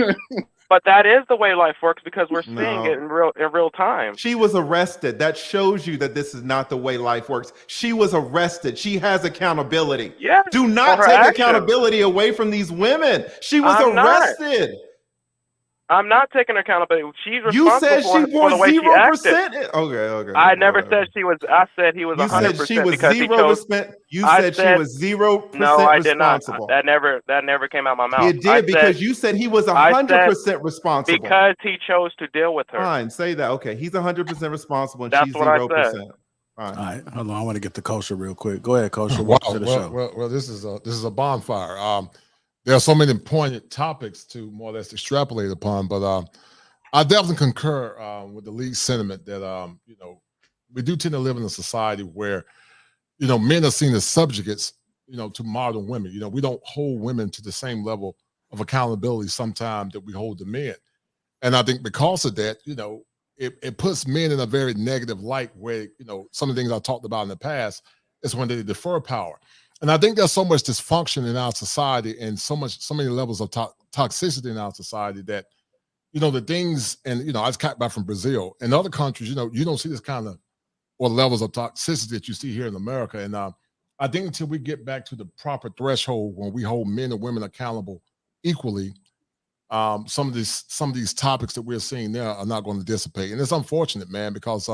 But that is the way life works because we're seeing it in real time. She was arrested. That shows you that this is not the way life works. She was arrested. She has accountability. Yeah. Do not take accountability away from these women. She was arrested. I'm not taking accountability. She's responsible You said for she was the way 0%. she acted. Okay. I never said she was. I said he was 100%. You said she was because 0%. You said she was 0% no, I did responsible. not. That never came out of my mouth. It did because you said he was 100% responsible. Because he chose to deal with her. Fine, say that. Okay, he's 100% responsible and That's she's what 0%. I said. All right, hold on. I want to get the Kosher real quick. Go ahead, Kosher. Well, this is a bonfire. There are so many poignant topics to more or less extrapolate upon, but I definitely concur with the league sentiment that we do tend to live in a society where men are seen as subjugates to modern women. We don't hold women to the same level of accountability sometimes that we hold the men, and I think because of that, it puts men in a very negative light where some of the things I talked about in the past is when they defer power. And I think there's so much dysfunction in our society and so many levels of toxicity in our society that the things, and I just got back from Brazil and other countries, you don't see this kind of or levels of toxicity that you see here in America. And I think until we get back to the proper threshold when we hold men and women accountable equally, some of these topics that we're seeing there are not going to dissipate. And it's unfortunate, man, because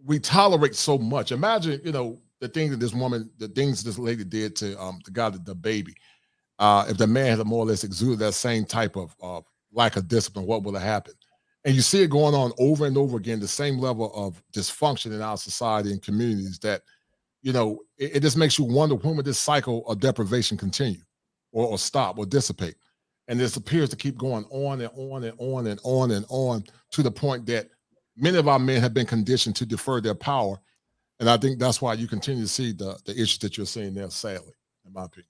we tolerate so much. Imagine, the things this lady did to the guy, DaBaby. If the man had more or less exuded that same type of lack of discipline, what would have happened? And you see it going on over and over again, the same level of dysfunction in our society and communities that, it just makes you wonder, when would this cycle of deprivation continue or stop or dissipate? And this appears to keep going on and on and on and on and on to the point that many of our men have been conditioned to defer their power. And I think that's why you continue to see the issues that you're seeing there, sadly, in my opinion.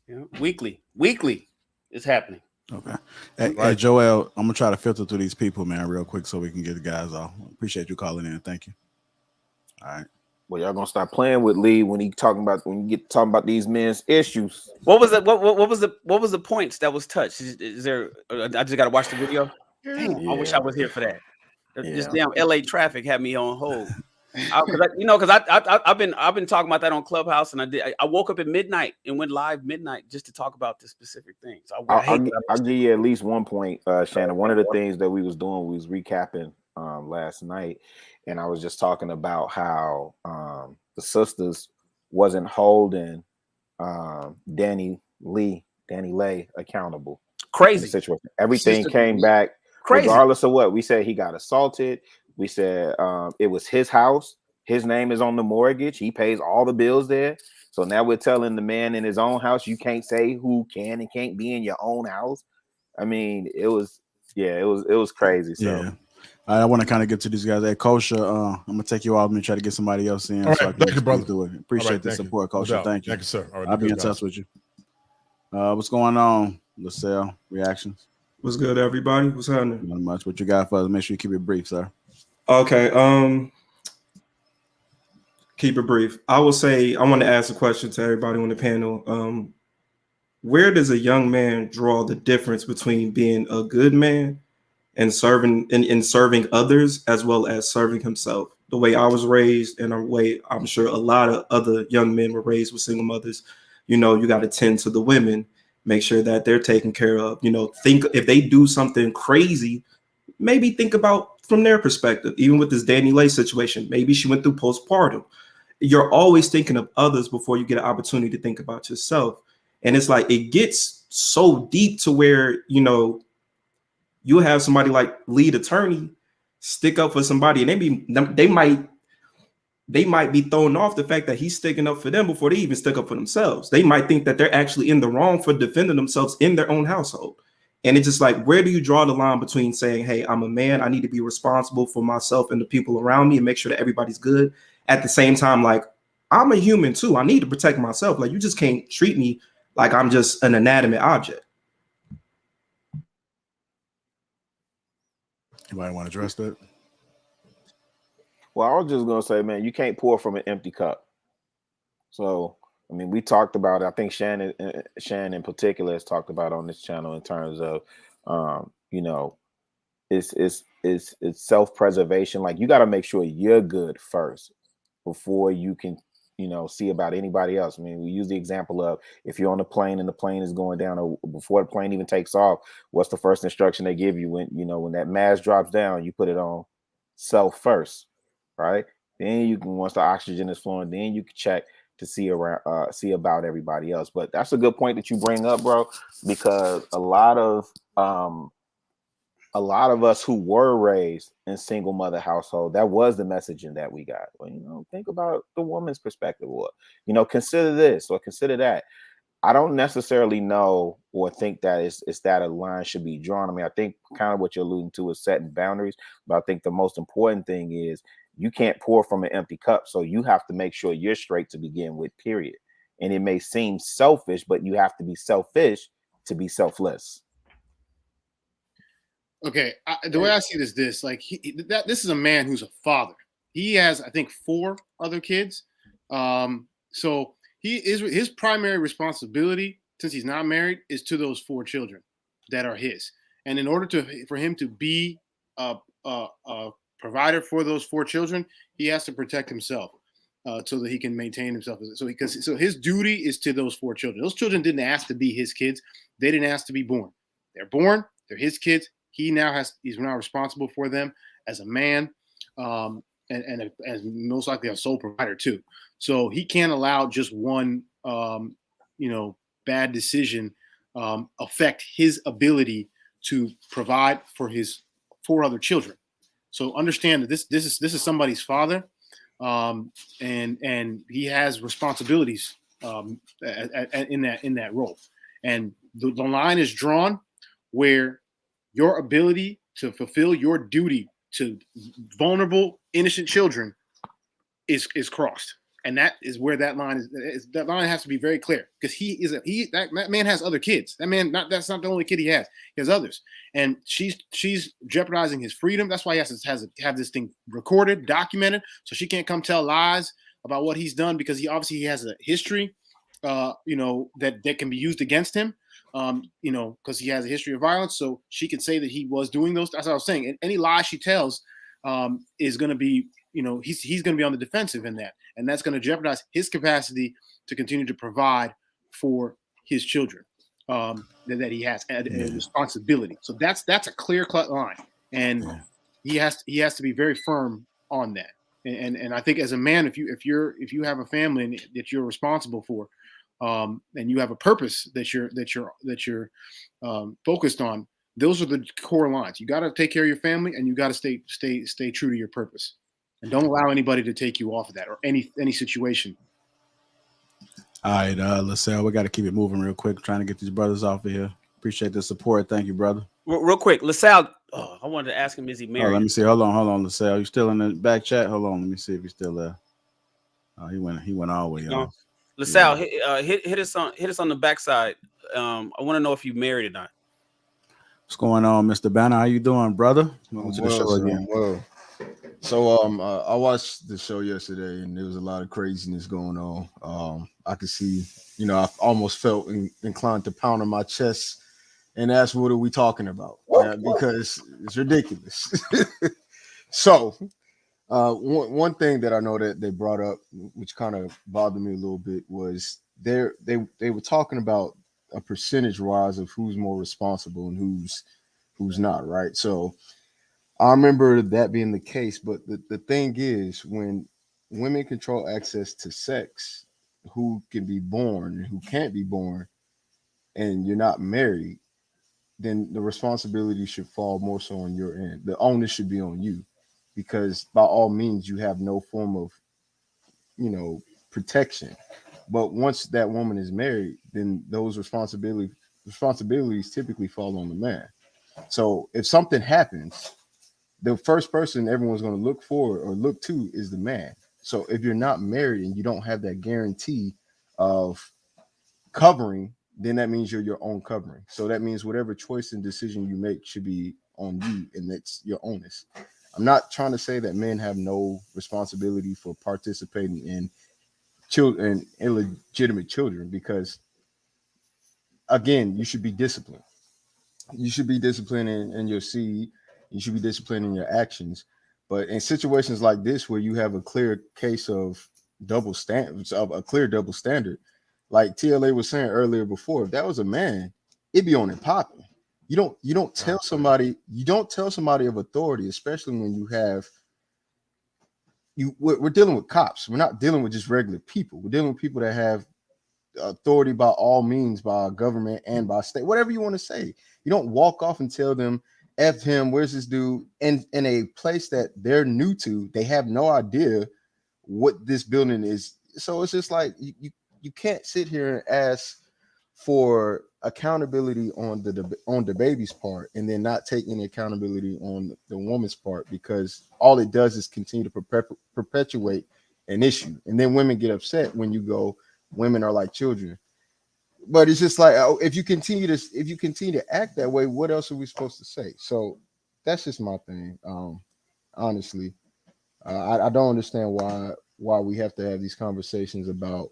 Yeah. Weekly it's happening. Okay. Hey, Joel, I'm gonna try to filter through these people, man, real quick so we can get the guys off. Appreciate you calling in. Thank you. All right. Well, y'all gonna start playing with Lee when you get talking about these men's issues. What was it? What was the points that was touched? Is there? I just gotta watch the video. Damn, I wish I was here for that. This damn LA traffic had me on hold. Because I've been talking about that on Clubhouse, and I woke up at midnight and went live midnight just to talk about this specific thing. So I'll give you at least one point, Shannon. One of the things that we was doing, we was recapping last night, and I was just talking about how the sisters wasn't holding Danny Lay accountable. Crazy situation. Everything came back crazy. Regardless of what we said, he got assaulted. We said it was his house. His name is on the mortgage. He pays all the bills there. So now we're telling the man in his own house, you can't say who can and can't be in your own house. I mean, it was crazy. So yeah. I want to kind of get to these guys. Hey, Kosher, I'm gonna take you off and try to get somebody else in. All right, thank you, brother. Appreciate the support, Kosher. No, thank you. Thank you, sir. All right, I'll be in touch with you. What's going on, LaSalle? Reactions? What's good, everybody? What's happening? Not much. What you got for us? Make sure you keep it brief, sir. Okay. Keep it brief. I will say I want to ask a question to everybody on the panel. Where does a young man draw the difference between being a good man and serving others as well as serving himself? the way I was raised and the way I'm sure a lot of other young men were raised with single mothers, you know, you got to tend to the women, make sure that they're taken care of. You know, think if they do something crazy, maybe think about from their perspective. Even with this Danny Lay situation, maybe she went through postpartum. You're always thinking of others before you get an opportunity to think about yourself. And it's like it gets so deep to where, you know, you have somebody like lead attorney stick up for somebody, and they might be thrown off the fact that he's sticking up for them before they even stick up for themselves. They might think that they're actually in the wrong for defending themselves in their own household. And it's just like, where do you draw the line between saying, hey, I'm a man, I need to be responsible for myself and the people around me and make sure that everybody's good. At the same time, like, I'm a human too. I need to protect myself. Like, you just can't treat me like I'm just an inanimate object. Anybody want to address that? Well, I was just gonna say, man, you can't pour from an empty cup. So, I mean, we talked about it. I think Shannon in particular has talked about on this channel in terms of, you know, it's self-preservation. Like, you got to make sure you're good first before you can, you know, see about anybody else. I mean, we use the example of if you're on a plane and the plane is going down, or before the plane even takes off, what's the first instruction they give you? When, you know, when that mask drops down, you put it on self first, right? Then you can, once the oxygen is flowing, then you can check to see about everybody else. But that's a good point that you bring up, bro, because a lot of us who were raised in single mother household, that was the messaging that we got. Well, you know, think about the woman's perspective, or, you know, consider this or consider that. I don't necessarily know or think that it's that a line should be drawn. I mean, I think kind of what you're alluding to is setting boundaries, but I think the most important thing is you can't pour from an empty cup. So you have to make sure you're straight to begin with, period. And it may seem selfish, but you have to be selfish to be selfless. Okay, the way I see this, like this is a man who's a father. He has, I think, 4 other kids. So his primary responsibility, since he's not married, is to those 4 children that are his. And in order for him to be a provider for those 4 children, he has to protect himself so that he can maintain himself. So his duty is to those 4 children. Those children didn't ask to be his kids. They didn't ask to be born. They're born. They're his kids. He's now responsible for them as a man, and as most likely a sole provider too. So he can't allow just one, bad decision affect his ability to provide for his 4 other children. So understand that this is somebody's father, and he has responsibilities in that role. And the line is drawn where your ability to fulfill your duty to vulnerable, innocent children is crossed. And that is where that line is. That line has to be very clear, because that man has other kids. That's not the only kid he has. He has others, and she's jeopardizing his freedom. That's why he has to have this thing recorded, documented, so she can't come tell lies about what he's done, because he obviously has a history, that can be used against him. Because he has a history of violence, so she can say that he was doing those. That's what I was saying. And any lie she tells is going to be, he's going to be on the defensive in that, and that's going to jeopardize his capacity to continue to provide for his children that he has a responsibility. So that's a clear-cut line, and he has to be very firm on that. And I think as a man, if you have a family that you're responsible for, and you have a purpose that you're focused on, those are the core lines. You got to take care of your family, and you got to stay true to your purpose, and don't allow anybody to take you off of that, or any situation. All right, LaSalle, we got to keep it moving real quick. Trying to get these brothers off of here. Appreciate the support. Thank you, brother. Real quick, LaSalle. I wanted to ask him, is he married? Oh, let me see. Hold on, LaSalle. You still in the back chat? Hold on. Let me see if he's still there. He went all the way on. LaSalle, hit us on the backside. I want to know if you married or not. What's going on, Mr. Banner? How you doing, brother? Welcome to the show again. Well, so I watched the show yesterday, and there was a lot of craziness going on. I could see, I almost felt inclined to pound on my chest and ask, what are we talking about? Because it's ridiculous. So One thing that I know that they brought up, which kind of bothered me a little bit, was they were talking about a percentage wise of who's more responsible and who's not, right? So I remember that being the case, but the thing is, when women control access to sex, who can be born and who can't be born, and you're not married, then the responsibility should fall more so on your end. The onus should be on you, because by all means, you have no form of, protection. But once that woman is married, then those responsibilities typically fall on the man. So if something happens, the first person everyone's going to look for or look to is the man. So if you're not married and you don't have that guarantee of covering, then that means you're your own covering. So that means whatever choice and decision you make should be on you, and that's your onus. I'm not trying to say that men have no responsibility for participating in children, illegitimate children, because again, you should be disciplined. You should be disciplined in your seed. You should be disciplined in your actions. But in situations like this, where you have a clear case of double standards, of a clear double standard, like TLA was saying earlier before, if that was a man, it'd be on and popping. You don't tell somebody of authority, especially when we're dealing with cops. We're not dealing with just regular people. We're dealing with people that have authority by all means, by government and by state, whatever you want to say. You don't walk off and tell them, F him, where's this dude? And in a place that they're new to, they have no idea what this building is. So it's just like you can't sit here and ask for accountability on DaBaby's part and then not take any accountability on the woman's part, because all it does is continue to perpetuate an issue. And then women get upset when you go, women are like children. But it's just like, if you continue to act that way, what else are we supposed to say? So that's just my thing. Honestly, I don't understand why we have to have these conversations about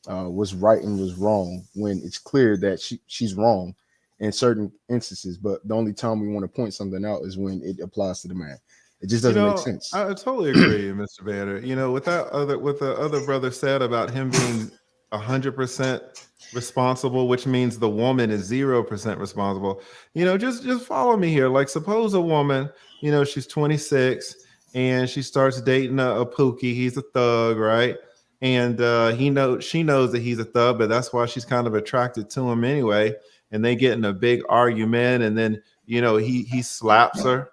what's right and what's wrong, when it's clear that she's wrong in certain instances. But the only time we want to point something out is when it applies to the man. It just doesn't make sense. I totally agree, Mr. Banner. What the other brother said about him being 100% responsible, which means the woman is 0% responsible. Just follow me here. Like, suppose a woman, she's 26 and she starts dating a Pookie. He's a thug, right? And she knows that he's a thug, but that's why she's kind of attracted to him anyway. And they get in a big argument, and then he slaps her,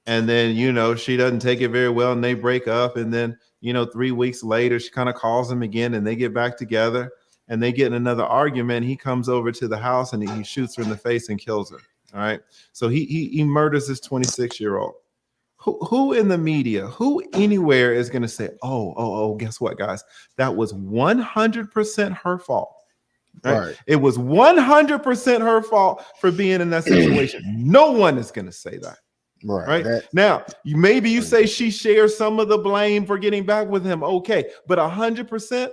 and then she doesn't take it very well, and they break up. And then 3 weeks later, she kind of calls him again, and they get back together, and they get in another argument. He comes over to the house and he shoots her in the face and kills her. All right, so he murders this 26-year-old. Who in the media, who anywhere is going to say, oh, guess what, guys? That was 100% her fault. Right? It was 100% her fault for being in that situation. No one is going to say that. Right. Now, maybe you say she shares some of the blame for getting back with him. Okay, but 100%.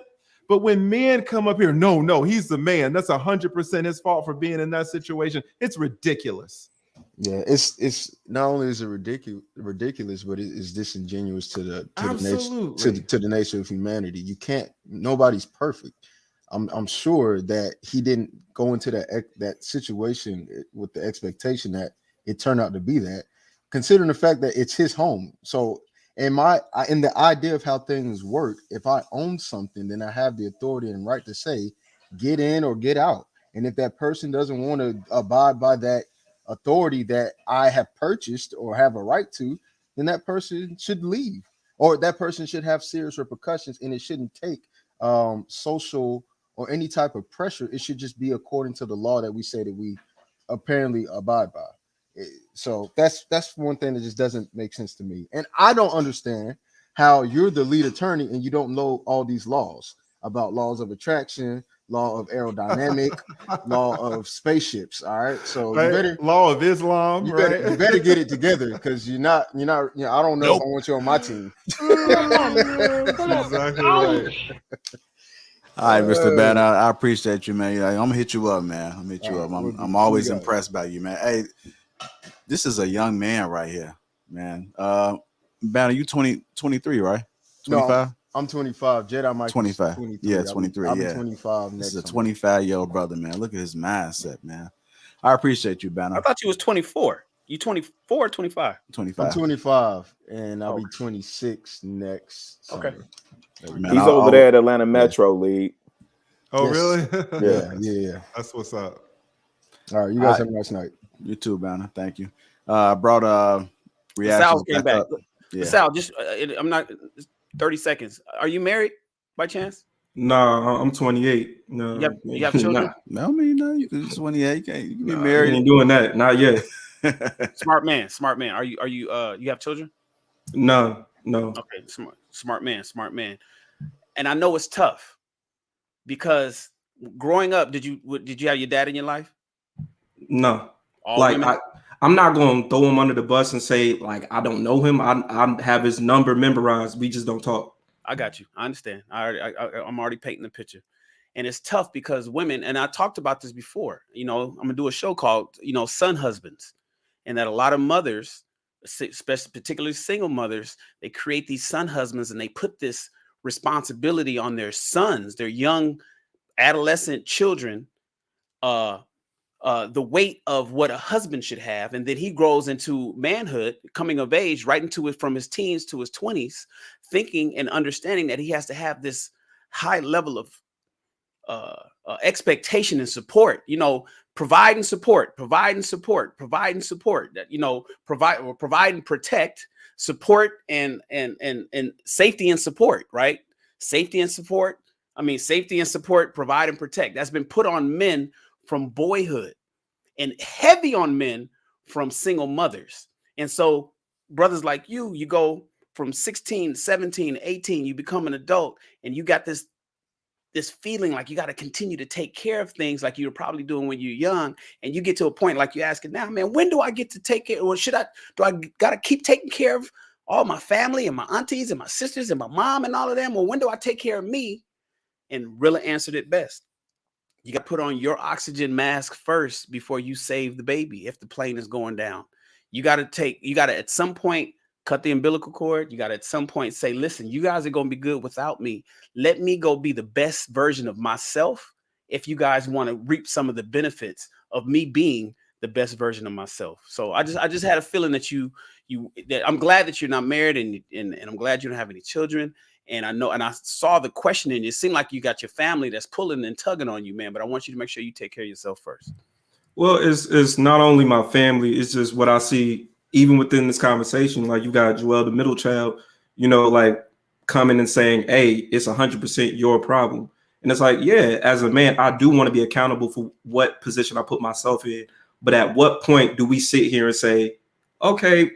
But when men come up here, no, he's the man. That's 100% his fault for being in that situation. It's ridiculous. Yeah, it's not only is it ridiculous, but it is disingenuous to the nature of humanity. You can't. Nobody's perfect. I'm sure that he didn't go into that situation with the expectation that it turned out to be that, considering the fact that it's his home. So in the idea of how things work, if I own something, then I have the authority and right to say, get in or get out. And if that person doesn't want to abide by that authority that I have purchased or have a right to, then that person should leave, or that person should have serious repercussions, and it shouldn't take social or any type of pressure. It should just be according to the law that we say that we apparently abide by. So that's one thing that just doesn't make sense to me. And I don't understand how you're the lead attorney and you don't know all these laws about laws of attraction, law of aerodynamic, law of spaceships. All right, so you better law of Islam. You better get it together, because you're not. I don't know if I want you on my team. Exactly right. All right, Mr. Banner, I appreciate you, man. I'm gonna hit you up, man. I'm always impressed by you, man. Hey, this is a young man right here, man. Banner, you 23, right? No, 25? I'm 25. Jedi Mike 25. 23. Yeah, 23. I'll be Yeah. 25 This next is a summer. 25-year-old brother, man. Look at his mindset, man. I appreciate you, Banner. I thought you was 24. You 24 or 25? 25. I'm 25, and I'll Oh. be 26 next Okay. summer. Man, He's I- over I- there at Atlanta Metro League. Oh, Yes. really? Yeah. That's what's up. All right, you guys have a nice night. You too, Banner. Thank you. Brought reactions Sal came back. up. Yeah. Sal, just I'm not 30 seconds. Are you married by chance? Nah, I'm 28. No, You have children? No, I mean, no, you can 28. You can be Nah, married. I ain't doing that. Not yet. Smart man. Are you you have children? No. Okay, smart man. And I know it's tough because growing up, did you have your dad in your life? No. All Like women? I'm not going to throw him under the bus and say like I don't know him. I have his number memorized. We just don't talk. I got you. I understand. I'm already painting the picture. And it's tough because women, and I talked about this before, I'm going to do a show called, Son Husbands. And that a lot of mothers, especially particularly single mothers, they create these son husbands and they put this responsibility on their sons, their young adolescent children, the weight of what a husband should have. And then he grows into manhood, coming of age, right into it from his teens to his 20s, thinking and understanding that he has to have this high level of expectation and support, provide and support, provide and that, provide and protect, support and safety and support, right? Safety and support, provide and protect. That's been put on men from boyhood and heavy on men from single mothers. And so brothers like you go from 16, 17, 18, you become an adult and you got this feeling like you got to continue to take care of things like you're probably doing when you're young. And you get to a point like you're asking now, man, when do I get to take care? Or do I got to keep taking care of all my family and my aunties and my sisters and my mom and all of them? Or when do I take care of me? And Rilla answered it best. You got to put on your oxygen mask first before you save the baby. If the plane is going down, you got to at some point cut the umbilical cord. You got to at some point say, listen, you guys are going to be good without me. Let me go be the best version of myself. If you guys want to reap some of the benefits of me being the best version of myself. So I just had a feeling that that I'm glad that you're not married and I'm glad you don't have any children. And I know, and I saw the question in you. It seemed like you got your family that's pulling and tugging on you, man. But I want you to make sure you take care of yourself first. Well, it's not only my family, it's just what I see even within this conversation. Like you got Joel, the middle child, like coming and saying, hey, it's 100% your problem. And it's like, yeah, as a man, I do want to be accountable for what position I put myself in. But at what point do we sit here and say, okay,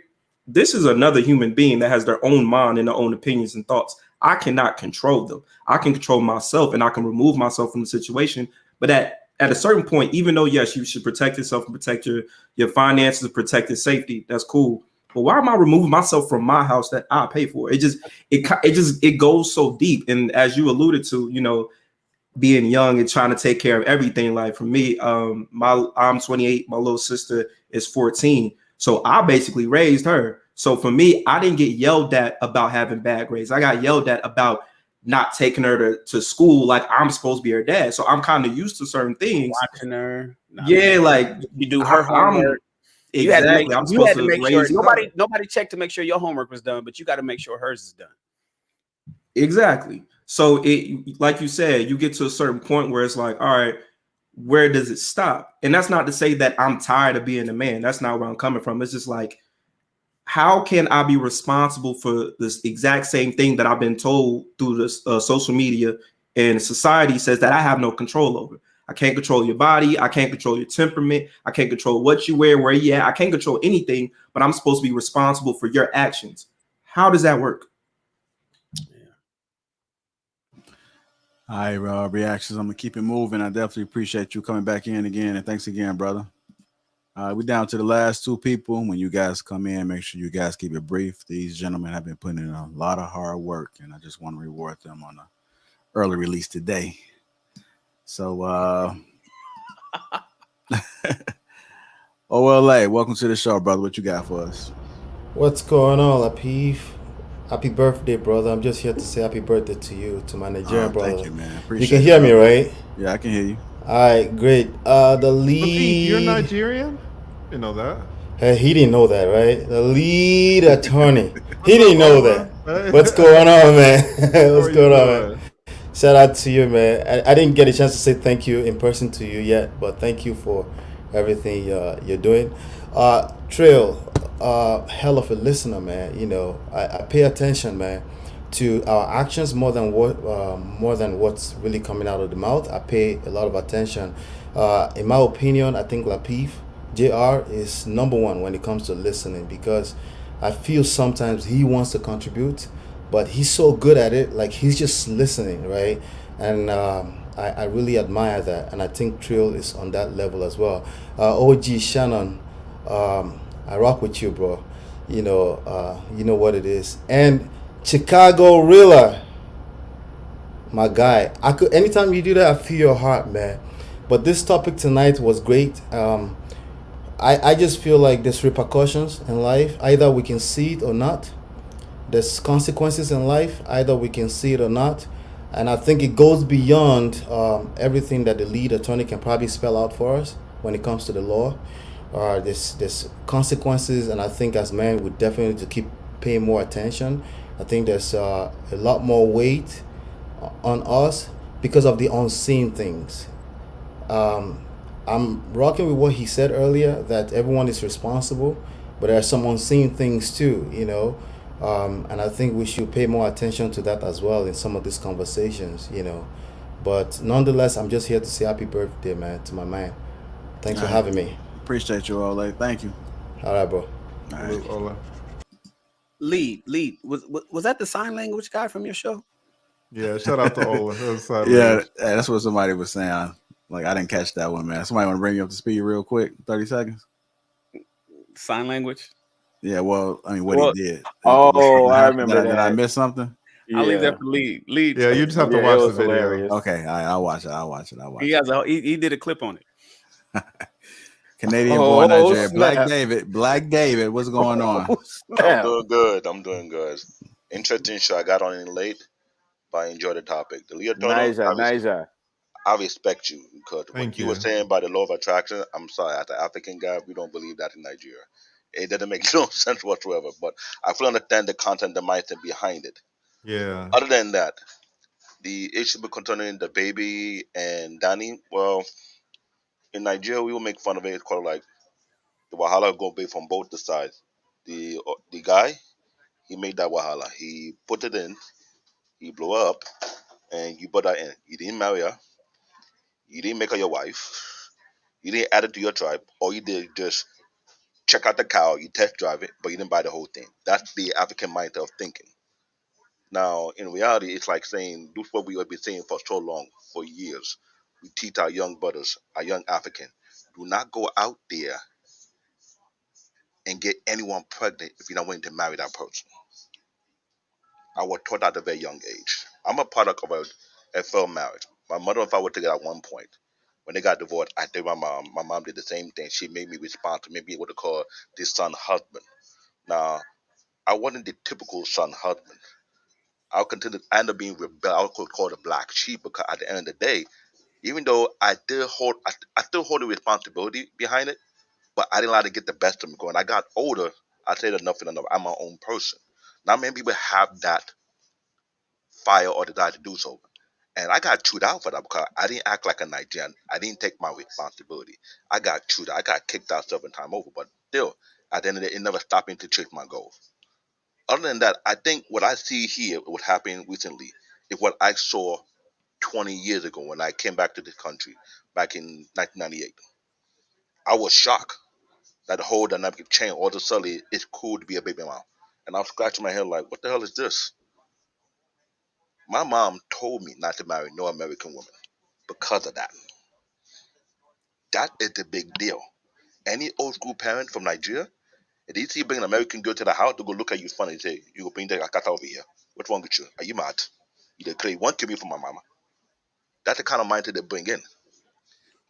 this is another human being that has their own mind and their own opinions and thoughts. I cannot control them. I can control myself and I can remove myself from the situation. But at a certain point, even though, yes, you should protect yourself and protect your finances, protect your safety. That's cool. But why am I removing myself from my house that I pay for? It goes so deep. And as you alluded to, being young and trying to take care of everything. Like for me, I'm 28. My little sister is 14. So I basically raised her. So for me, I didn't get yelled at about having bad grades. I got yelled at about not taking her to school like I'm supposed to be her dad. So I'm kind of used to certain things. Watching her. Like you do her homework. You had to make sure nobody checked to make sure your homework was done, but you got to make sure hers is done. Exactly. So it, like you said, you get to a certain point where it's like, all right, where does it stop? And that's not to say that I'm tired of being a man. That's not where I'm coming from. It's just like, how can I be responsible for this exact same thing that I've been told through this social media and society says that I have no control over? I can't control your body. I can't control your temperament. I can't control what you wear, where you at. I can't control anything, but I'm supposed to be responsible for your actions. How does that work? All right, reactions. I'm gonna keep it moving. I definitely appreciate you coming back in again, and thanks again, brother. We're down to the last two people. When you guys come in, make sure you guys keep it brief. These gentlemen have been putting in a lot of hard work, and I just want to reward them on an early release today. So, OLA, welcome to the show, brother. What you got for us? What's going on, Lapeef? Happy birthday, brother. I'm just here to say happy birthday to you, to my Nigerian Thank brother. you, man. You Appreciate can it, hear me, brother. right? Yeah, I can hear you. All right, great. The Lapeef, you're lead. Nigerian? Didn't know that. Hey, he didn't know that, right? The lead attorney. He What's up, didn't know Ola? that. What's going on, man? How What's are you going on, man? doing? Shout out to you, man. I didn't get a chance to say thank you in person to you yet, but thank you for everything you're doing. Trail, hell of a listener, man. You know, I pay attention, man, to our actions more than what's really coming out of the mouth. I pay a lot of attention. In my opinion, I think Lapeef Jr. is number one when it comes to listening because I feel sometimes he wants to contribute, but he's so good at it. Like he's just listening, right? And I really admire that, and I think Trill is on that level as well. OG Shannon, I rock with you, bro. You know what it is. And Chicago Rilla, my guy. I could anytime you do that, I feel your heart, man. But this topic tonight was great. I just feel like there's repercussions in life. Either we can see it or not. There's consequences in life. Either we can see it or not. And I think it goes beyond everything that the lead attorney can probably spell out for us when it comes to the law. There's consequences, and I think as men we definitely need to keep paying more attention. I think there's a lot more weight on us because of the unseen things. um, I'm rocking with what he said earlier that everyone is responsible, but there are some unseen things too, you know. And I think we should pay more attention to that as well in some of these conversations, you know. But nonetheless, I'm just here to say happy birthday, man, to my man. Thanks for I having me. appreciate you, Ole. Thank you. All right, bro. All right. Salute, Ola. Lead. Was that the sign language guy from your show? Yeah, shout out to Ola. That was sign Yeah, language. that's what somebody was saying. Like I didn't catch that one, man. Somebody want to bring you up to speed real quick? 30 seconds. Sign language. Yeah. Well, I mean, what he Well, did. Was oh, something I happen? remember Did I that. miss something? I'll leave Yeah, that for lead. Yeah, you just have to yeah, it watch the was video. hilarious. Okay, I'll watch it. I'll watch it. I'll watch He it. has he did a clip on it. Canadian born Oh Nigeria. Black snap! David. Black David. What's going on? Oh I'm snap! doing good. I'm doing good. Interesting show. I got on in late, but I enjoyed the topic. The Leo Turner, Niger, Niger. I respect you because what Thank you were you. saying about the law of attraction, I'm sorry, as an African guy, we don't believe that in Nigeria. It doesn't make no sense whatsoever, but I fully understand the content, the mindset behind it. Yeah. Other than that, the issue concerning the baby and Danny, well, in Nigeria, we will make fun of it. It's called like the Wahala go big from both the sides. The guy, he made that Wahala. He put it in, he blew up, and you put that in. You didn't marry her. You didn't make her your wife. You didn't add it to your tribe. All you did just check out the cow. You test drive it, but you didn't buy the whole thing. That's the African mindset of thinking. Now, in reality, it's like saying, this is what we have been saying for so long, for years. We teach our young brothers, our young African, do not go out there and get anyone pregnant if you're not willing to marry that person. I was taught at a very young age. I'm a product of a failed marriage. My mother and father were together at one point. When they got divorced, I did my mom. My mom did the same thing. She made me responsible, made me what to call this son husband. Now, I wasn't the typical son husband. I ended up being rebel. I would call it a black sheep because at the end of the day, even though I still hold the responsibility behind it, but I didn't allow to get the best of me. When I got older, I said enough and enough. I'm my own person. Not many people have that fire or desire to do so. And I got chewed out for that because I didn't act like a Nigerian. I didn't take my responsibility. I got chewed out. I got kicked out 7 times over. But still, at the end of the day, it never stopped me to chase my goals. Other than that, I think what I see here, what happened recently, is what I saw 20 years ago when I came back to this country back in 1998. I was shocked that the whole dynamic changed. All of a sudden, it's cool to be a baby mom. And I'm scratching my head like, what the hell is this? My mom told me not to marry no American woman because of that. That is the big deal. Any old school parent from Nigeria, if they see you bring an American girl to the house, they go look at you funny and say, you go bring the Akata over here. What's wrong with you? Are you mad? You declare you want to me for my mama. That's the kind of mindset they bring in.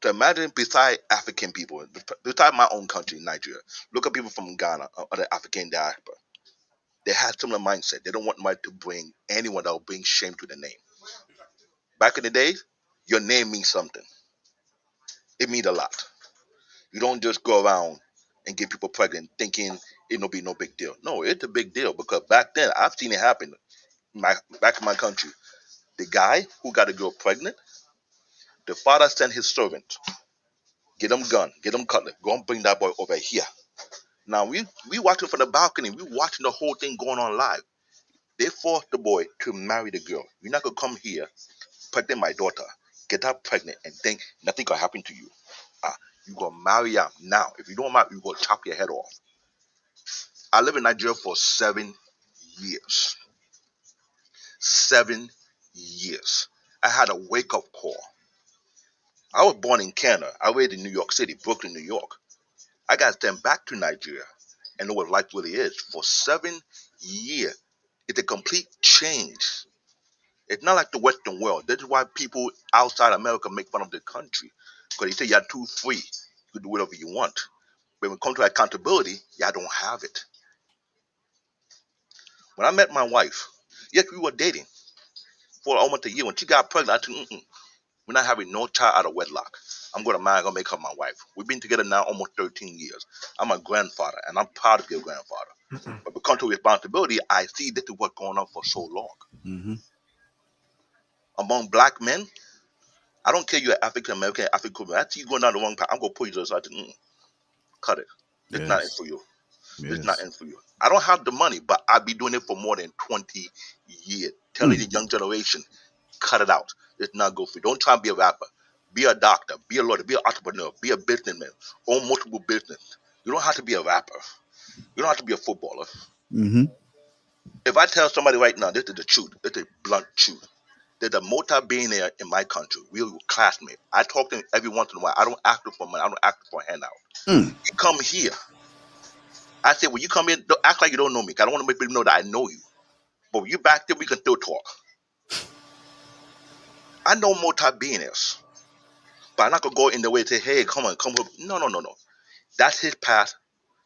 So imagine beside African people, beside my own country, Nigeria, look at people from Ghana or other African diaspora. they had similar mindset. They don't want nobody to bring anyone that will bring shame to the name. Back in the days, your name means something. It means a lot. You don't just go around and get people pregnant thinking it'll be no big deal. No, it's a big deal because back then I've seen it happen. Back in my country, the guy who got a girl pregnant, the father sent his servant, get him gun, get him cutlet, go and bring that boy over here. Now we watching from the balcony, we watching the whole thing going on live. They forced the boy to marry the girl. You're not gonna come here, pregnant my daughter, get her pregnant, and think nothing gonna happen to you. You gonna marry her now. If you don't marry, you gonna chop your head off. I lived in Nigeria for 7 years. 7 years. I had a wake up call. I was born in Canada. I lived in New York City, Brooklyn, New York. I got sent back to Nigeria and know what life really is. For 7 years, it's a complete change. It's not like the Western world. This is why people outside America make fun of the country. Because they say you're too free. You can do whatever you want. But when it comes to accountability, y'all don't have it. When I met my wife, yes, we were dating for almost a year. When she got pregnant, I said, we're not having no child out of wedlock. I'm going to marry, I'm going to make her my wife. We've been together now almost 13 years. I'm a grandfather, and I'm proud to be a grandfather. But when it comes to responsibility, I see this is what's going on for so long. Mm-hmm. Among black men, I don't care you're African American, African American. I see you going down the wrong path. I'm going to pull you to the side. Cut it. It's not in for you. It's not in for you. I don't have the money, but I've been doing it for more than 20 years. Telling the young generation, cut it out. It's not good for you. Don't try and be a rapper. Be a doctor. Be a lawyer. Be an entrepreneur. Be a businessman. Own multiple business. You don't have to be a rapper. You don't have to be a footballer. Mm-hmm. If I tell somebody right now, this is the truth. This is blunt truth. There's a multi-billionaire in my country. We were classmates. I talk to him every once in a while. I don't ask him for money. I don't ask him for a handout. You come here. I said, when you come in, don't act like you don't know me. I don't want to make people know that I know you. But when you back there, we can still talk. I know multi-billionaires. But I'm not going to go in the way and say, hey, come on. No. That's his path.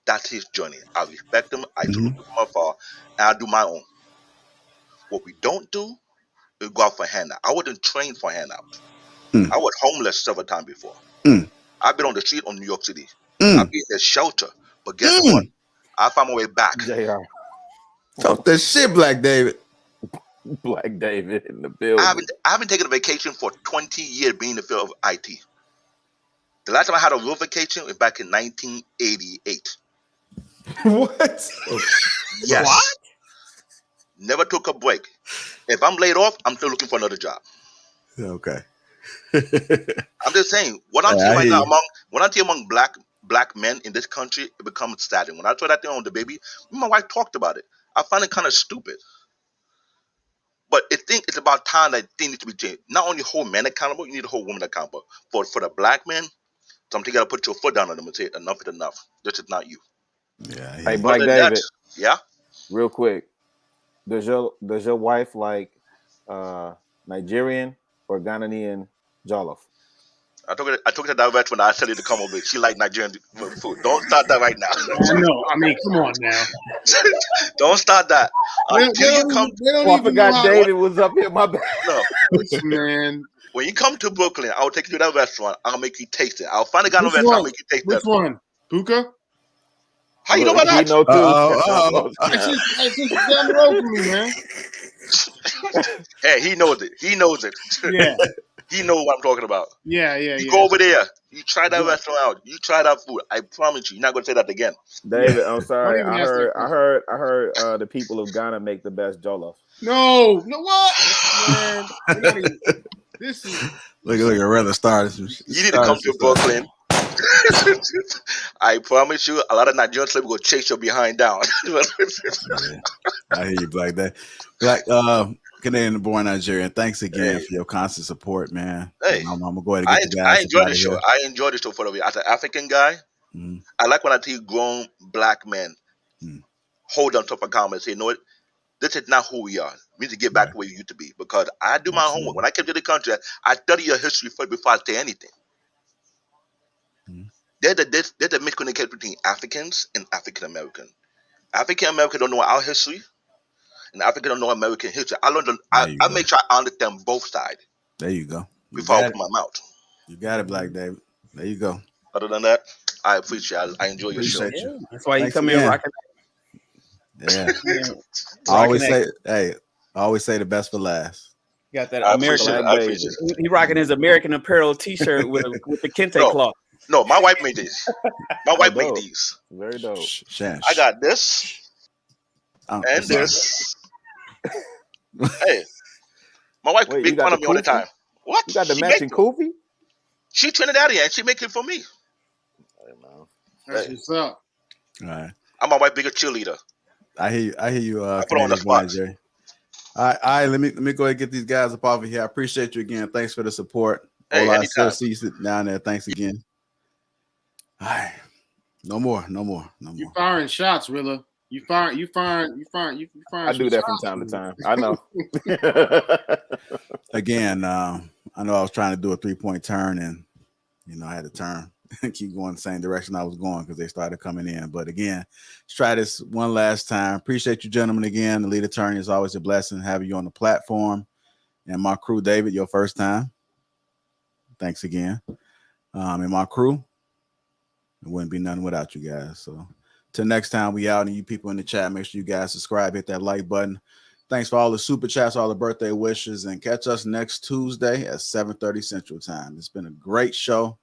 That's his journey. I respect him. I salute him from afar. And I do my own. What we don't do is go out for handout. I wasn't trained for handout. I was homeless several times before. I've been on the street in New York City. I've been in a shelter. But guess what? I found my way back. JR. Talk that shit, Black David. Black David in the building. I haven't taken a vacation for 20 years being in the field of IT. The last time I had a real vacation was back in 1988. What? Yes. What? Never took a break. If I'm laid off, I'm still looking for another job. Okay. I'm just saying, what I'm seeing right now among black men in this country, it becomes saddening. When I saw that thing on DaBaby, my wife talked about it. I find it kind of stupid. But I think it's about time that thing needs to be changed. Not only hold men accountable, you need to hold women accountable. For the black men, sometimes you gotta put your foot down on them and say enough is enough. This is not you. Yeah. Hey, Black David. That, yeah. Real quick, does your wife like Nigerian or Ghanaian jollof? I took her direct when I said her to come over. She like Nigerian food. Don't start that right now. No, I mean, come on now. Don't start that. Until you come. I forgot David was up here. My bad. No, listen, man. When you come to Brooklyn, I'll take you to that restaurant. I'll make you taste it. I'll find a guy in the restaurant. I'll make you taste Which one? Puka? How you know about that? He know too. That's just down the road from me, man. Hey, he knows it. He knows it. Yeah. He knows what I'm talking about. Yeah. You go over there. You try that restaurant out. You try that food. I promise you, you're not gonna say that again. David, I'm sorry. I heard the people of Ghana make the best jollof. No, what? Man, this is Look at rather start. You need to come to Brooklyn. I promise you, a lot of Nigerian slaves will chase your behind down. I hear you, Black David. Canadian born Nigerian. Thanks again for your constant support, man. Hey, I'm gonna go ahead and get you guys. I enjoy the show. I enjoy the show for the way. As an African guy, I like when I see grown black men hold on top of camera and say, you know what, this is not who we are. We need to get back to where we used to be. Because I do my homework. When I came to the country, I study your history first before I say anything. There's a miscommunication between Africans and African American. African Americans don't know our history. and African don't know American history. I learned. There you I go. make sure I understand both sides There you go. You before I got open it. my mouth. You got it, Black David. There you go. Other than that, I appreciate. I enjoy your show. Appreciate you. That's why you Thanks come in again. rocking. Yeah. Yeah. I always Rocking say, hey, I always say the best for last. got that I American. appreciate it. I appreciate it. He rocking his American Apparel T-shirt with the kente No, cloth. no, my wife made this. My wife made dope. these. Very dope. I got this and sorry. this. Hey, my wife Wait, you make got fun the of me all the kufi? time. What? You got the She matching make kufi? She Trinidadian and she make it for me. Hey, man. That's what's up. All right. I'm my wife bigger cheerleader. I hear you. I hear you. I put her on the Canadian blind, spot. Jerry. All right. Let me go ahead and get these guys up off of here. I appreciate you again. Thanks for the support. Hey, I still anytime. see you sitting down there. Thanks again. All right. No more. You firing shots, Rilla. You firing. I do that from time to time. I know. Again, I know I was trying to do a 3-point turn, and I had to turn and keep going the same direction I was going because they started coming in. But again, let's try this one last time. Appreciate you, gentlemen. Again, the lead attorney is always a blessing having you on the platform, and my crew, David, your first time. Thanks again. And my crew, it wouldn't be nothing without you guys. So till next time, we out, and you people in the chat, make sure you guys subscribe, hit that like button. Thanks for all the super chats, all the birthday wishes, and catch us next Tuesday at 7:30 Central Time. It's been a great show,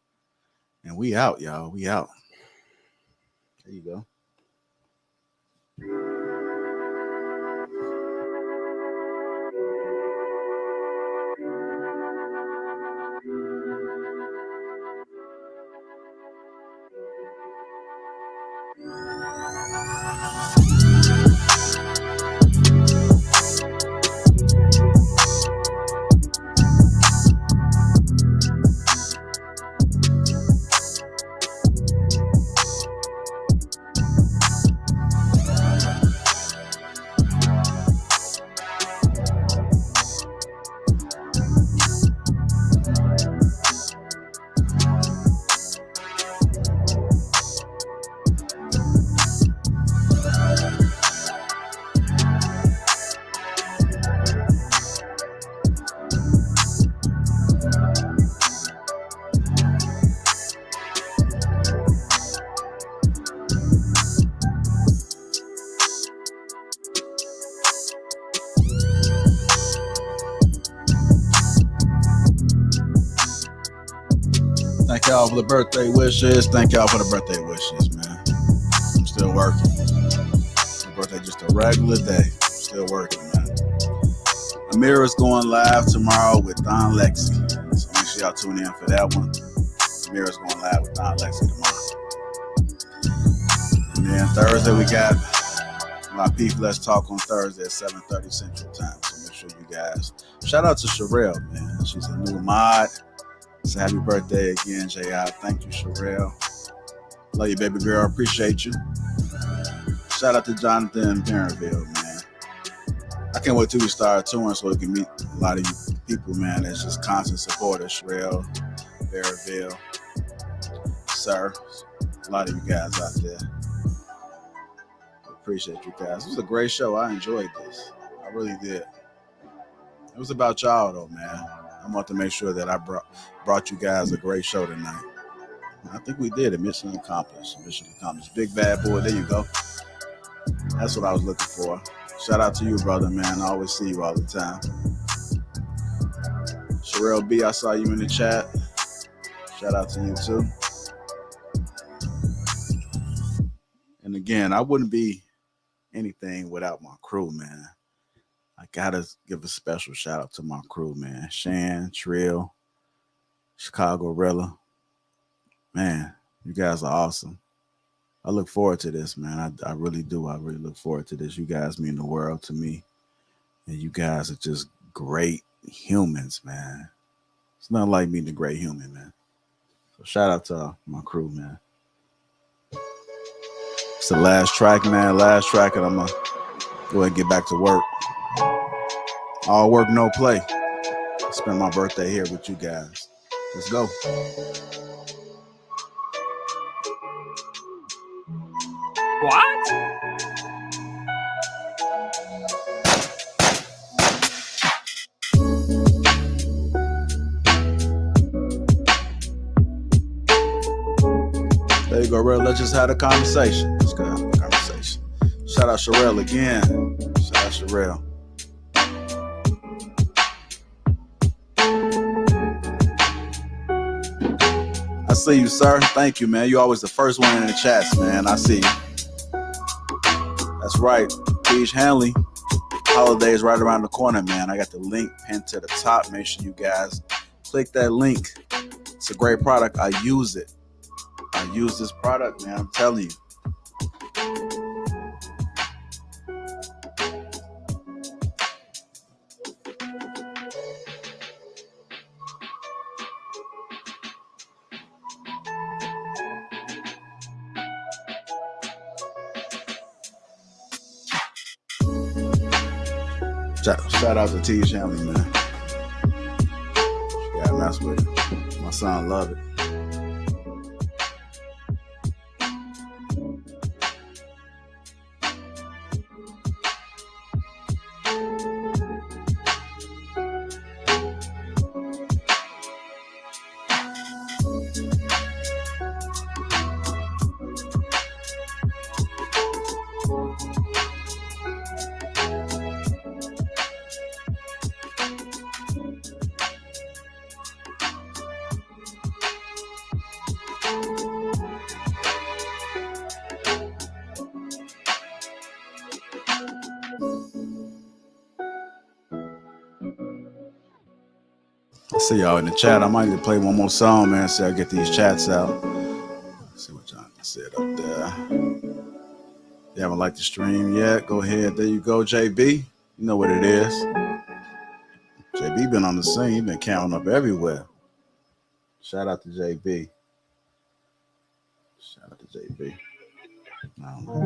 and we out, y'all. We out. There you go. Thank y'all for the birthday wishes. Thank y'all for the birthday wishes, man. I'm still working. My birthday just a regular day. Still working, man. Amira's going live tomorrow with Don Lexi. So make sure y'all tune in for that one. Amira's going live with Don Lexi tomorrow. And then Thursday we got Lapeef Let's Talk on Thursday at 7:30 Central Time. So make sure you guys shout out to Sherelle, man. She's a new mod. So happy birthday again, J.I. Thank you, Sherelle. Love you, baby girl. Appreciate you. Shout out to Jonathan Perrinville, man. I can't wait till we start touring so we can meet a lot of you people, man. That's just constant supporters. Sherelle, Perrinville, Sir. A lot of you guys out there. Appreciate you guys. It was a great show. I enjoyed this. I really did. It was about y'all, though, man. I want to make sure that I brought you guys a great show tonight. I think we did it. Mission accomplished. Mission accomplished. Big bad boy. There you go. That's what I was looking for. Shout out to you, brother, man. I always see you all the time. Sherelle B, I saw you in the chat. Shout out to you, too. And again, I wouldn't be anything without my crew, man. I gotta give a special shout out to my crew, man. Shan, Trill, Chicago Rilla. Man, you guys are awesome. I look forward to this, man. I really do. I really look forward to this. You guys mean the world to me. And you guys are just great humans, man. It's not like meeting a great human, man. So shout out to my crew, man. It's the last track, man. Last track, and I'm gonna go ahead and get back to work. All work, no play. Spend my birthday here with you guys. Let's go. What? There you go, Real. Let's just have a conversation. Let's go have a conversation. Shout out Sherelle again. Shout out Sherelle. I see you, sir. Thank you, man. You always the first one in the chats, man. I see you. That's right. Paige Hanley. Holiday is right around the corner, man. I got the link pinned to the top. Make sure you guys click that link. It's a great product. I use it. I use this product, man. I'm telling you. Shout out to T. Shanley, man. Yeah, mess with it. My son love it. See y'all in the chat. I might need to play one more song, man, so I get these chats out. Let's see what Jonathan said up there. You haven't liked the stream yet? Go ahead. There you go, JB. You know what it is. JB been on the scene. He been counting up everywhere. Shout out to JB. Shout out to JB. I don't know.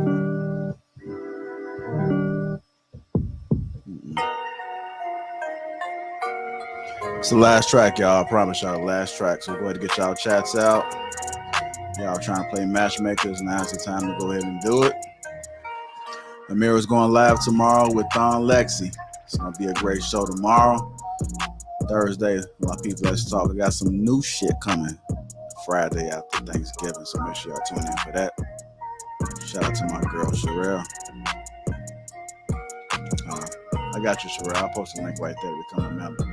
It's the last track, y'all. I promise y'all the last track. So go ahead and get y'all chats out. Y'all trying to play matchmakers. Now's the time to go ahead and do it. Amira's going live tomorrow with Thon Lexi. It's going to be a great show tomorrow. Thursday, Lapeef Let's Talk. We got some new shit coming Friday after Thanksgiving. So make sure y'all tune in for that. Shout out to my girl, Sherelle. I got you, Sherelle. I'll post a link right there to become a member.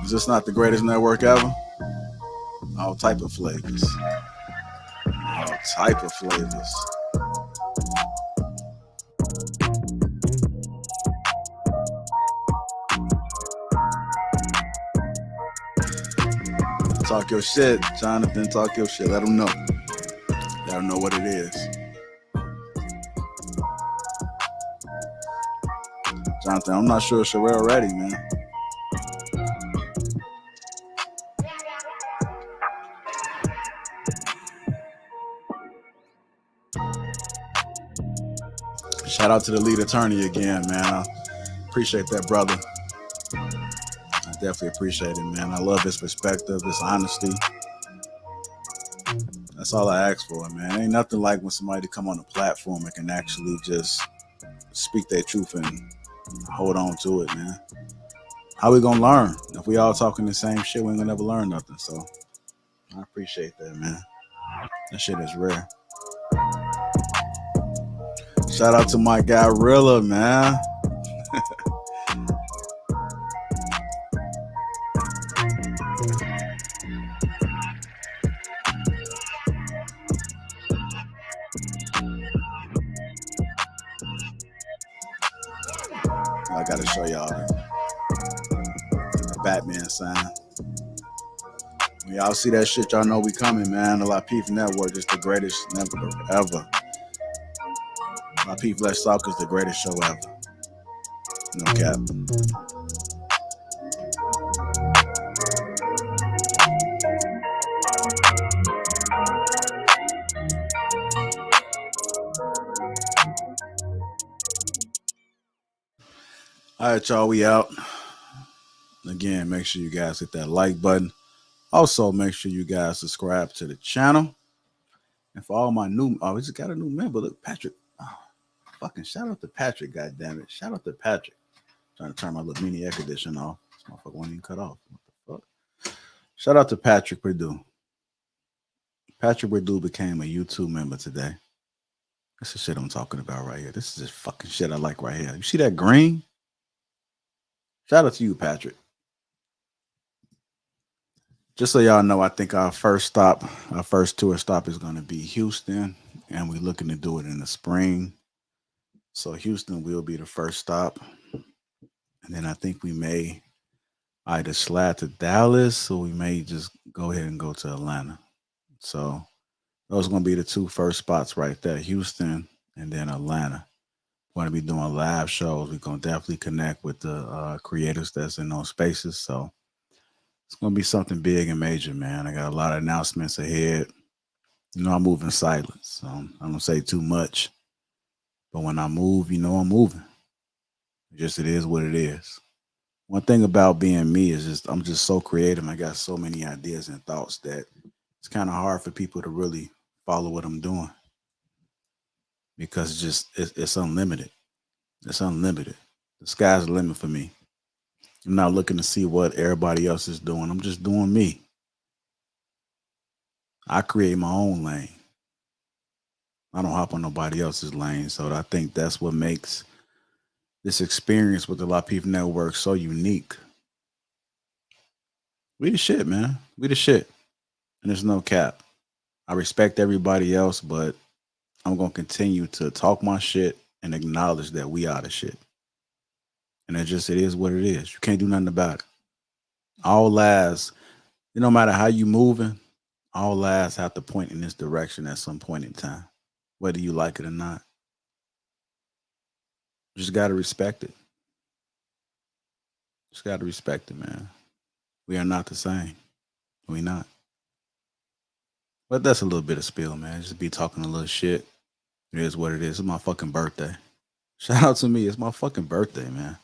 Is this not the greatest network ever? All type of flavors. All type of flavors. Talk your shit, Jonathan. Talk your shit. Let them know. Let them know what it is. Jonathan, I'm not sure if Sherelle ready, man. Shout out to the lead attorney again, man. I appreciate that, brother. I definitely appreciate it, man. I love his perspective, his honesty. That's all I ask for, man. Ain't nothing like when somebody come on a platform and can actually just speak their truth and hold on to it, man. How we gonna learn? If we all talking the same shit, we ain't gonna never learn nothing. So I appreciate that, man. That shit is rare. Shout out to my guy Rilla, man. I gotta show y'all the Batman sign. When y'all see that shit, y'all know we coming, man. The Lapeef Network is the greatest network ever. Lapeef Let's Talk is the greatest show ever. No cap. All right, y'all, we out. Again, make sure you guys hit that like button. Also, make sure you guys subscribe to the channel. And for all my new, we just got a new member. Look, Patrick. Oh, fucking shout out to Patrick, goddammit. Shout out to Patrick. Trying to turn my little mini air conditioner off. This motherfucker won't even cut off. What the fuck? Shout out to Patrick Purdue. Patrick Purdue became a YouTube member today. That's the shit I'm talking about right here. This is just fucking shit I like right here. You see that green? Shout out to you, Patrick. Just so y'all know, I think our first tour stop is going to be Houston, and we're looking to do it in the spring. So Houston will be the first stop. And then I think we may either slide to Dallas or we may just go ahead and go to Atlanta. So those are going to be the two first spots right there, Houston and then Atlanta. We're going to be doing live shows. We're going to definitely connect with the creators that's in those spaces. So it's going to be something big and major, man. I got a lot of announcements ahead. You know, I move in silence, so I don't say too much. But when I move, you know I'm moving. Just it is what it is. One thing about being me is just I'm just so creative. I got so many ideas and thoughts that it's kind of hard for people to really follow what I'm doing because it's unlimited. It's unlimited. The sky's the limit for me. I'm not looking to see what everybody else is doing. I'm just doing me. I create my own lane. I don't hop on nobody else's lane. So I think that's what makes this experience with the Lapeef Network so unique. We the shit, man. We the shit. And there's no cap. I respect everybody else, but I'm going to continue to talk my shit and acknowledge that we are the shit. And it is what it is. You can't do nothing about it. All lies, no matter how you moving, all lies have to point in this direction at some point in time, whether you like it or not. You just got to respect it. Just got to respect it, man. We are not the same. We not. But that's a little bit of spill, man. Just be talking a little shit. It is what it is. It's my fucking birthday. Shout out to me. It's my fucking birthday, man.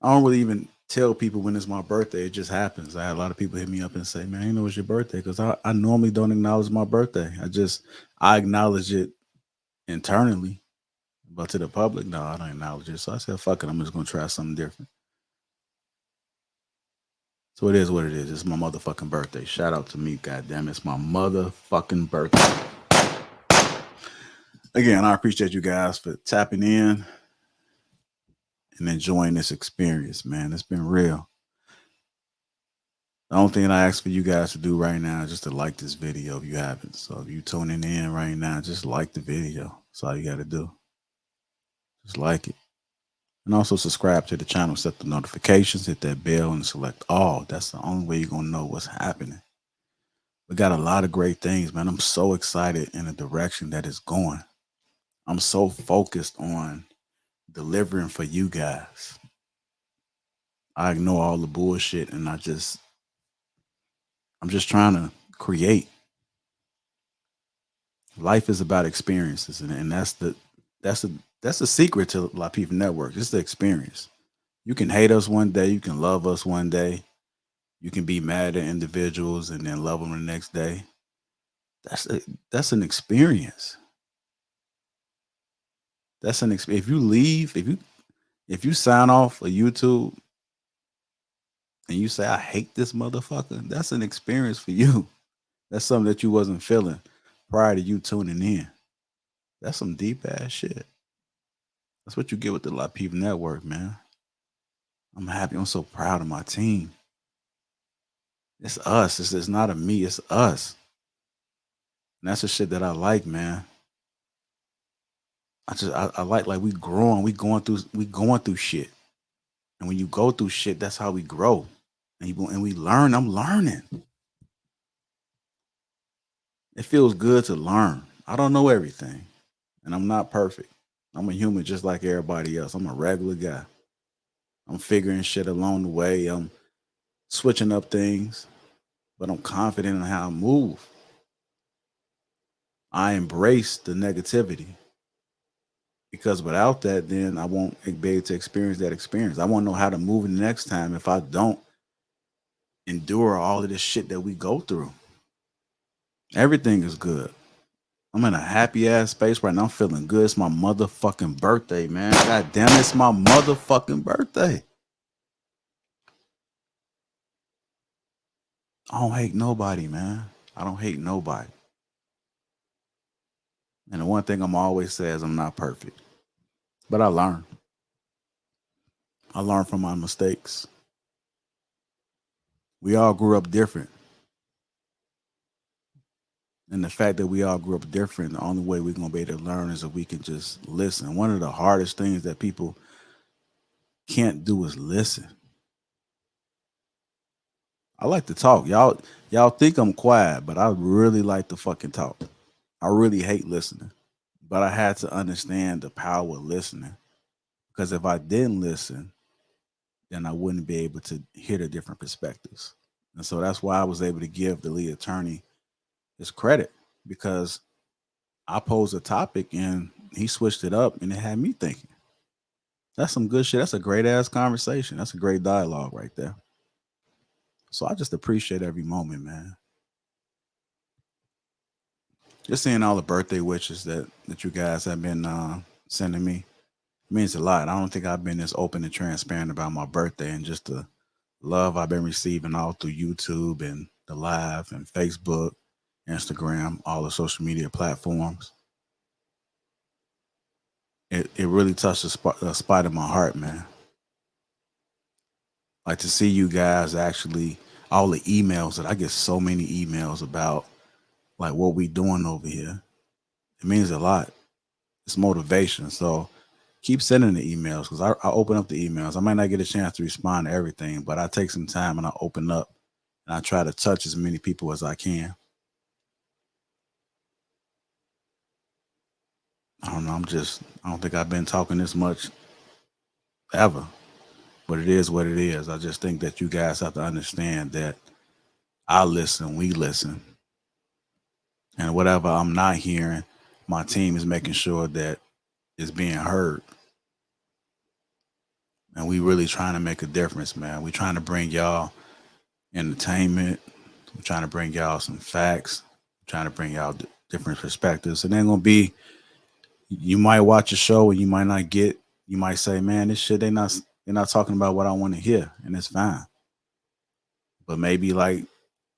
I don't really even tell people when it's my birthday. It just happens. I had a lot of people hit me up and say, man, you know it's your birthday. Because I normally don't acknowledge my birthday. I acknowledge it internally. But to the public, no, I don't acknowledge it. So I said, fuck it. I'm just going to try something different. So it is what it is. It's my motherfucking birthday. Shout out to me, goddamn. It's my motherfucking birthday. Again, I appreciate you guys for tapping in and enjoying this experience, man. It's been real. The only thing I ask for you guys to do right now is just to like this video if you haven't. So if you tuning in right now, just like the video. That's all you got to do. Just like it. And also subscribe to the channel, set the notifications, hit that bell, and select all. That's the only way you're going to know what's happening. We got a lot of great things, man. I'm so excited in the direction that it's going. I'm so focused on delivering for you guys. I ignore all the bullshit and I'm just trying to create. Life is about experiences, and that's the secret to Lapeef Network. It's the experience. You can hate us one day, you can love us one day, you can be mad at individuals and then love them the next day. That's an experience. That's an experience. If you leave, if you sign off of YouTube and you say I hate this motherfucker, that's an experience for you. That's something that you wasn't feeling prior to you tuning in. That's some deep ass shit. That's what you get with the Lapeef Network, man. I'm happy. I'm so proud of my team. It's us. It's not a me. It's us. And that's the shit that I like, man. I like we growing. We going through shit. And when you go through shit, that's how we grow. And we learn. I'm learning. It feels good to learn. I don't know everything. And I'm not perfect. I'm a human just like everybody else. I'm a regular guy. I'm figuring shit along the way. I'm switching up things, but I'm confident in how I move. I embrace the negativity because without that, then I won't be able to experience that experience. I won't know how to move the next time if I don't endure all of this shit that we go through. Everything is good. I'm in a happy ass space right now. I'm feeling good. It's my motherfucking birthday, man. God damn, it's my motherfucking birthday. I don't hate nobody, man. I don't hate nobody. And the one thing I'm always say is I'm not perfect. But I learn. I learn from my mistakes. We all grew up different. And the fact that we all grew up different, the only way we're going to be able to learn is if we can just listen. One of the hardest things that people can't do is listen. I like to talk. Y'all think I'm quiet, but I really like to fucking talk. I really hate listening. But I had to understand the power of listening. Because if I didn't listen, then I wouldn't be able to hear the different perspectives. And so that's why I was able to give the lead attorney his credit, because I posed a topic and he switched it up and it had me thinking. That's some good shit. That's a great ass conversation. That's a great dialogue right there. So I just appreciate every moment, man. Just seeing all the birthday wishes that you guys have been sending me means a lot. I don't think I've been this open and transparent about my birthday, and just the love I've been receiving all through YouTube and the live and Facebook, Instagram, all the social media platforms. It really touched a spot in my heart, man. Like to see you guys actually, all the emails that I get, so many emails about like what we doing over here. It means a lot. It's motivation. So keep sending the emails, because I open up the emails. I might not get a chance to respond to everything, but I take some time and I open up and I try to touch as many people as I can. I don't know. I don't think I've been talking this much ever, but it is what it is. I just think that you guys have to understand that I listen, we listen. And whatever I'm not hearing, my team is making sure that it's being heard. And we really trying to make a difference, man. We trying to bring y'all entertainment. We're trying to bring y'all some facts. We're trying to bring y'all different perspectives. And then gonna be, you might watch a show and you might not get, you might say, man, this shit, they're not talking about what I want to hear, and it's fine. But maybe like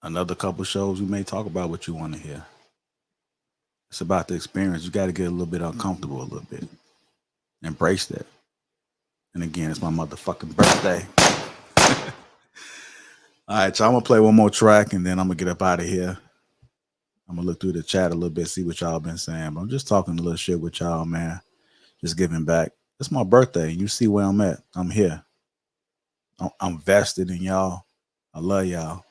another couple shows, we may talk about what you want to hear. It's about the experience. You got to get a little bit uncomfortable a little bit. Embrace that. And again, it's my motherfucking birthday. All right, so I'm going to play one more track and then I'm going to get up out of here. I'm going to look through the chat a little bit, see what y'all been saying. But I'm just talking a little shit with y'all, man. Just giving back. It's my birthday. You see where I'm at. I'm here. I'm vested in y'all. I love y'all.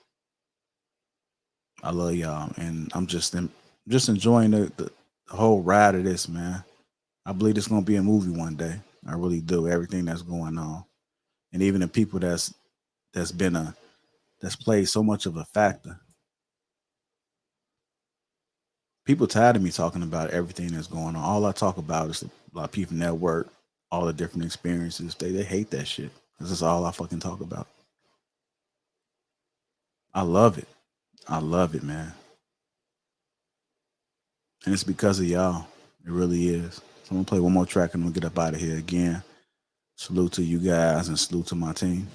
I love y'all. And I'm just enjoying the whole ride of this, man. I believe it's going to be a movie one day. I really do. Everything that's going on. And even the people that's played so much of a factor. People tired of me talking about everything that's going on. All I talk about is the Lapeef Network, all the different experiences. They hate that shit. This is all I fucking talk about. I love it. I love it, man. And it's because of y'all. It really is. So I'm gonna play one more track and I'm gonna get up out of here again. Salute to you guys and salute to my team.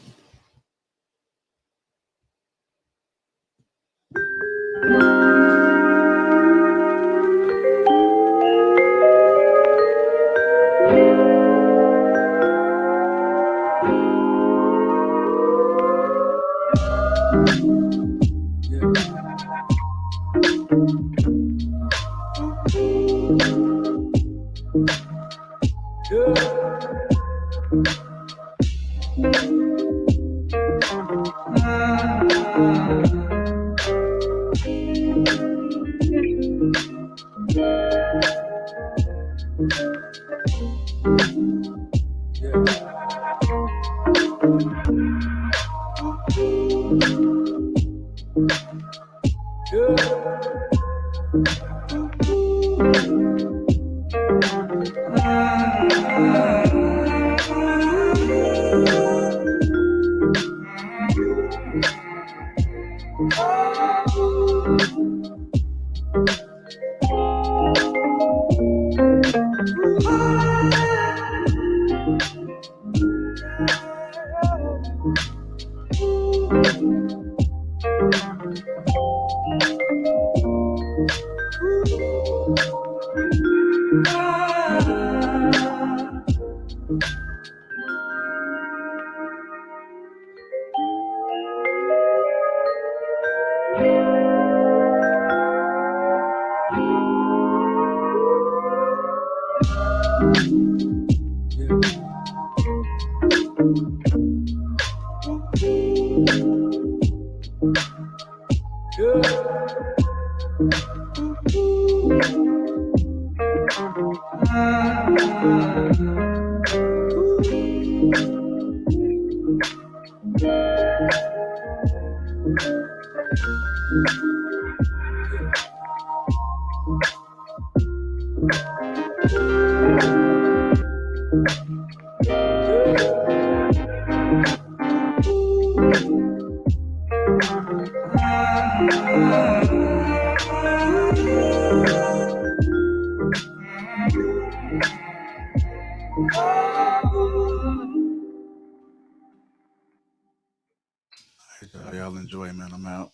Y'all enjoy, man. I'm out.